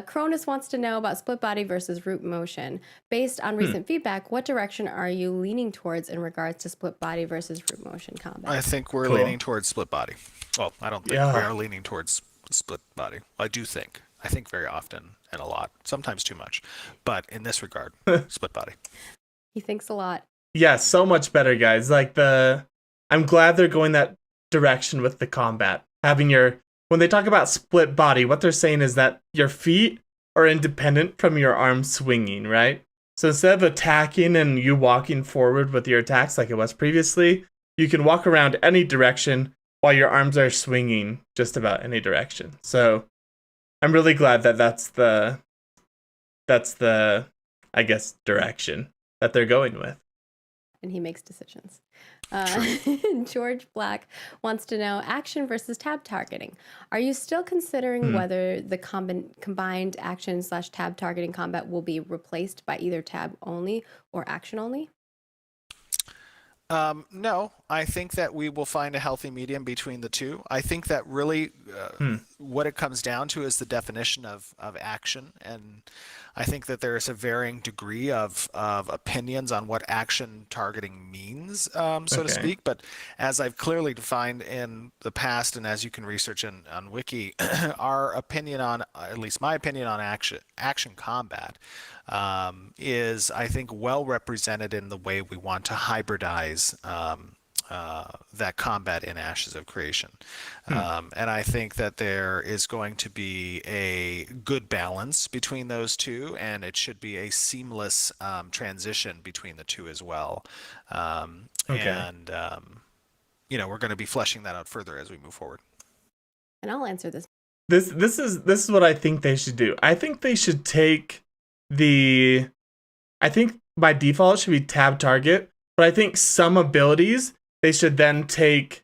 Cronus wants to know about split body versus root motion. Based on recent feedback, what direction are you leaning towards in regards to split body versus root motion combat? I think we're leaning towards split body. Well, I don't think we are leaning towards split body. I do think. I think very often and a lot, sometimes too much. But in this regard, split body. He thinks a lot. Yeah, so much better, guys. I'm glad they're going that direction with the combat. When they talk about split body, what they're saying is that your feet are independent from your arms swinging, right? So instead of attacking and you walking forward with your attacks like it was previously, you can walk around any direction while your arms are swinging just about any direction. So I'm really glad that that's the I guess direction that they're going with. And he makes decisions. George Black wants to know action versus tab targeting. Are you still considering whether the combined action / tab targeting combat will be replaced by either tab only or action only? No, I think that we will find a healthy medium between the two. I think that really what it comes down to is the definition of action. And I think that there is a varying degree of opinions on what action targeting means, so to speak. But as I've clearly defined in the past, and as you can research on Wiki, our opinion on, at least my opinion on action combat, is, I think, well represented in the way we want to hybridize that combat in Ashes of Creation. And I think that there is going to be a good balance between those two, and it should be a seamless transition between the two as well. And, we're going to be fleshing that out further as we move forward. And I'll answer this. This is what I think they should do. I think they should take I think by default it should be tab target, but I think some abilities they should then take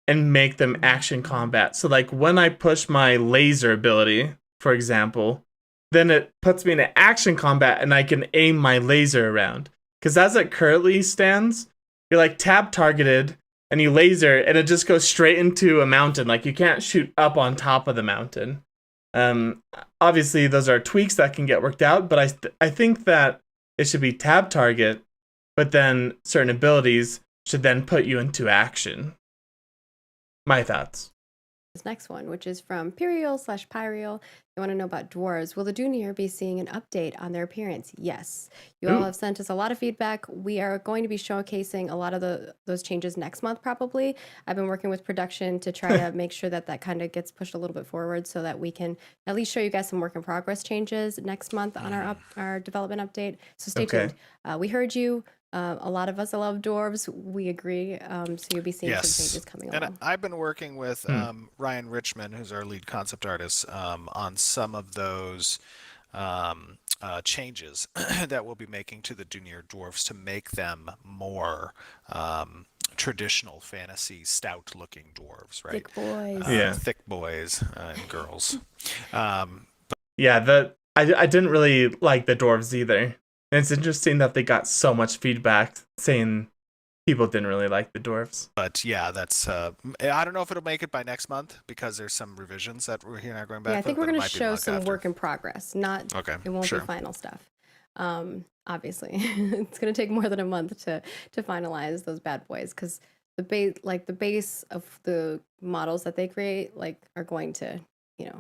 and make them action combat. So like when I push my laser ability, for example, then it puts me in an action combat and I can aim my laser around. Because as it currently stands, you're like tab targeted and you laser and it just goes straight into a mountain. Like you can't shoot up on top of the mountain. Obviously those are tweaks that can get worked out, but I think that it should be tab target, but then certain abilities should then put you into action. My thoughts. This next one, which is from Pyreal/Pyreal. They want to know about dwarves. Will the Dunir be seeing an update on their appearance? Yes. You all have sent us a lot of feedback. We are going to be showcasing a lot of those changes next month, probably. I've been working with production to try to make sure that kind of gets pushed a little bit forward so that we can at least show you guys some work in progress changes next month on our development update. So stay tuned. We heard you. A lot of us love dwarves. We agree. So you'll be seeing some changes coming along. And I've been working with Ryan Richmond, who's our lead concept artist, on some of those changes that we'll be making to the Dunir dwarves to make them more traditional fantasy stout looking dwarves, right? Thick boys. Thick boys and girls. I didn't really like the dwarves either. And it's interesting that they got so much feedback saying people didn't really like the dwarves. But yeah, that's I don't know if it'll make it by next month because there's some revisions that we're here now going back. Yeah, I think we're going to show some work in progress. It won't be final stuff. Obviously, it's gonna take more than a month to finalize those bad boys because the base of the models that they create are going to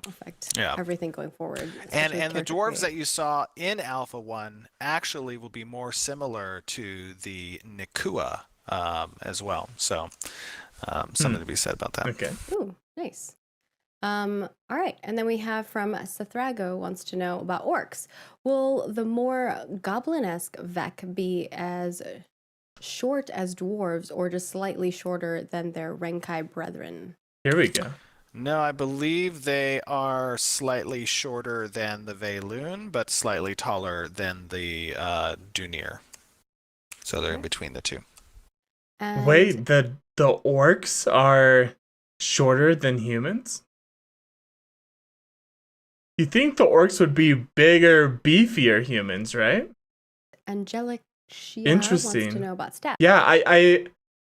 affect Yeah. everything going forward. And especially the character dwarves that create. you saw in Alpha 1 actually will be more similar to the Nikua as well. So something to be said about that. Okay. Ooh, nice. All right, and then we have from Sethrago wants to know about orcs. Will the more goblin-esque Vec be as short as dwarves or just slightly shorter than their Renkai brethren? Here we go. No, I believe they are slightly shorter than the Veilun, but slightly taller than the Dunir. So they're in between the two. And Wait, the orcs are shorter than humans? You think the orcs would be bigger, beefier humans, right? Angelic Shia wants to Interesting. know about stats. Yeah,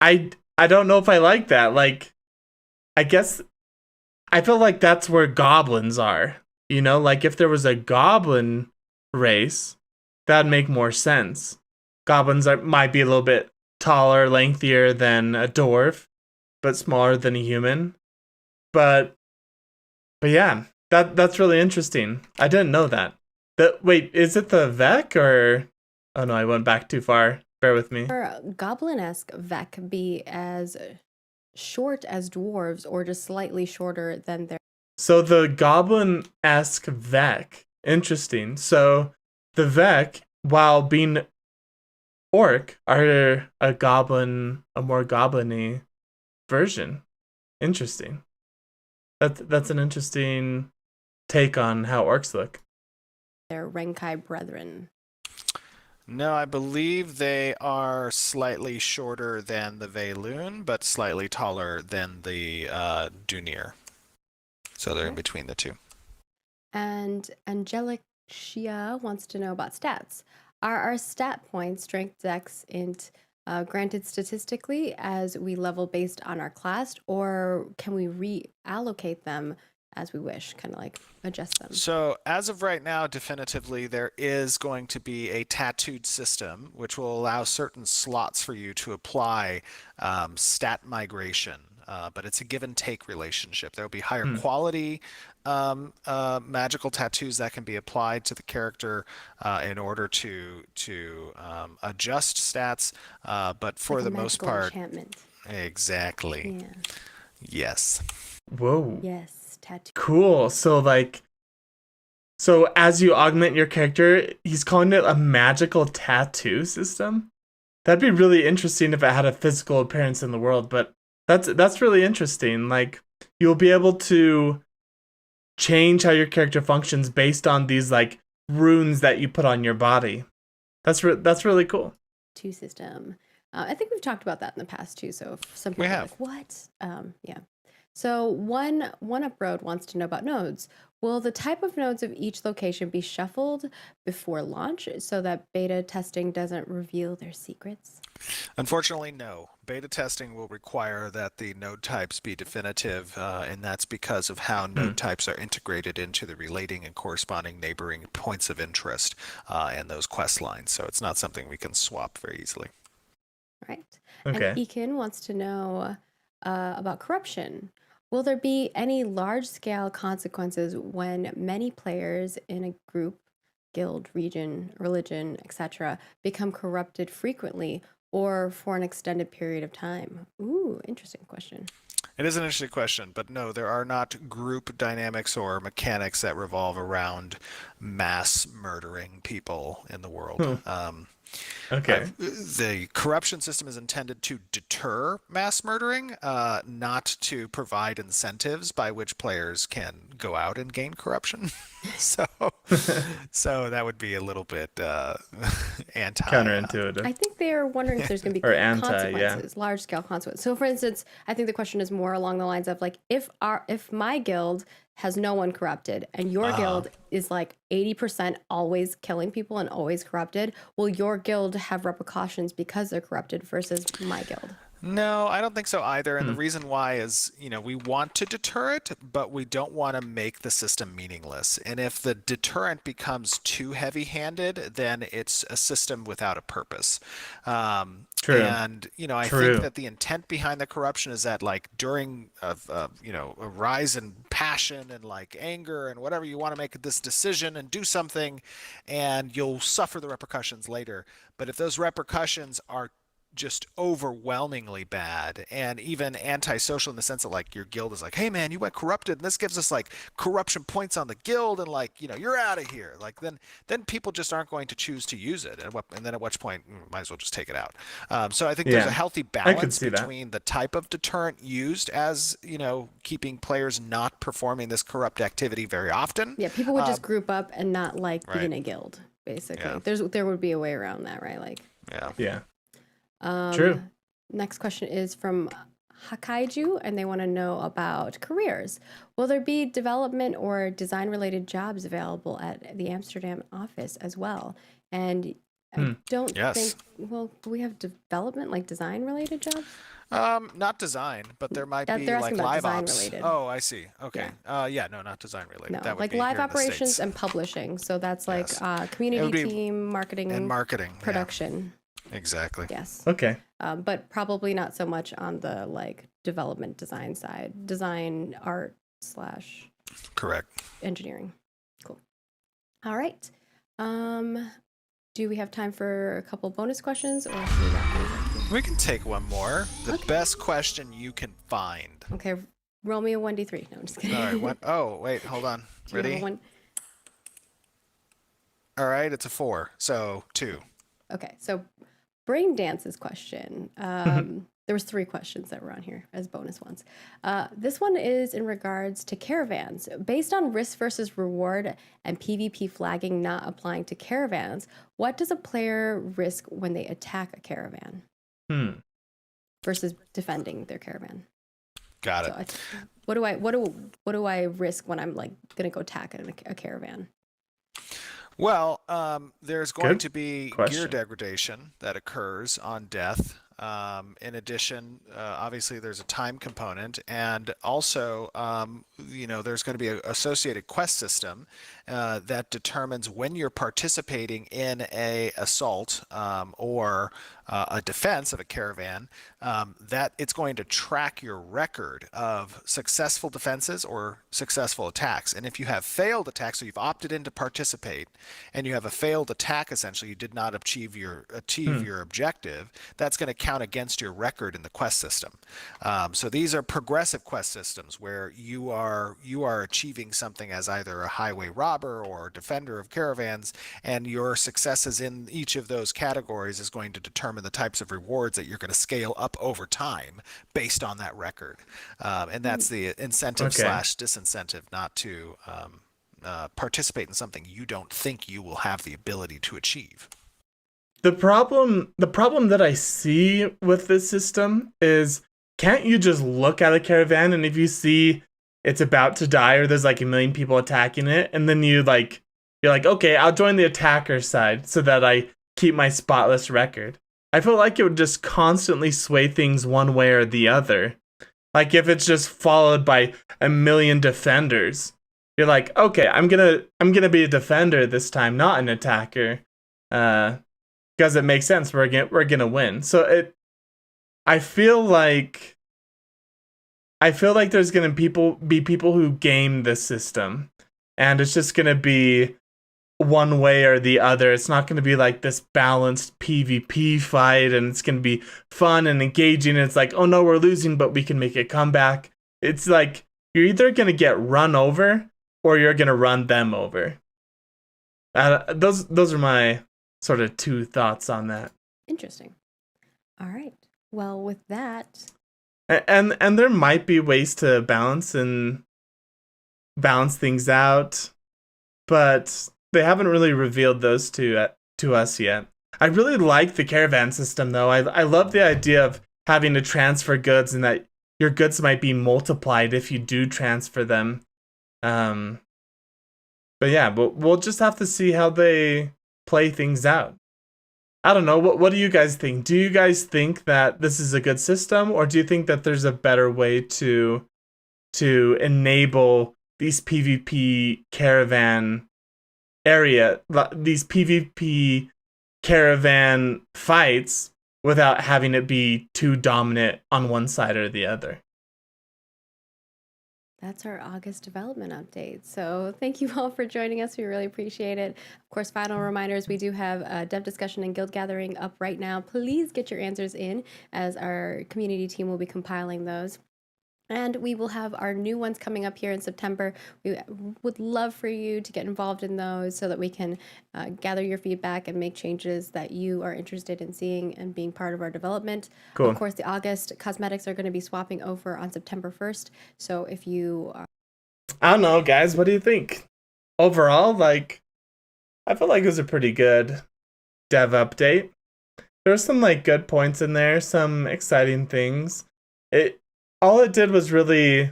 I don't know if I like that. Like, I guess I feel like that's where goblins are. You know, like if there was a goblin race, that'd make more sense. Goblins might be a little bit taller, lengthier than a dwarf, but smaller than a human. But yeah, that's really interesting. I didn't know that. Wait, is it the Vec or? Oh no, I went back too far. Bear with me. Or goblin-esque Vec be as short as dwarves or just slightly shorter than their So the goblin-esque Vec. Interesting. So the Vec, while being orc, are a more goblin-y version. Interesting. That's an interesting take on how orcs look. Renkai brethren? No, I believe they are slightly shorter than the Veilun, but slightly taller than the Dunir. So they're in between the two. And Angelic Shia wants to know about stats. Are our stat points, strength, dex, int, granted statistically as we level based on our class, or can we reallocate them as we wish, kind of like adjust them? So as of right now, definitively, there is going to be a tattooed system, which will allow certain slots for you to apply stat migration. But it's a give and take relationship. There will be higher quality magical tattoos that can be applied to the character in order to adjust stats. But for the most part, enchantment. Exactly. Yeah. Yes. Whoa. Yes. Tattoo. Cool. So as you augment your character, he's calling it a magical tattoo system. That'd be really interesting if it had a physical appearance in the world, but that's really interesting. Like you'll be able to change how your character functions based on these like runes that you put on your body. That's really cool. Tattoo system. I think we've talked about that in the past too. So if some people are like, what? Yeah. So one up road wants to know about nodes. Will the type of nodes of each location be shuffled before launch so that beta testing doesn't reveal their secrets? Unfortunately, no. Beta testing will require that the node types be definitive, and that's because of how node types are integrated into the relating and corresponding neighboring points of interest and those quest lines. So it's not something we can swap very easily. Right. Okay. And Ekin wants to know about corruption. Will there be any large-scale consequences when many players in a group, guild, region, religion, etc., become corrupted frequently or for an extended period of time? Ooh, interesting question. It is an interesting question, but no, there are not group dynamics or mechanics that revolve around mass murdering people in the world. Okay. The corruption system is intended to deter mass murdering, not to provide incentives by which players can go out and gain corruption. so that would be a little bit anti. Counterintuitive. I think they're wondering if there's going to be Or anti, consequences, large-scale consequences. So, for instance, I think the question is more along the lines of like, if my guild has no one corrupted and your guild is like 80% always killing people and always corrupted, will your guild have repercussions because they're corrupted versus my guild? No, I don't think so either. And the reason why is, we want to deter it, but we don't want to make the system meaningless. And if the deterrent becomes too heavy-handed, then it's a system without a purpose. True. And I think True. that the intent behind the corruption is that, like, during a rise in passion and like anger and whatever, you want to make this decision and do something, and you'll suffer the repercussions later. But if those repercussions are just overwhelmingly bad and even antisocial, in the sense that, like, your guild is like, hey man, you went corrupted and this gives us like corruption points on the guild, and like, you're out of here, like, then people just aren't going to choose to use it, and then at which point, might as well just take it out. So I think there's a Yeah. healthy I could balance see that. between the type of deterrent used, as keeping players not performing this corrupt activity very often. Yeah, people would just group up and not like be Right. in a guild, basically. Yeah. There would be a way around that, right? Like, Yeah. Yeah. True. next question is from Hakaiju, and they want to know about careers. Will there be development or design related jobs available at the Amsterdam office as well? And I don't Yes. think, well, we have development, like design related jobs? Not design, but there might be they're like asking about live design ops. related. Oh, I see. Okay. Yeah, no, not design related. No, That would like be live here in the operations States. and publishing. So that's like Yes. community would be- team, marketing, And marketing. yeah, production. exactly. Yes. Okay. But probably not so much on the like development design side, design art / Correct. engineering. Cool. All right. Do we have time for a couple bonus questions, or should we wrap things up? We can take one more. The best question you can find. Okay, roll me a 1d3. No, I'm just kidding. All right. What? Oh, wait. Hold on. Do you have a Ready? one? All right. It's a 4. So 2. Okay, so Brain Dance's question. There was 3 questions that were on here as bonus ones. This one is in regards to caravans. Based on risk versus reward and PvP flagging not applying to caravans, what does a player risk when they attack a caravan versus defending their caravan? Got it. So what do I risk when I'm like gonna go attack a caravan? Well, there's going Good to be gear question. degradation that occurs on death. In addition, obviously there's a time component, and also, there's going to be an associated quest system that determines when you're participating in a assault or a defense of a caravan, that it's going to track your record of successful defenses or successful attacks. And if you have failed attacks, so you've opted in to participate, and you have a failed attack, essentially you did not achieve your objective, that's going to count against your record in the quest system. So these are progressive quest systems where you are achieving something as either a highway robber or a defender of caravans, and your successes in each of those categories is going to determine the types of rewards that you're going to scale up over time based on that record. And that's the incentive Okay. / disincentive not to participate in something you don't think you will have the ability to achieve. The problem that I see with this system is, can't you just look at a caravan, and if you see it's about to die or there's like a million people attacking it, and then you're like, okay, I'll join the attacker side so that I keep my spotless record. I feel like it would just constantly sway things one way or the other. Like if it's just followed by a million defenders, you're like, okay, I'm gonna be a defender this time, not an attacker, because it makes sense. We're gonna win. So I feel like there's gonna be people who game this system, and it's just gonna be one way or the other. It's not gonna be like this balanced PvP fight, and it's gonna be fun and engaging. It's like, oh no, we're losing, but we can make a comeback. It's like you're either gonna get run over or you're gonna run them over. Those are my sort of 2 thoughts on that. Interesting. All right. Well, with that, And there might be ways to balance things out, but they haven't really revealed those to us yet. I really like the caravan system though. I love the idea of having to transfer goods, and that your goods might be multiplied if you do transfer them. But yeah, we'll just have to see how they play things out. I don't know. What do you guys think? Do you guys think that this is a good system, or do you think that there's a better way to enable these PvP caravan these PvP caravan fights without having it be too dominant on one side or the other? That's our August development update. So thank you all for joining us. We really appreciate it. Of course, final reminders, we do have a dev discussion and guild gathering up right now. Please get your answers in, as our community team will be compiling those. And we will have our new ones coming up here in September. We would love for you to get involved in those so that we can gather your feedback and make changes that you are interested in seeing and being part of our development. Cool. Of course, the August cosmetics are going to be swapping over on September 1st. So if you are... I don't know, guys. What do you think? Overall, like, I feel like it was a pretty good dev update. There's some like good points in there, some exciting things. All it did was really,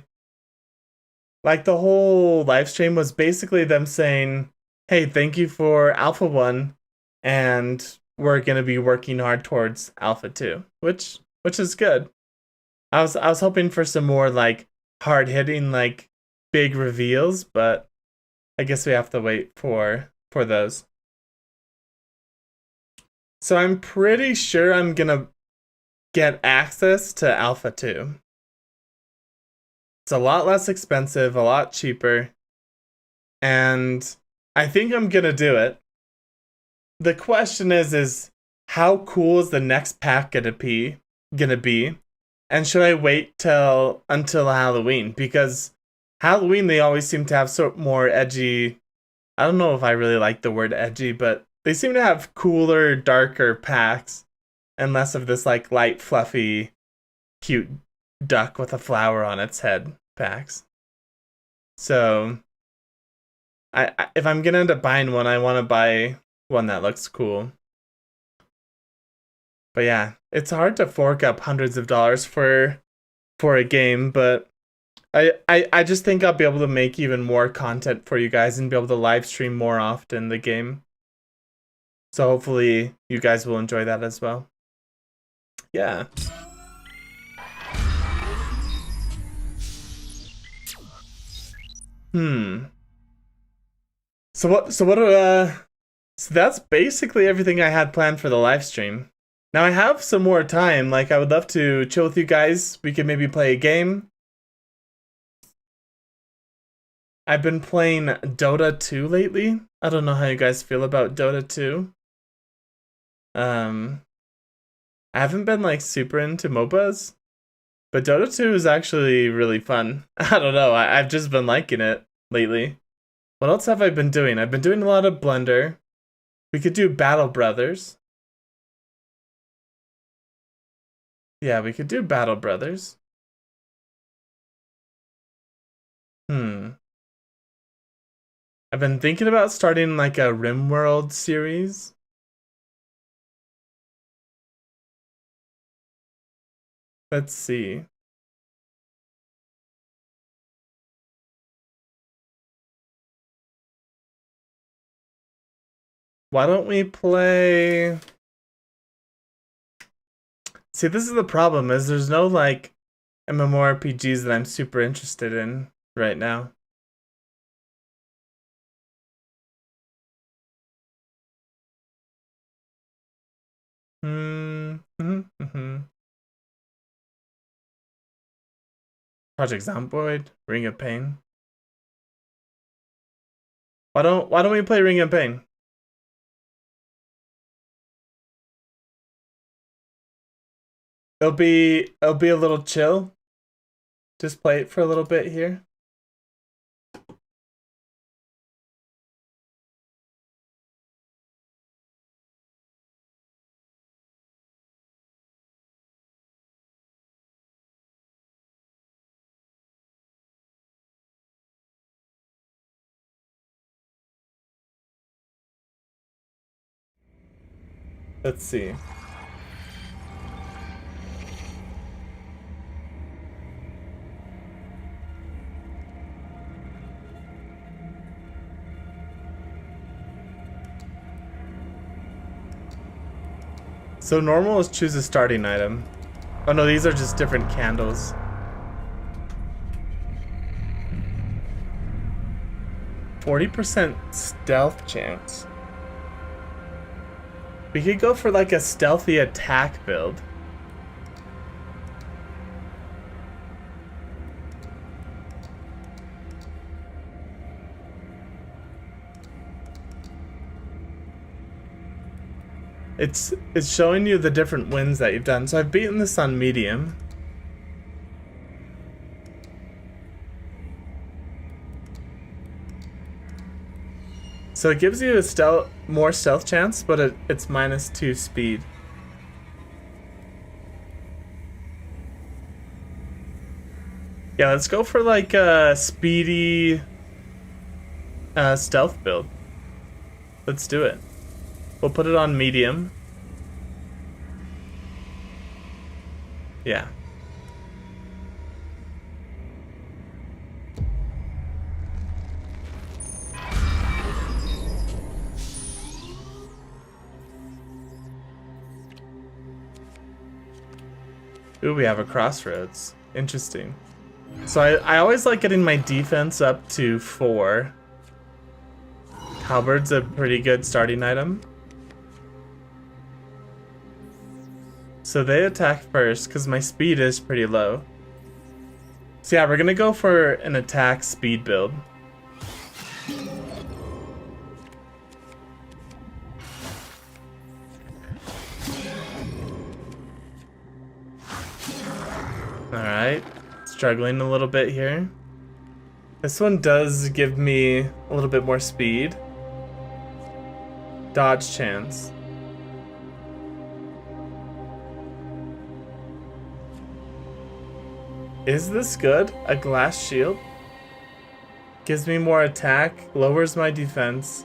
like, the whole live stream was basically them saying, hey, thank you for Alpha 1, and we're going to be working hard towards Alpha 2, which is good. I was hoping for some more, like, hard-hitting, like, big reveals, but I guess we have to wait for those. So I'm pretty sure I'm going to get access to Alpha 2. It's a lot less expensive, a lot cheaper, and I think I'm gonna do it. The question is how cool is the next pack gonna be? And should I wait until Halloween? Because Halloween, they always seem to have more edgy. I don't know if I really like the word edgy, but they seem to have cooler, darker packs and less of this like light, fluffy, cute duck with a flower on its head packs. So if I'm gonna end up buying one, I want to buy one that looks cool. But yeah, it's hard to fork up hundreds of dollars for a game, but I just think I'll be able to make even more content for you guys and be able to live stream more often the game. So hopefully you guys will enjoy that as well. Yeah. So that's basically everything I had planned for the live stream. Now I have some more time, like I would love to chill with you guys. We could maybe play a game. I've been playing Dota 2 lately. I don't know how you guys feel about Dota 2. I haven't been like super into MOBAs, but Dota 2 is actually really fun. I don't know, I've just been liking it lately. What else have I been doing? I've been doing a lot of Blender. We could do Battle Brothers. Yeah, we could do Battle Brothers. I've been thinking about starting like a RimWorld series. Let's see. Why don't we play... See, this is the problem, is there's no, like, MMORPGs that I'm super interested in right now. Project Zomboid, Ring of Pain. Why don't we play Ring of Pain? It'll be a little chill. Just play it for a little bit here. Let's see. So normal is choose a starting item. Oh no, these are just different candles. %40 stealth chance. We could go for like a stealthy attack build. It's showing you the different wins that you've done. So I've beaten this on medium. So it gives you a more stealth chance, but it's -2 speed. Yeah, let's go for like a speedy stealth build. Let's do it. We'll put it on medium. Yeah. Ooh, we have a crossroads. Interesting. So I always like getting my defense up to 4. Halberd's a pretty good starting item. So they attack first because my speed is pretty low. So yeah, we're gonna go for an attack speed build. Alright, struggling a little bit here. This one does give me a little bit more speed. Dodge chance. Is this good? A glass shield? Gives me more attack, lowers my defense.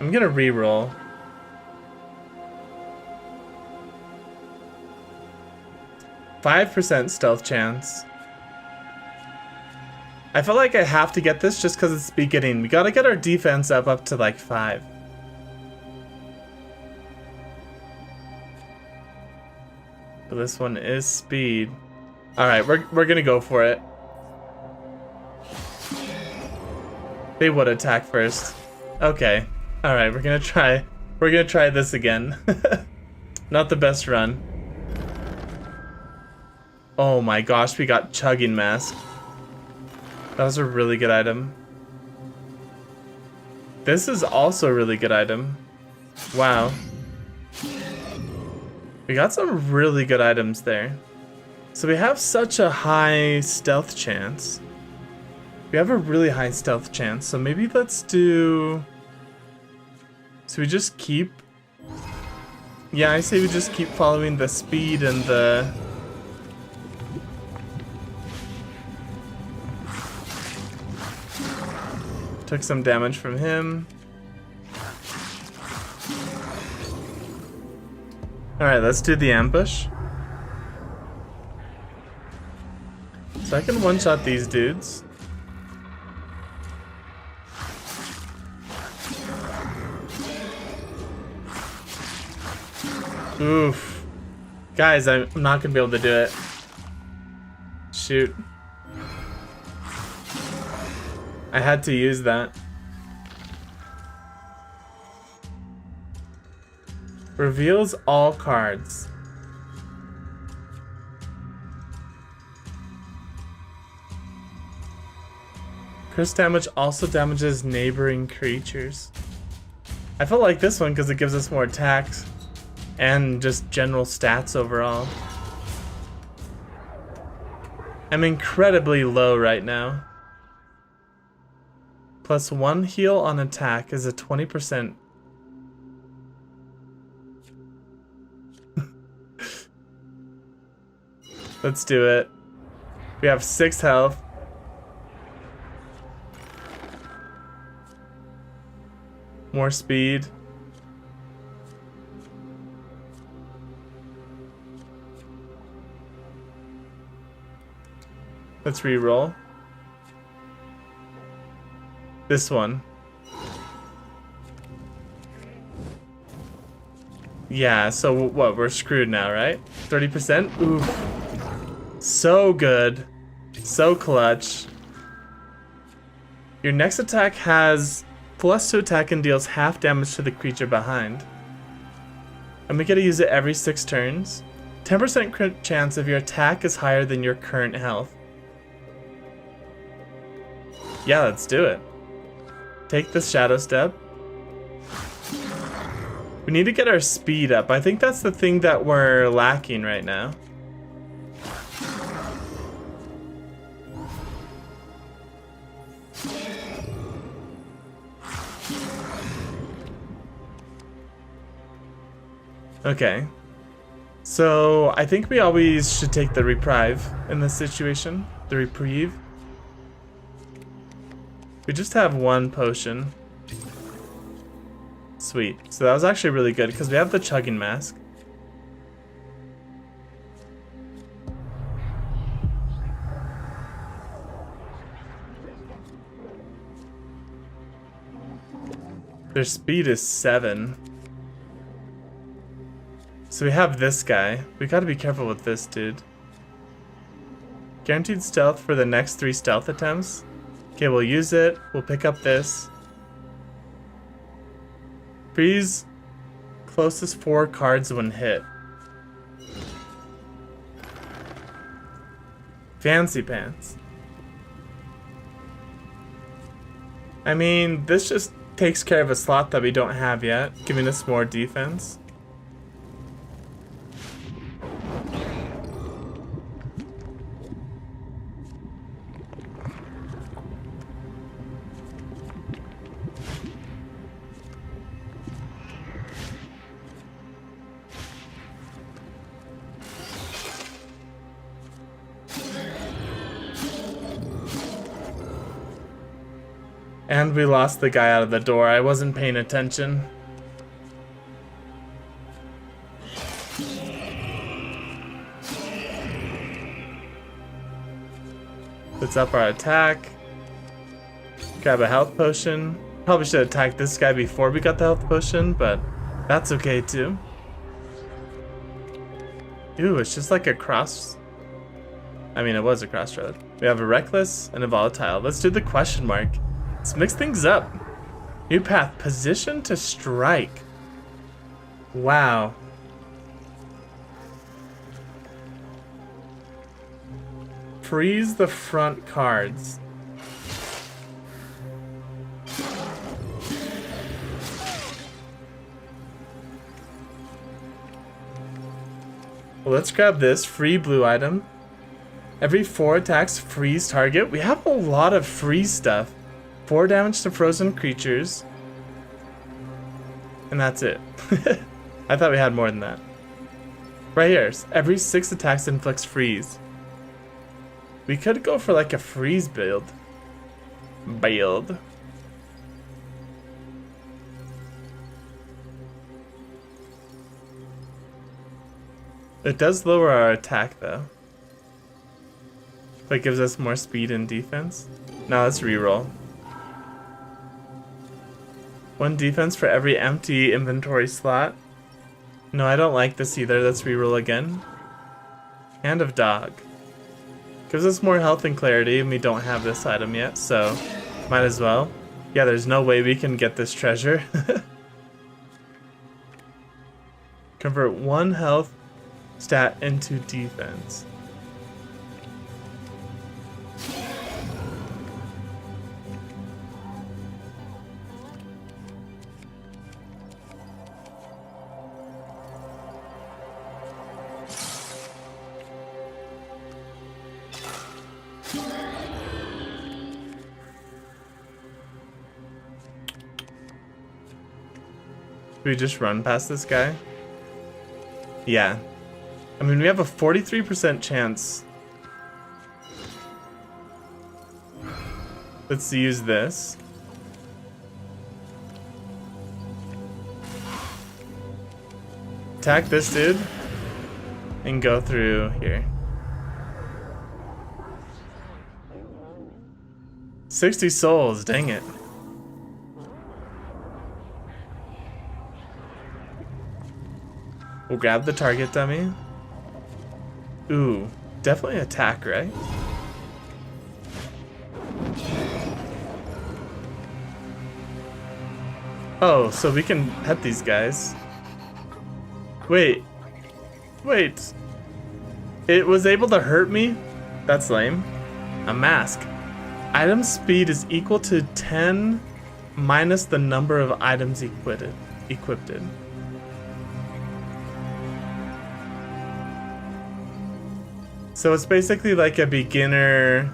I'm gonna reroll. %5 stealth chance. I feel like I have to get this just because it's the beginning. We gotta get our defense up to like 5. But this one is speed. Alright, we're gonna go for it. They would attack first. Okay. Alright, we're gonna try this again. Not the best run. Oh my gosh, we got Chugging Mask. That was a really good item. This is also a really good item. Wow. We got some really good items there. So we have such a high stealth chance. We have a really high stealth chance, so maybe let's do... So we just keep... Yeah, I say we just keep following the speed and the... Took some damage from him. Alright, let's do the ambush. So I can one-shot these dudes. Oof. Guys, I'm not gonna be able to do it. Shoot. I had to use that. Reveals all cards. Curse damage also damages neighboring creatures. I felt like this one because it gives us more attacks and just general stats overall. I'm incredibly low right now. +1 heal on attack is a 20%. Let's do it. We have 6 health. More speed. Let's re-roll. This one. Yeah, so what? We're screwed now, right? 30%? Oof. So good. So clutch. Your next attack has plus to attack and deals half damage to the creature behind. And we get to use it every 6 turns. 10% crit chance if your attack is higher than your current health. Yeah, let's do it. Take the shadow step. We need to get our speed up. I think that's the thing that we're lacking right now. Okay. So I think we always should take the reprieve in this situation. The reprieve. We just have 1 potion. Sweet. So that was actually really good because we have the chugging mask. Their speed is 7. So we have this guy. We gotta be careful with this dude. Guaranteed stealth for the next 3 stealth attempts. Okay, we'll use it. We'll pick up this. Freeze closest 4 cards when hit. Fancy pants. I mean, this just takes care of a slot that we don't have yet, giving us more defense. And we lost the guy out of the door. I wasn't paying attention. Let's up our attack. Grab a health potion. Probably should have attacked this guy before we got the health potion, but that's okay too. Ooh, it's just like a cross. I mean, it was a crossroad. We have a reckless and a volatile. Let's do the question mark. Let's mix things up. New path, position to strike. Wow. Freeze the front cards. Well, let's grab this free blue item. Every 4 attacks freeze target. We have a lot of freeze stuff. 4 damage to frozen creatures. And that's it. I thought we had more than that. Right here. Every 6 attacks inflicts freeze. We could go for like a freeze build. It does lower our attack though. But it gives us more speed and defense. Now let's reroll. 1 defense for every empty inventory slot. No, I don't like this either. Let's reroll again. Hand of Dog. Gives us more health and clarity, and we don't have this item yet, so might as well. Yeah, there's no way we can get this treasure. Convert 1 health stat into defense. Do we just run past this guy? Yeah. I mean, we have a 43% chance. Let's use this. Attack this dude. And go through here. 60 souls, dang it. We'll grab the target dummy. Ooh, definitely attack, right? Oh, so we can pet these guys. Wait. It was able to hurt me? That's lame. A mask. Item speed is equal to 10 minus the number of items equipped. So it's basically like a beginner.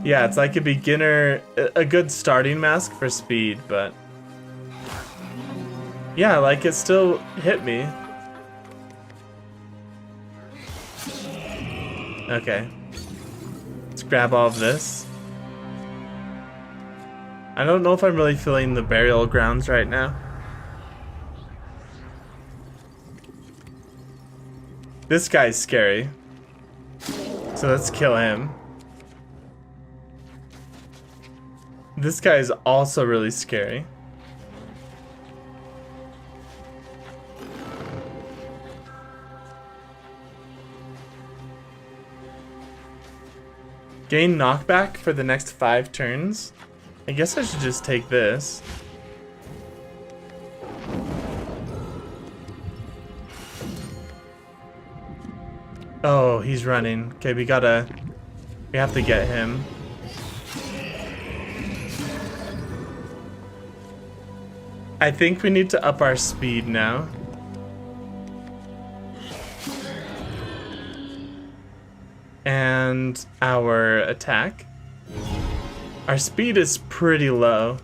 Yeah, it's like a beginner, a good starting mask for speed, but yeah, like it still hit me. Okay. Let's grab all of this. I don't know if I'm really feeling the burial grounds right now. This guy's scary. So let's kill him. This guy is also really scary. Gain knockback for the next 5 turns. I guess I should just take this. Oh, he's running. Okay, we have to get him. I think we need to up our speed now. And our attack. Our speed is pretty low.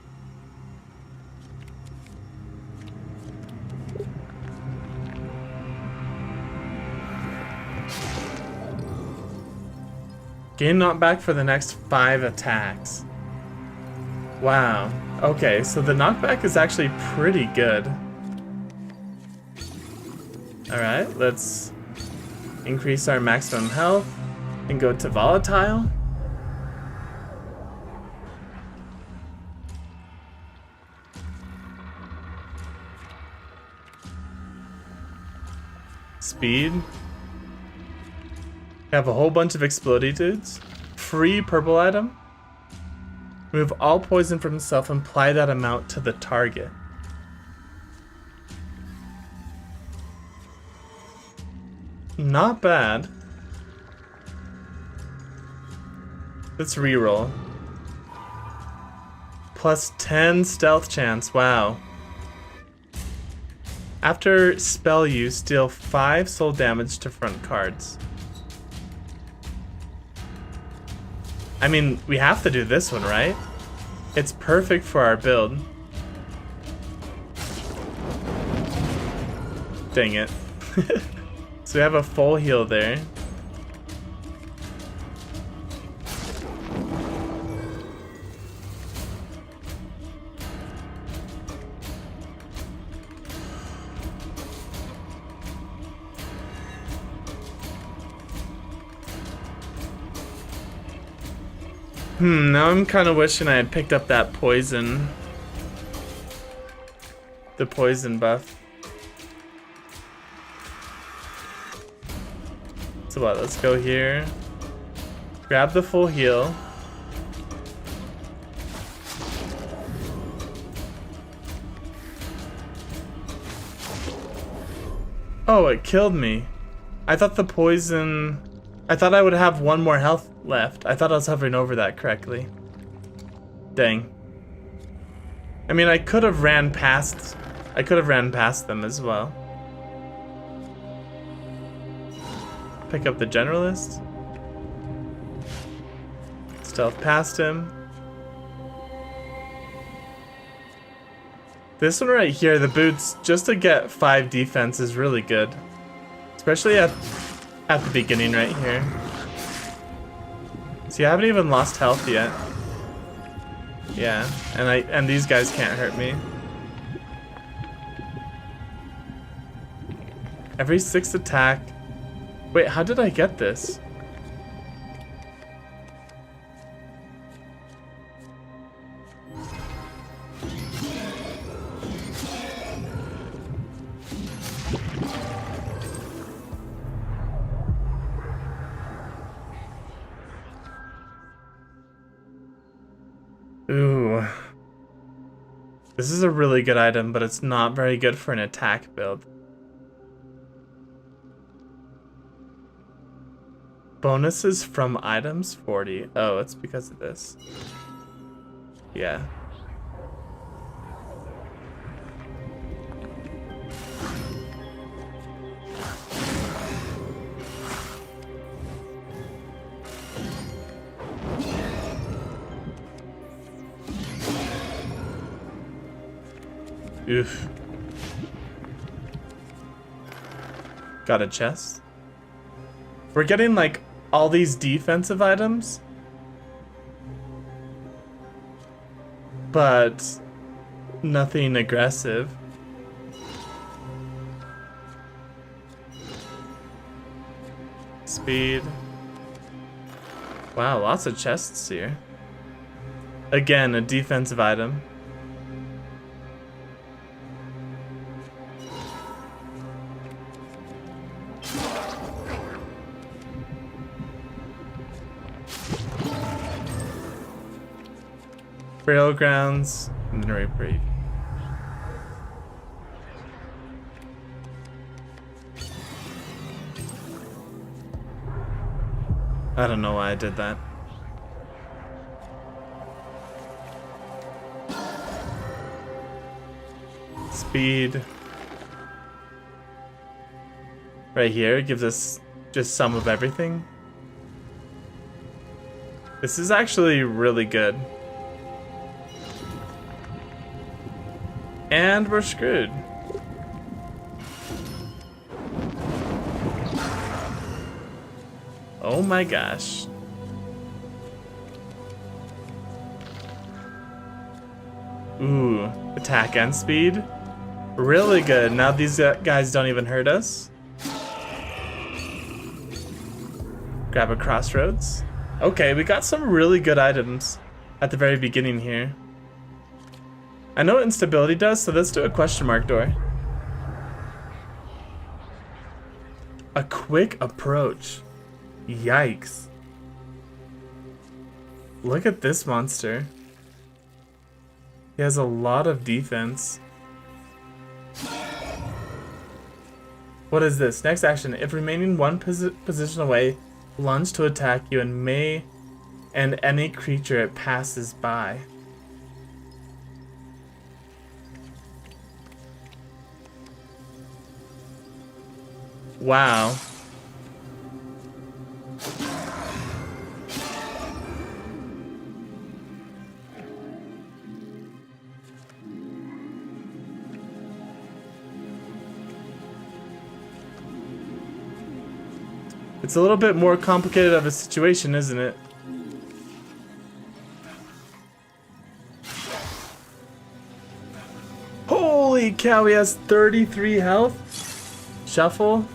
Gain knockback for the next 5 attacks. Wow. Okay, so the knockback is actually pretty good. Alright, let's increase our maximum health and go to volatile. Speed. We have a whole bunch of explodey dudes. Free purple item. Remove all poison from himself and apply that amount to the target. Not bad. Let's reroll. Plus 10 stealth chance. Wow. After spell use, deal 5 soul damage to front cards. I mean, we have to do this one, right? It's perfect for our build. Dang it. So we have a full heal there. Now I'm kind of wishing I had picked up that poison. The poison buff. So what, let's go here. Grab the full heal. Oh, it killed me. I thought the poison... I thought I would have 1 more health left. I thought I was hovering over that correctly. Dang. I mean, I could have ran past them as well. Pick up the generalist. Stealth past him. This one right here, the boots, just to get 5 defense is really good. Especially at the beginning right here. See, I haven't even lost health yet. Yeah, and these guys can't hurt me. Every 6th attack. Wait, how did I get this? Ooh. This is a really good item, but it's not very good for an attack build. Bonuses from items 40. Oh, it's because of this. Yeah. Oof. Got a chest. We're getting like all these defensive items, but nothing aggressive. Speed. Wow, lots of chests here. Again, a defensive item. Burial grounds, mineral brief. I don't know why I did that. Speed. Right here gives us just some of everything. This is actually really good. And we're screwed. Oh my gosh. Ooh, attack and speed. Really good. Now these guys don't even hurt us. Grab a crossroads. Okay, we got some really good items at the very beginning here. I know what instability does, so let's do a question mark door. A quick approach. Yikes. Look at this monster. He has a lot of defense. What is this? Next action. If remaining one position away, lunge to attack you and any creature it passes by. Wow. It's a little bit more complicated of a situation, isn't it? Holy cow, he has 33 health. Shuffle.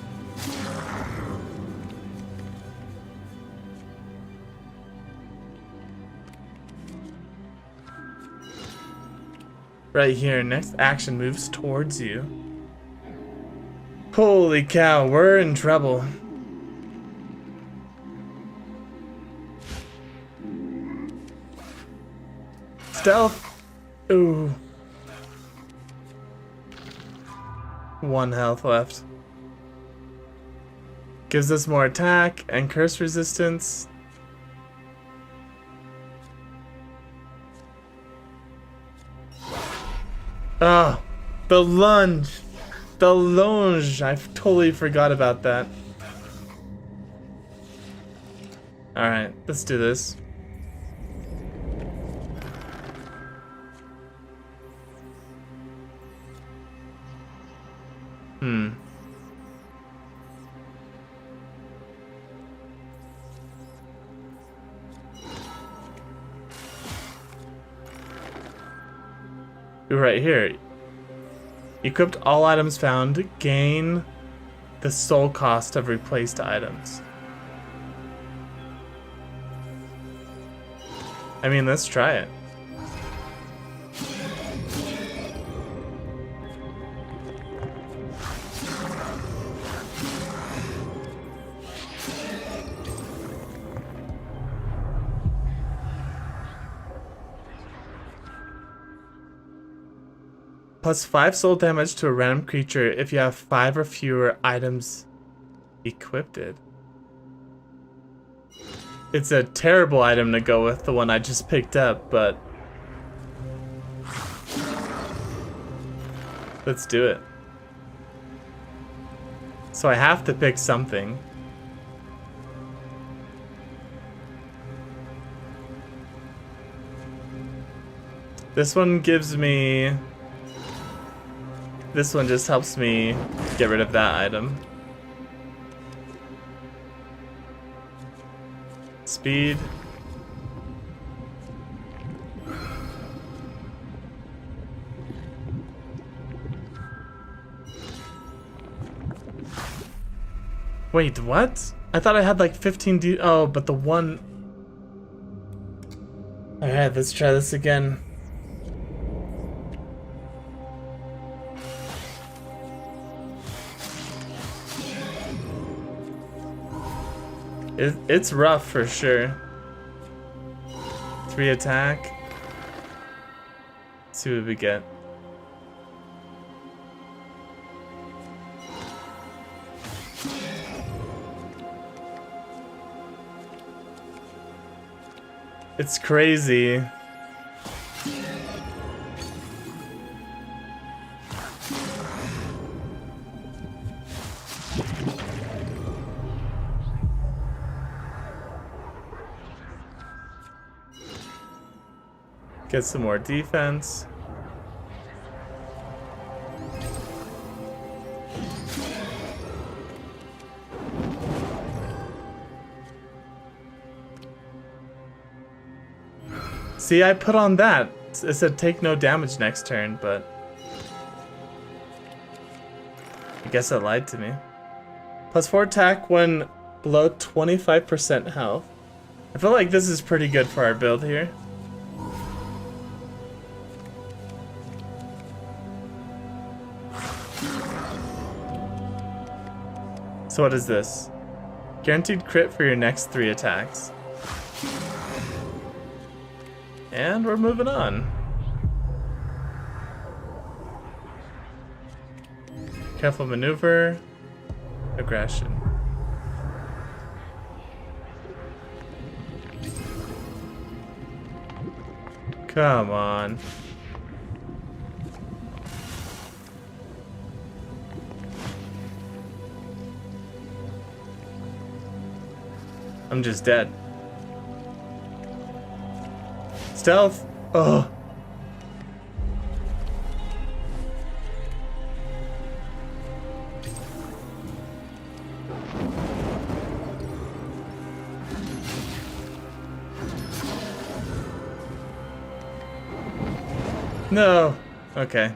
Right here, next action moves towards you. Holy cow, we're in trouble. Stealth. Ooh. 1 health left. Gives us more attack and curse resistance. Oh, the lunge. The lunge. I totally forgot about that. Alright, let's do this. Right here. Equipped all items found. Gain the soul cost of replaced items. I mean, let's try it. plus 5 soul damage to a random creature if you have 5 or fewer items equipped. It's a terrible item to go with the one I just picked up, but let's do it. So I have to pick something. This one gives me... This one just helps me get rid of that item. Speed. Wait, what? I thought I had like 15 D. Oh, but the one... Alright, let's try this again. It's rough for sure. 3 attack. Let's see what we get. It's crazy. Get some more defense. See, I put on that. It said take no damage next turn, but I guess it lied to me. Plus 4 attack when below 25% health. I feel like this is pretty good for our build here. So what is this? Guaranteed crit for your next 3 attacks. And we're moving on. Careful maneuver. Aggression. Come on. I'm just dead. Stealth. Oh. No. Okay.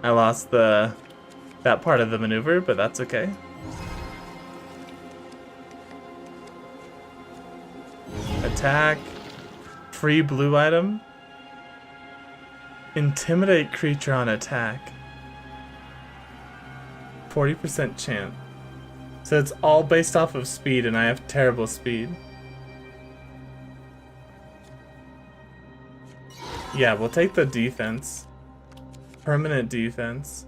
I lost that part of the maneuver, but that's okay. Attack. Free blue item. Intimidate creature on attack. 40% chance. So it's all based off of speed, and I have terrible speed. Yeah, we'll take the defense. Permanent defense.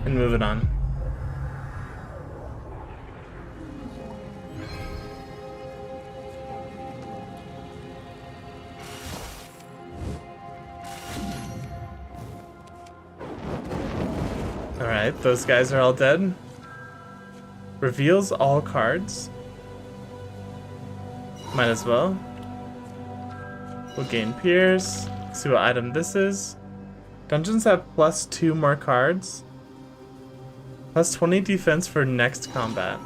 And moving on. Alright, those guys are all dead. Reveals all cards. Might as well. We'll gain Pierce. See what item this is. Dungeons have +2 more cards. Plus 20 defense for next combat.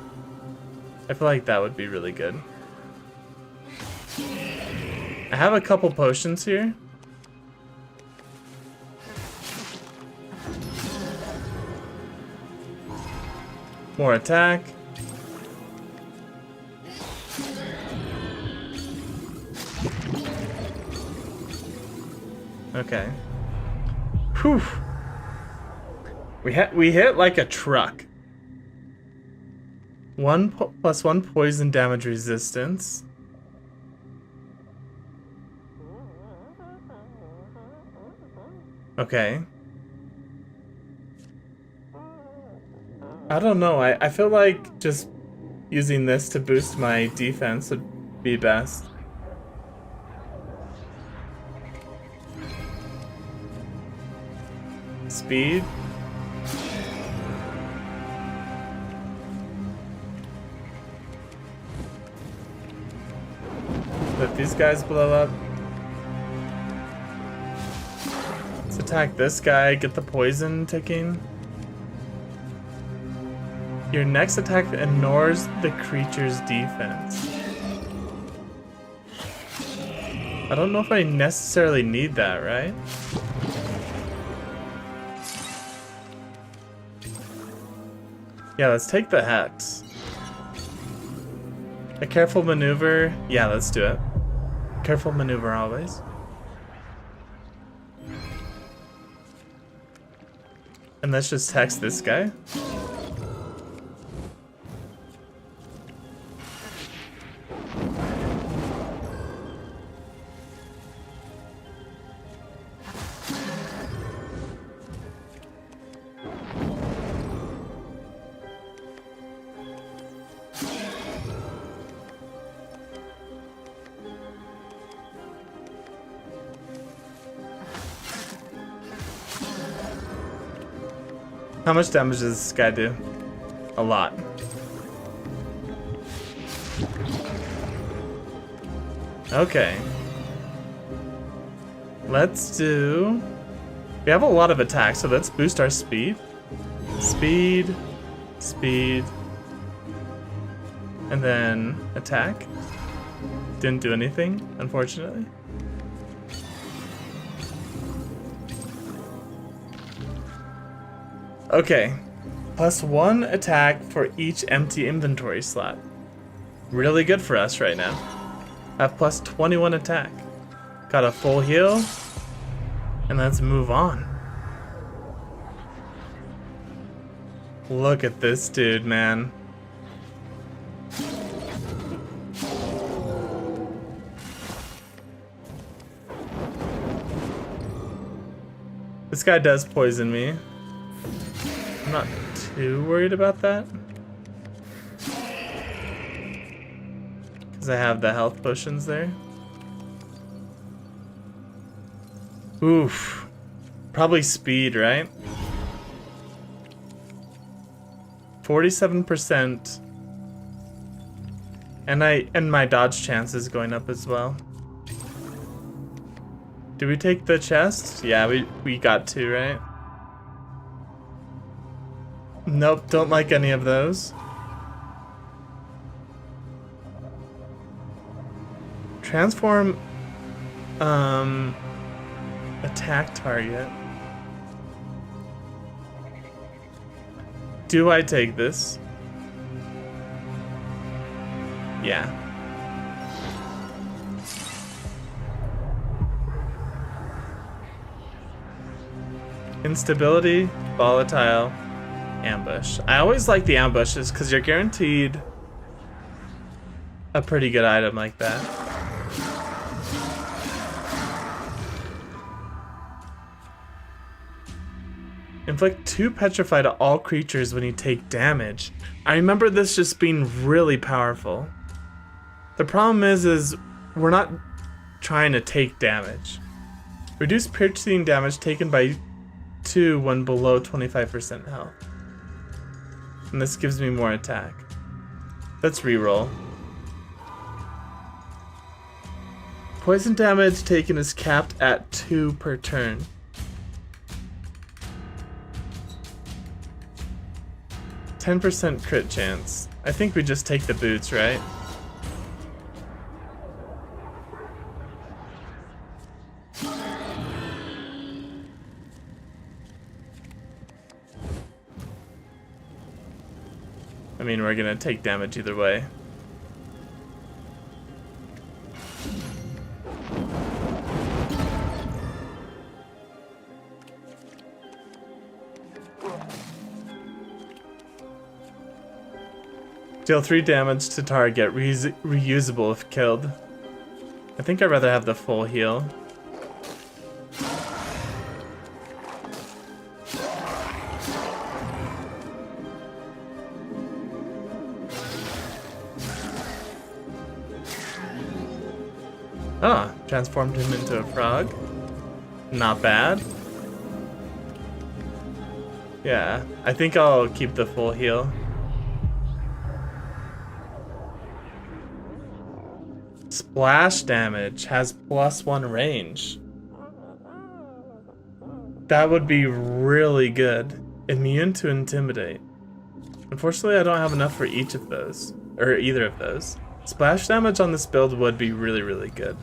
I feel like that would be really good. I have a couple potions here. More attack. Okay. Whew. We hit like a truck. Plus 1 poison damage resistance. Okay. I don't know. I feel like just using this to boost my defense would be best. Speed. Let these guys blow up. Let's attack this guy, get the poison ticking. Your next attack ignores the creature's defense. I don't know if I necessarily need that, right? Yeah, let's take the Hex. A careful maneuver. Yeah, let's do it. Careful maneuver always. And let's just hex this guy. How much damage does this guy do? A lot. Okay. Let's do... We have a lot of attacks, so let's boost our speed. Speed. Speed. And then attack. Didn't do anything, unfortunately. Okay, plus 1 attack for each empty inventory slot. Really good for us right now. I have plus 21 attack. Got a full heal, and let's move on. Look at this dude, man. This guy does poison me. I'm not too worried about that. Because I have the health potions there. Oof. Probably speed, right? 47%. And my dodge chance is going up as well. Do we take the chest? Yeah, we got to, right? Nope, don't like any of those. Transform attack target. Do I take this? Yeah. Instability, volatile, ambush. I always like the ambushes because you're guaranteed a pretty good item like that. Inflict 2 petrify to all creatures when you take damage. I remember this just being really powerful. The problem is we're not trying to take damage. Reduce piercing damage taken by 2 when below 25% health. And this gives me more attack. Let's reroll. Poison damage taken is capped at 2 per turn. %, crit chance. I think we just take the boots, right? I mean, we're gonna take damage either way. Deal 3 damage to target, reusable if killed. I think I'd rather have the full heal. Ah, transformed him into a frog. Not bad. Yeah, I think I'll keep the full heal. Splash damage has +1 range. That would be really good. Immune to intimidate. Unfortunately, I don't have enough for each of those, or either of those. Splash damage on this build would be really, really good.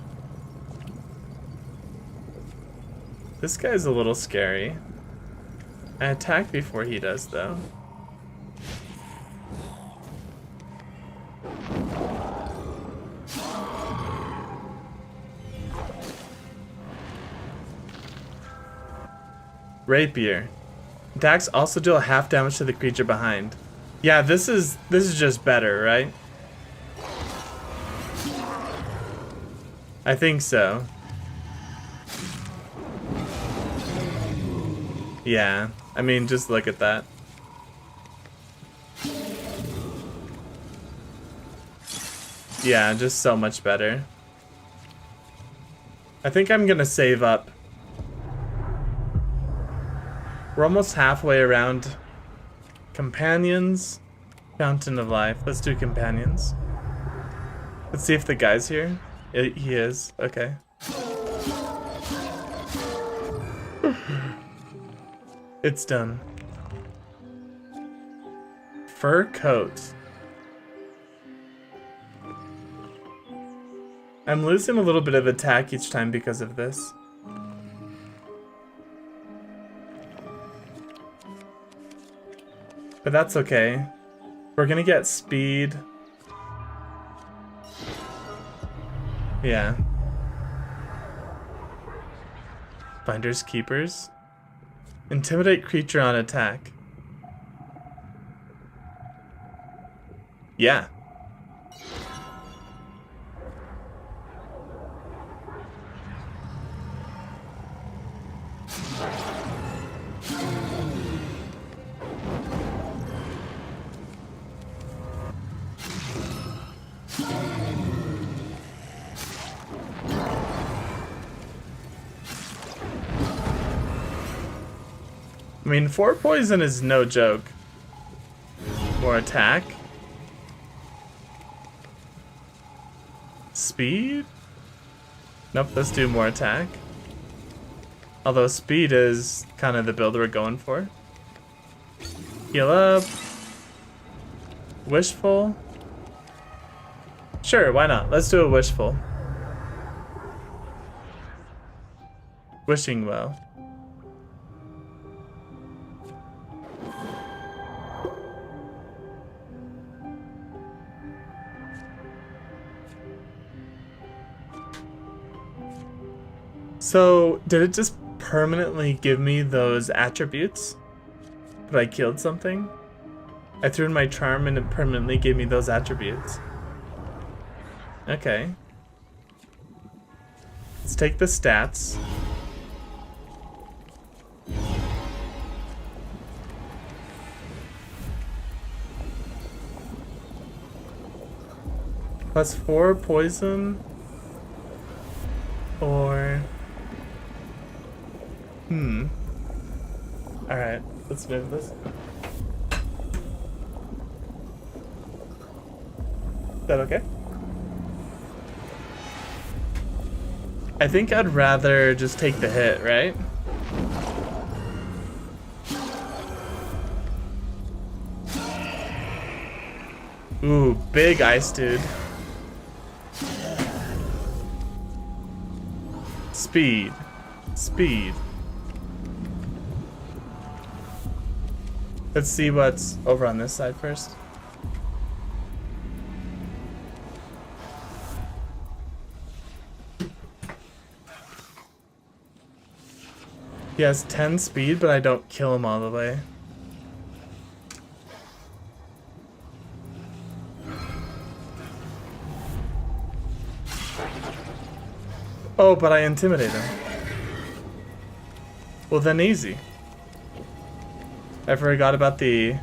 This guy's a little scary. I attack before he does, though. Rapier. Attacks also deal half damage to the creature behind. Yeah, this is just better, right? I think so. Yeah, I mean, just look at that. Yeah, just so much better. I think I'm gonna save up. We're almost halfway around companions. Fountain of Life. Let's do companions. Let's see if the guy's here. He is. Okay. It's done. Fur coat. I'm losing a little bit of attack each time because of this. But that's okay. We're gonna get speed. Yeah. Finders Keepers. Intimidate creature on attack. Yeah. I mean, 4 poison is no joke. More attack. Speed? Nope, let's do more attack. Although speed is kind of the build we're going for. Heal up. Wishful. Sure, why not? Let's do a wishful. Wishing well. So, did it just permanently give me those attributes? But I killed something? I threw in my charm and it permanently gave me those attributes. Okay. Let's take the stats. +4 poison. Or... Alright, let's move this. Is that okay? I think I'd rather just take the hit, right? Ooh, big ice dude. Speed. Speed. Let's see what's over on this side first. He has 10 speed, but I don't kill him all the way. Oh, but I intimidate him. Well, then easy. I forgot about the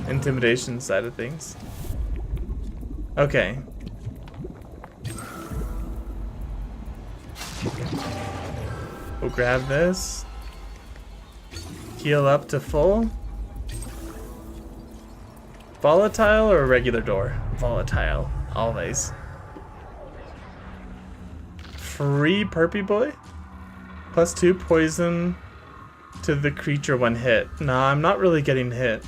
intimidation side of things. Okay. We'll grab this. Heal up to full. Volatile or regular door? Volatile, always. Free Perpy Boy? +2 poison to the creature when hit. Nah, I'm not really getting hit.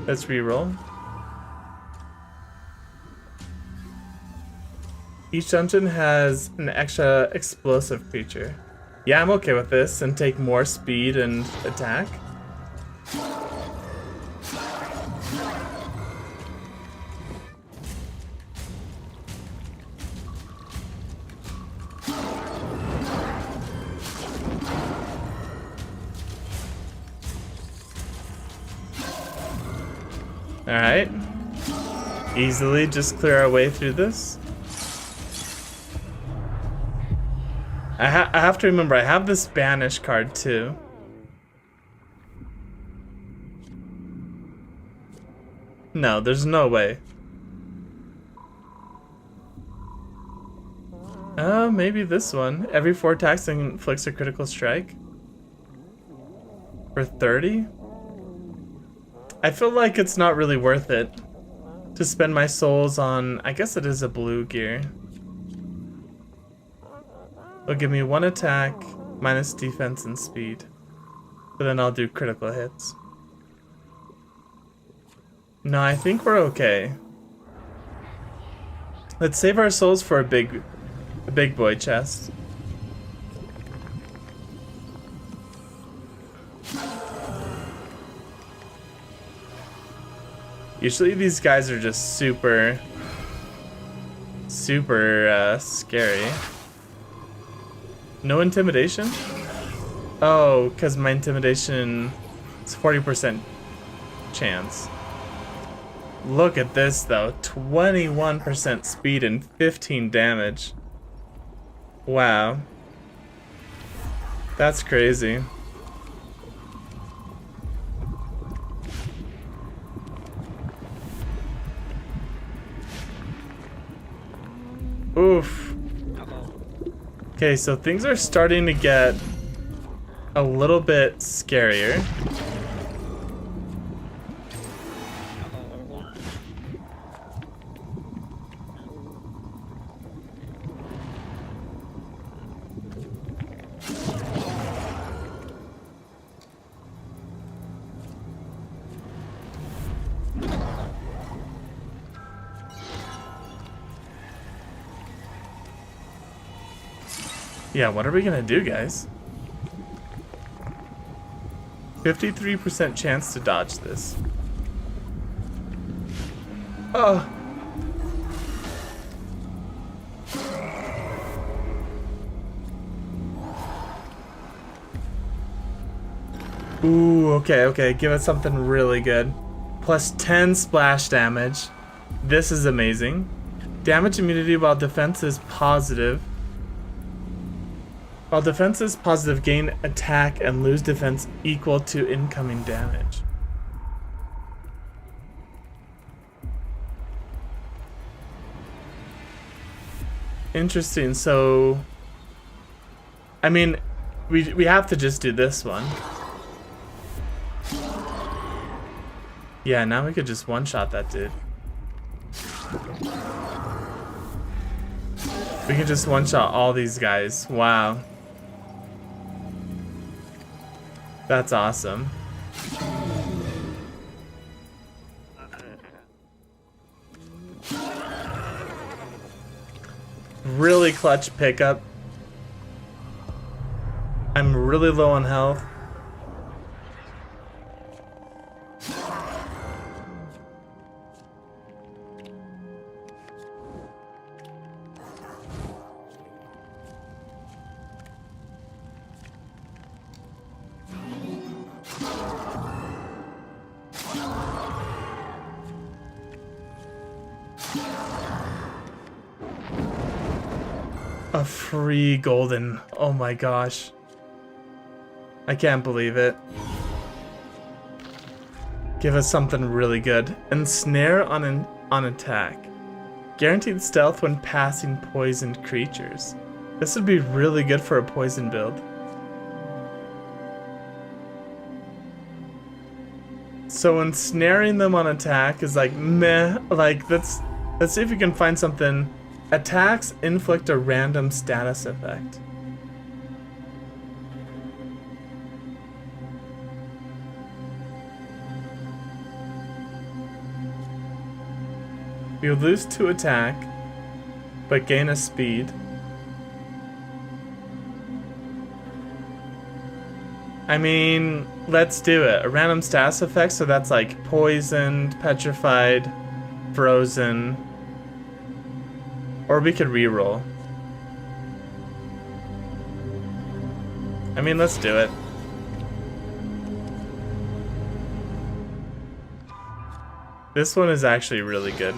Let's reroll. Each dungeon has an extra explosive creature. Yeah, I'm okay with this and take more speed and attack. Alright. Easily just clear our way through this. I have to remember, I have this Banish card too. No, there's no way. Maybe this one. Every 4 attacks inflicts a critical strike. For 30? I feel like it's not really worth it to spend my souls on, I guess it is a blue gear. It'll give me 1 attack, minus defense and speed. But then I'll do critical hits. No, I think we're okay. Let's save our souls for a big boy chest. Usually these guys are just super scary. No intimidation? Oh, because my intimidation is 40% chance. Look at this though, 21% speed and 15 damage. Wow. That's crazy. Oof. Okay, so things are starting to get a little bit scarier. Yeah, what are we gonna do, guys? 53% chance to dodge this. Oh. Ooh, okay. Give us something really good. Plus 10 splash damage. This is amazing. Damage immunity while defense is positive. While defense is positive, gain attack and lose defense equal to incoming damage. Interesting. So, I mean, we have to just do this one. Yeah, now we could just one-shot that dude. We can just one-shot all these guys. Wow. That's awesome. Really clutch pickup. I'm really low on health. A free golden. Oh my gosh. I can't believe it. Give us something really good. Ensnare on attack. Guaranteed stealth when passing poisoned creatures. This would be really good for a poison build. So ensnaring them on attack is like meh. Like let's see if we can find something. Attacks inflict a random status effect. You lose 2 attack, but gain a speed. I mean, let's do it. A random status effect, so that's like poisoned, petrified, frozen. Or we could reroll. I mean, let's do it. This one is actually really good.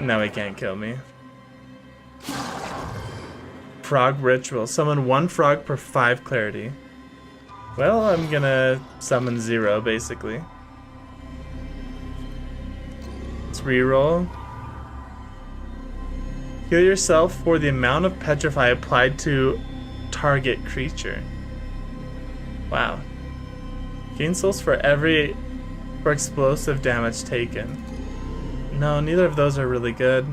No, he can't kill me. Frog ritual. Summon 1 frog per 5 clarity. Well, I'm gonna summon 0, basically. Let's reroll. Heal yourself for the amount of petrify applied to target creature. Wow. Gain souls for explosive damage taken. No, neither of those are really good.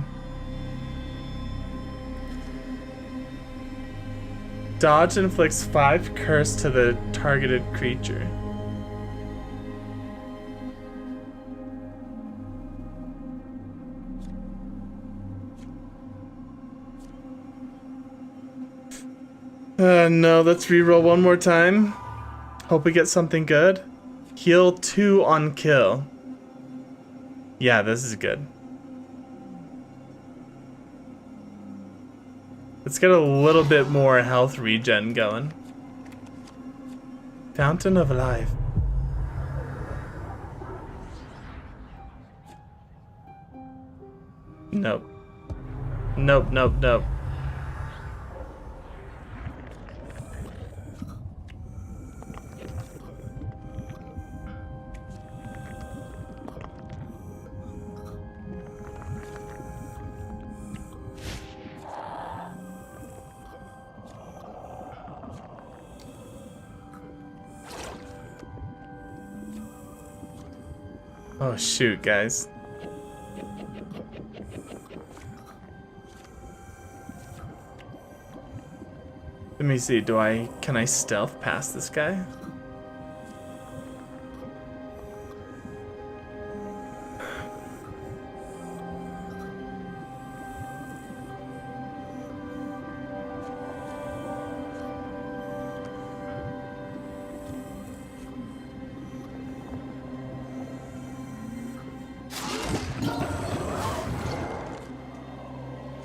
Dodge inflicts 5 curse to the targeted creature. No, let's reroll one more time. Hope we get something good. Heal 2 on kill. Yeah, this is good. Let's get a little bit more health regen going. Fountain of Life. Nope. Nope, nope, nope. Oh shoot, guys. Let me see, can I stealth past this guy?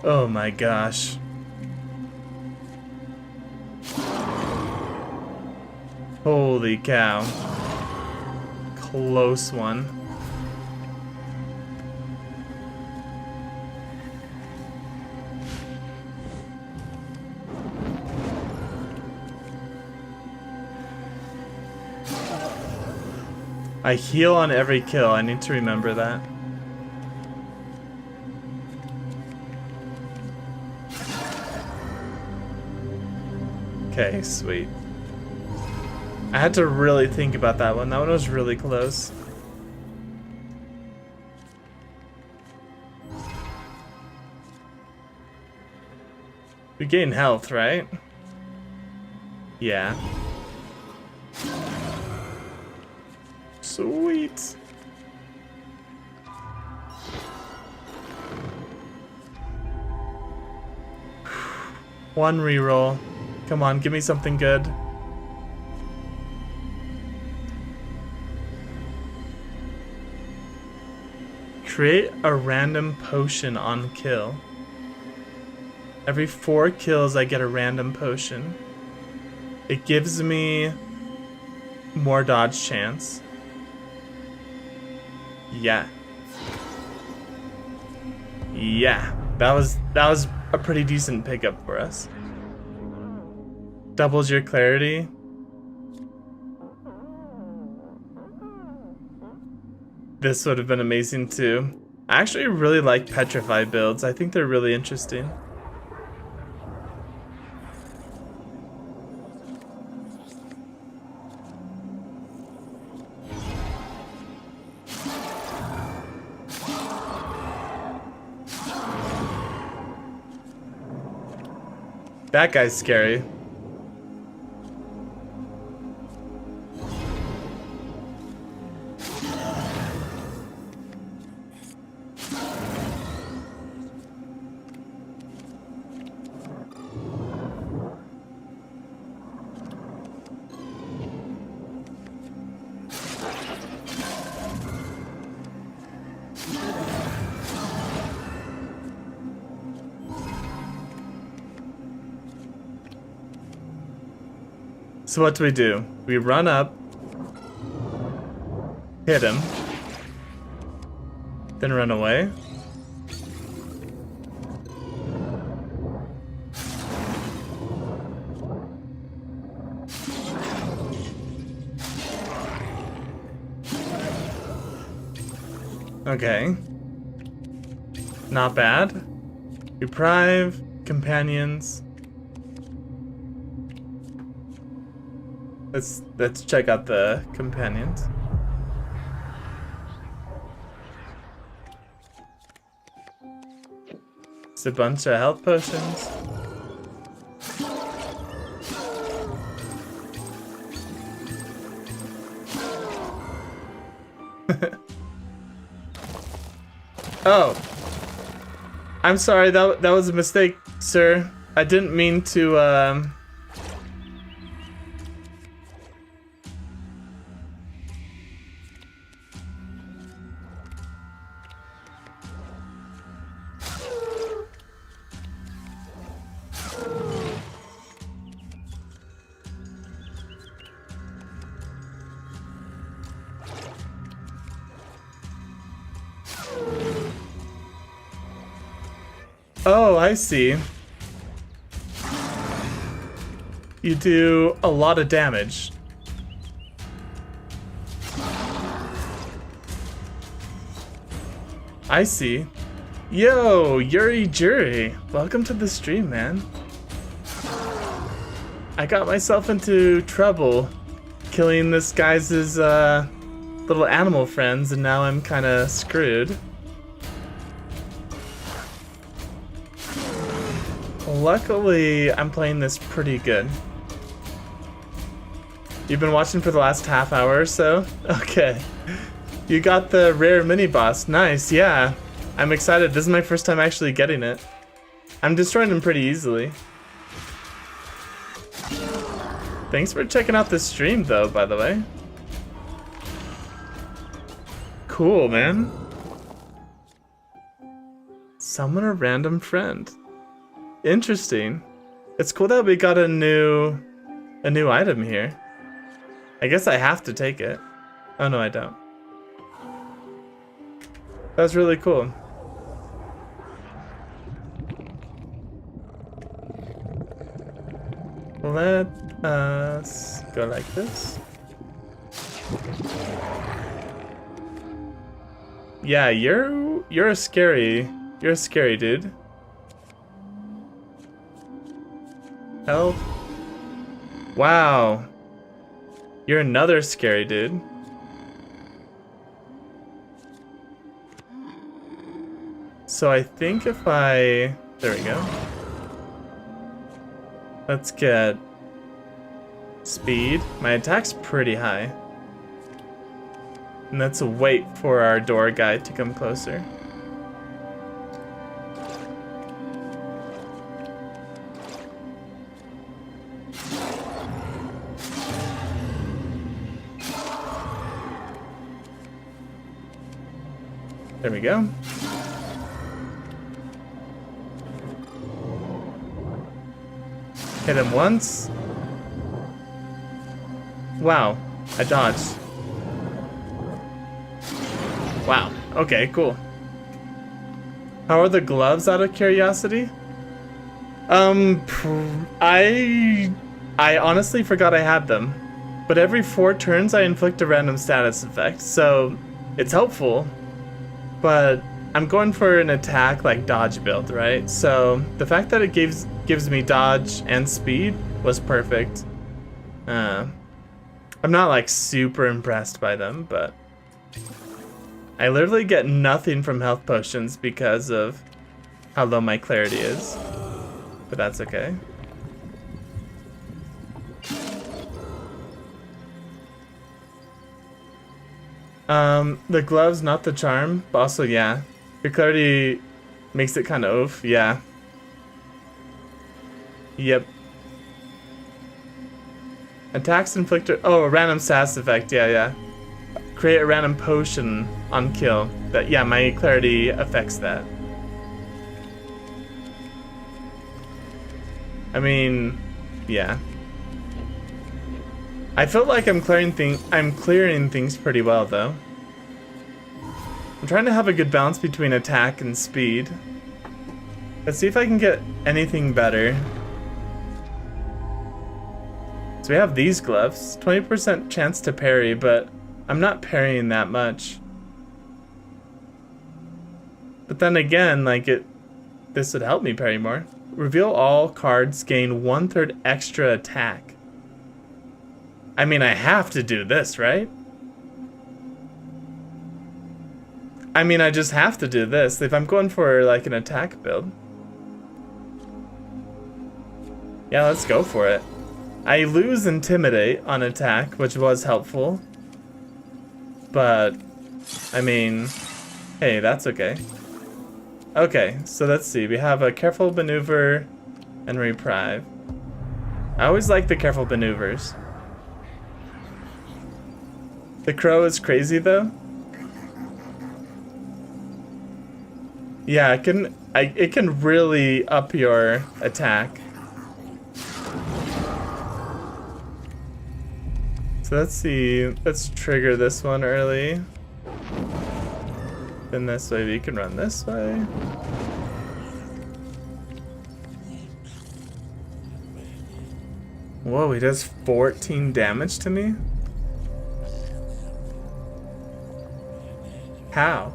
Oh my gosh. Holy cow. Close one. I heal on every kill. I need to remember that. Okay, sweet. I had to really think about that one. That one was really close. We gain health, right? Yeah. Sweet. One reroll. Come on, give me something good. Create a random potion on kill. Every 4 kills I get a random potion. It gives me More dodge chance. Yeah. Yeah. That was a pretty decent pickup for us. Doubles your clarity. This would have been amazing too. I actually really like Petrify builds. I think they're really interesting. That guy's scary. So what do? We run up, hit him, then run away. Okay. Not bad. Deprive, companions. Let's check out the companions. It's a bunch of health potions. Oh. I'm sorry, that was a mistake, sir. I didn't mean to Oh, I see. You do a lot of damage. I see. Yo, Yuri Jury. Welcome to the stream, man. I got myself into trouble killing this guy's little animal friends, and now I'm kind of screwed. Luckily, I'm playing this pretty good. You've been watching for the last half hour or so? Okay. You got the rare mini-boss. Nice, yeah. I'm excited. This is my first time actually getting it. I'm destroying him pretty easily. Thanks for checking out the stream, though, by the way. Cool, man. Summon a random friend. Interesting. It's cool that we got a new item here. I guess I have to take it. Oh no, I don't. That's really cool. Let us go like this. Yeah, you're a scary dude. Help. Wow. You're another scary dude. So I think if there we go. Let's get speed. My attack's pretty high. And let's wait for our door guy to come closer. There we go. Hit him once. Wow, I dodged. Wow. Okay, cool. How are the gloves out of curiosity? I honestly forgot I had them. But every 4 turns I inflict a random status effect, so it's helpful. But I'm going for an attack like dodge build, right? So the fact that it gives me dodge and speed was perfect. I'm not like super impressed by them, but I literally get nothing from health potions because of how low my clarity is. But that's okay. The gloves, not the charm, but also, yeah. Your clarity makes it kind of oof, yeah. Yep. Attacks inflicted, oh, a random status effect, yeah. Create a random potion on kill. That, yeah, my clarity affects that. I mean, yeah. I feel like I'm clearing things pretty well though. I'm trying to have a good balance between attack and speed. Let's see if I can get anything better. So we have these gloves, 20% chance to parry, but I'm not parrying that much. But then again, like this would help me parry more. Reveal all cards, gain 1/3 extra attack. I mean, I have to do this, right? I mean, I just have to do this if I'm going for like an attack build. Yeah, let's go for it. I lose Intimidate on attack, which was helpful. But, I mean, hey, that's okay. Okay, so let's see. We have a Careful Maneuver and Reprieve. I always like the Careful Maneuvers. The crow is crazy though. Yeah, it can really up your attack. So let's see. Let's trigger this one early. Then this way we can run this way. Whoa, he does 14 damage to me? How?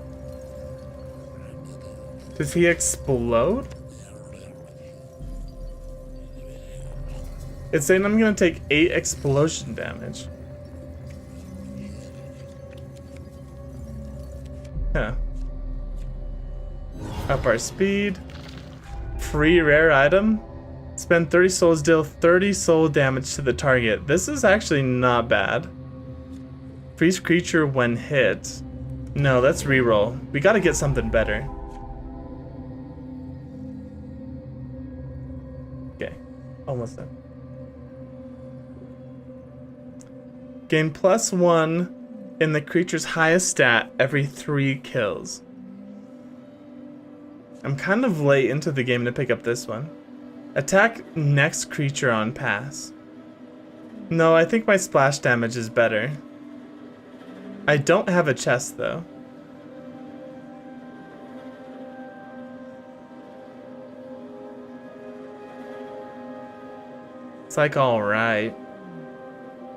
Does he explode? It's saying I'm gonna take 8 explosion damage. Huh. Up our speed. Free rare item. Spend 30 souls, deal 30 soul damage to the target. This is actually not bad. Freeze creature when hit. No, let's reroll. We gotta get something better. Okay, almost done. Gain +1 in the creature's highest stat every 3 kills. I'm kind of late into the game to pick up this one. Attack next creature on pass. No, I think my splash damage is better. I don't have a chest though. It's like alright.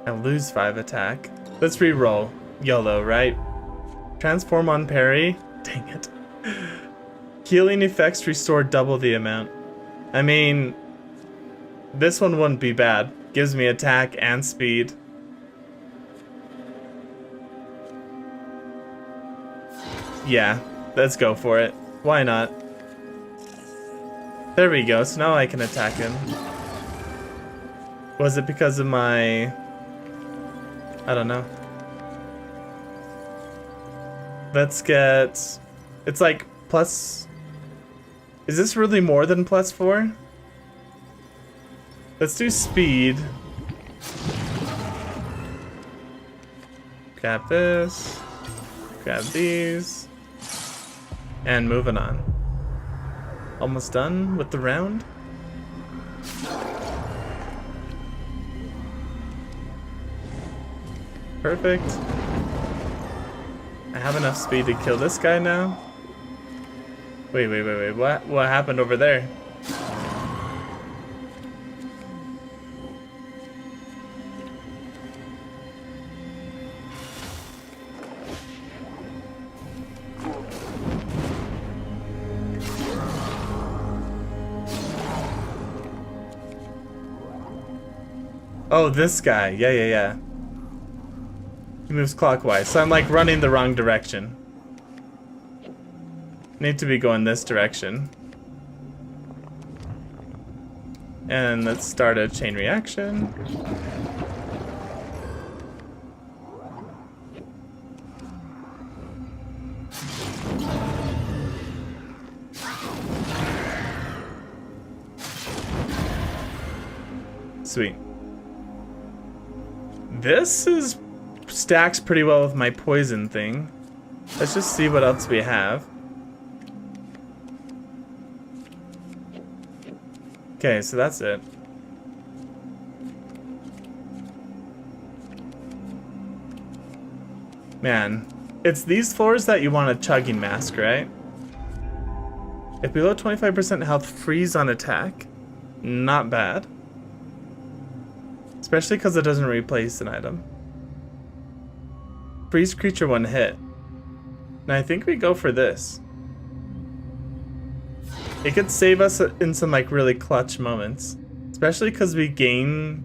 I lose 5 attack. Let's re-roll. YOLO, right? Transform on parry. Dang it. Healing effects restore double the amount. I mean, this one wouldn't be bad. Gives me attack and speed. Yeah, let's go for it. Why not? There we go, so now I can attack him. Was it because of my... I don't know. Let's get... It's like plus... Is this really more than +4? Let's do speed. Grab this. Grab these. And moving on. Almost done with the round. perfect. I have enough speed to kill this guy now. Wait. What happened over there? Oh, this guy. Yeah. He moves clockwise, so I'm like running the wrong direction. Need to be going this direction. And let's start a chain reaction. Sweet. This is stacks pretty well with my poison thing. Let's just see what else we have. Okay, so that's it. Man, it's these floors that you want a chugging mask, right? If below 25% health, freeze on attack. Not bad. Especially because it doesn't replace an item. Freeze creature one hit. Now I think we go for this. It could save us in some like really clutch moments. Especially because we gain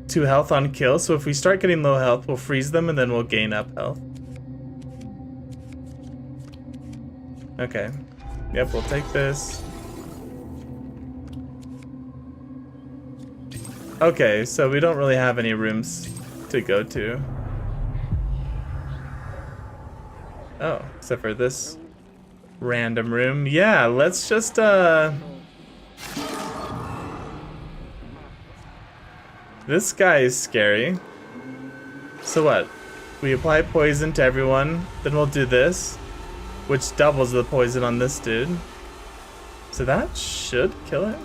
2 health on kill. So if we start getting low health, we'll freeze them and then we'll gain up health. Okay. Yep, we'll take this. Okay, so we don't really have any rooms to go to. Oh, except for this random room. Yeah, let's just this guy is scary. So what? We apply poison to everyone, then we'll do this, which doubles the poison on this dude. So that should kill it.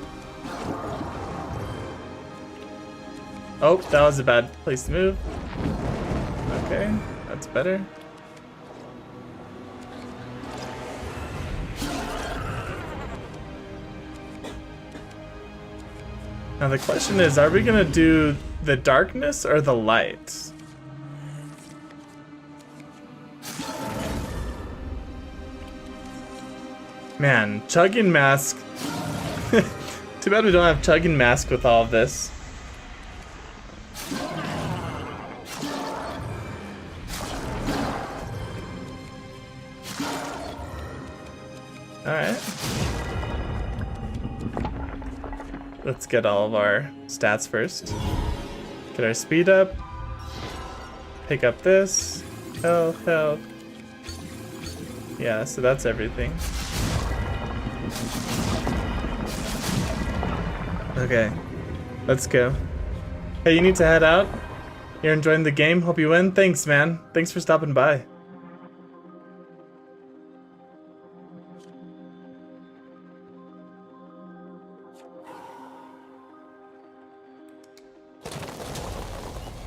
Oh, that was a bad place to move. Okay, that's better. Now the question is, are we gonna do the darkness or the light? Man, chugging mask. Too bad we don't have chugging mask with all of this. Alright. Let's get all of our stats first. Get our speed up. Pick up this. Health. Yeah, so that's everything. Okay, let's go. Hey, you need to head out? You're enjoying the game? Hope you win? Thanks, man. Thanks for stopping by.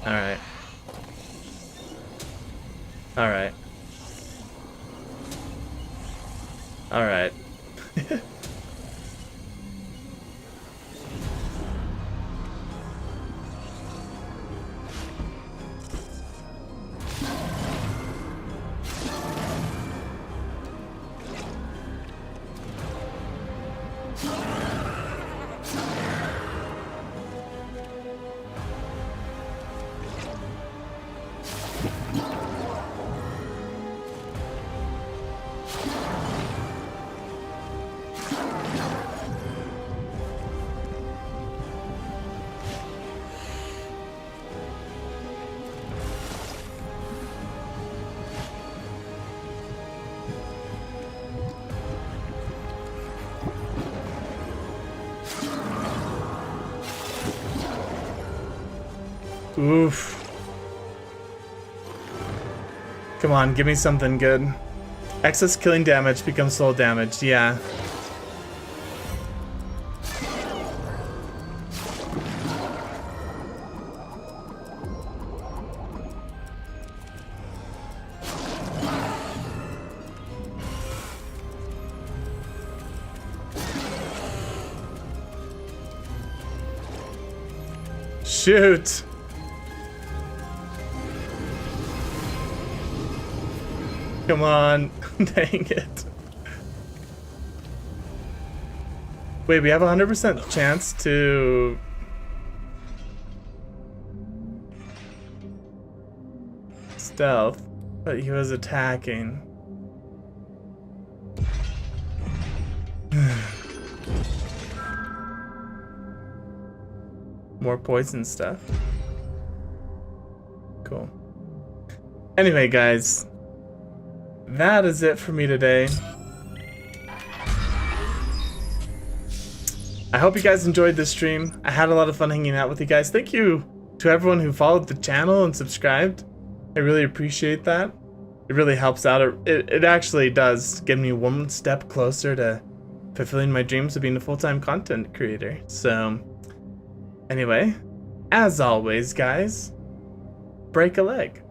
Alright. Alright. Alright. Oof. Come on, give me something good. Excess killing damage becomes soul damage, yeah. shoot. Come on. Dang it. Wait, we have a 100% chance to... stealth, but he was attacking. More poison stuff. Cool. Anyway, guys, that is it for me today. I hope you guys enjoyed this stream. I had a lot of fun hanging out with you guys. Thank you to everyone who followed the channel and subscribed. I really appreciate that. It really helps out. It actually does get me one step closer to fulfilling my dreams of being a full-time content creator. So, anyway, as always, guys, break a leg.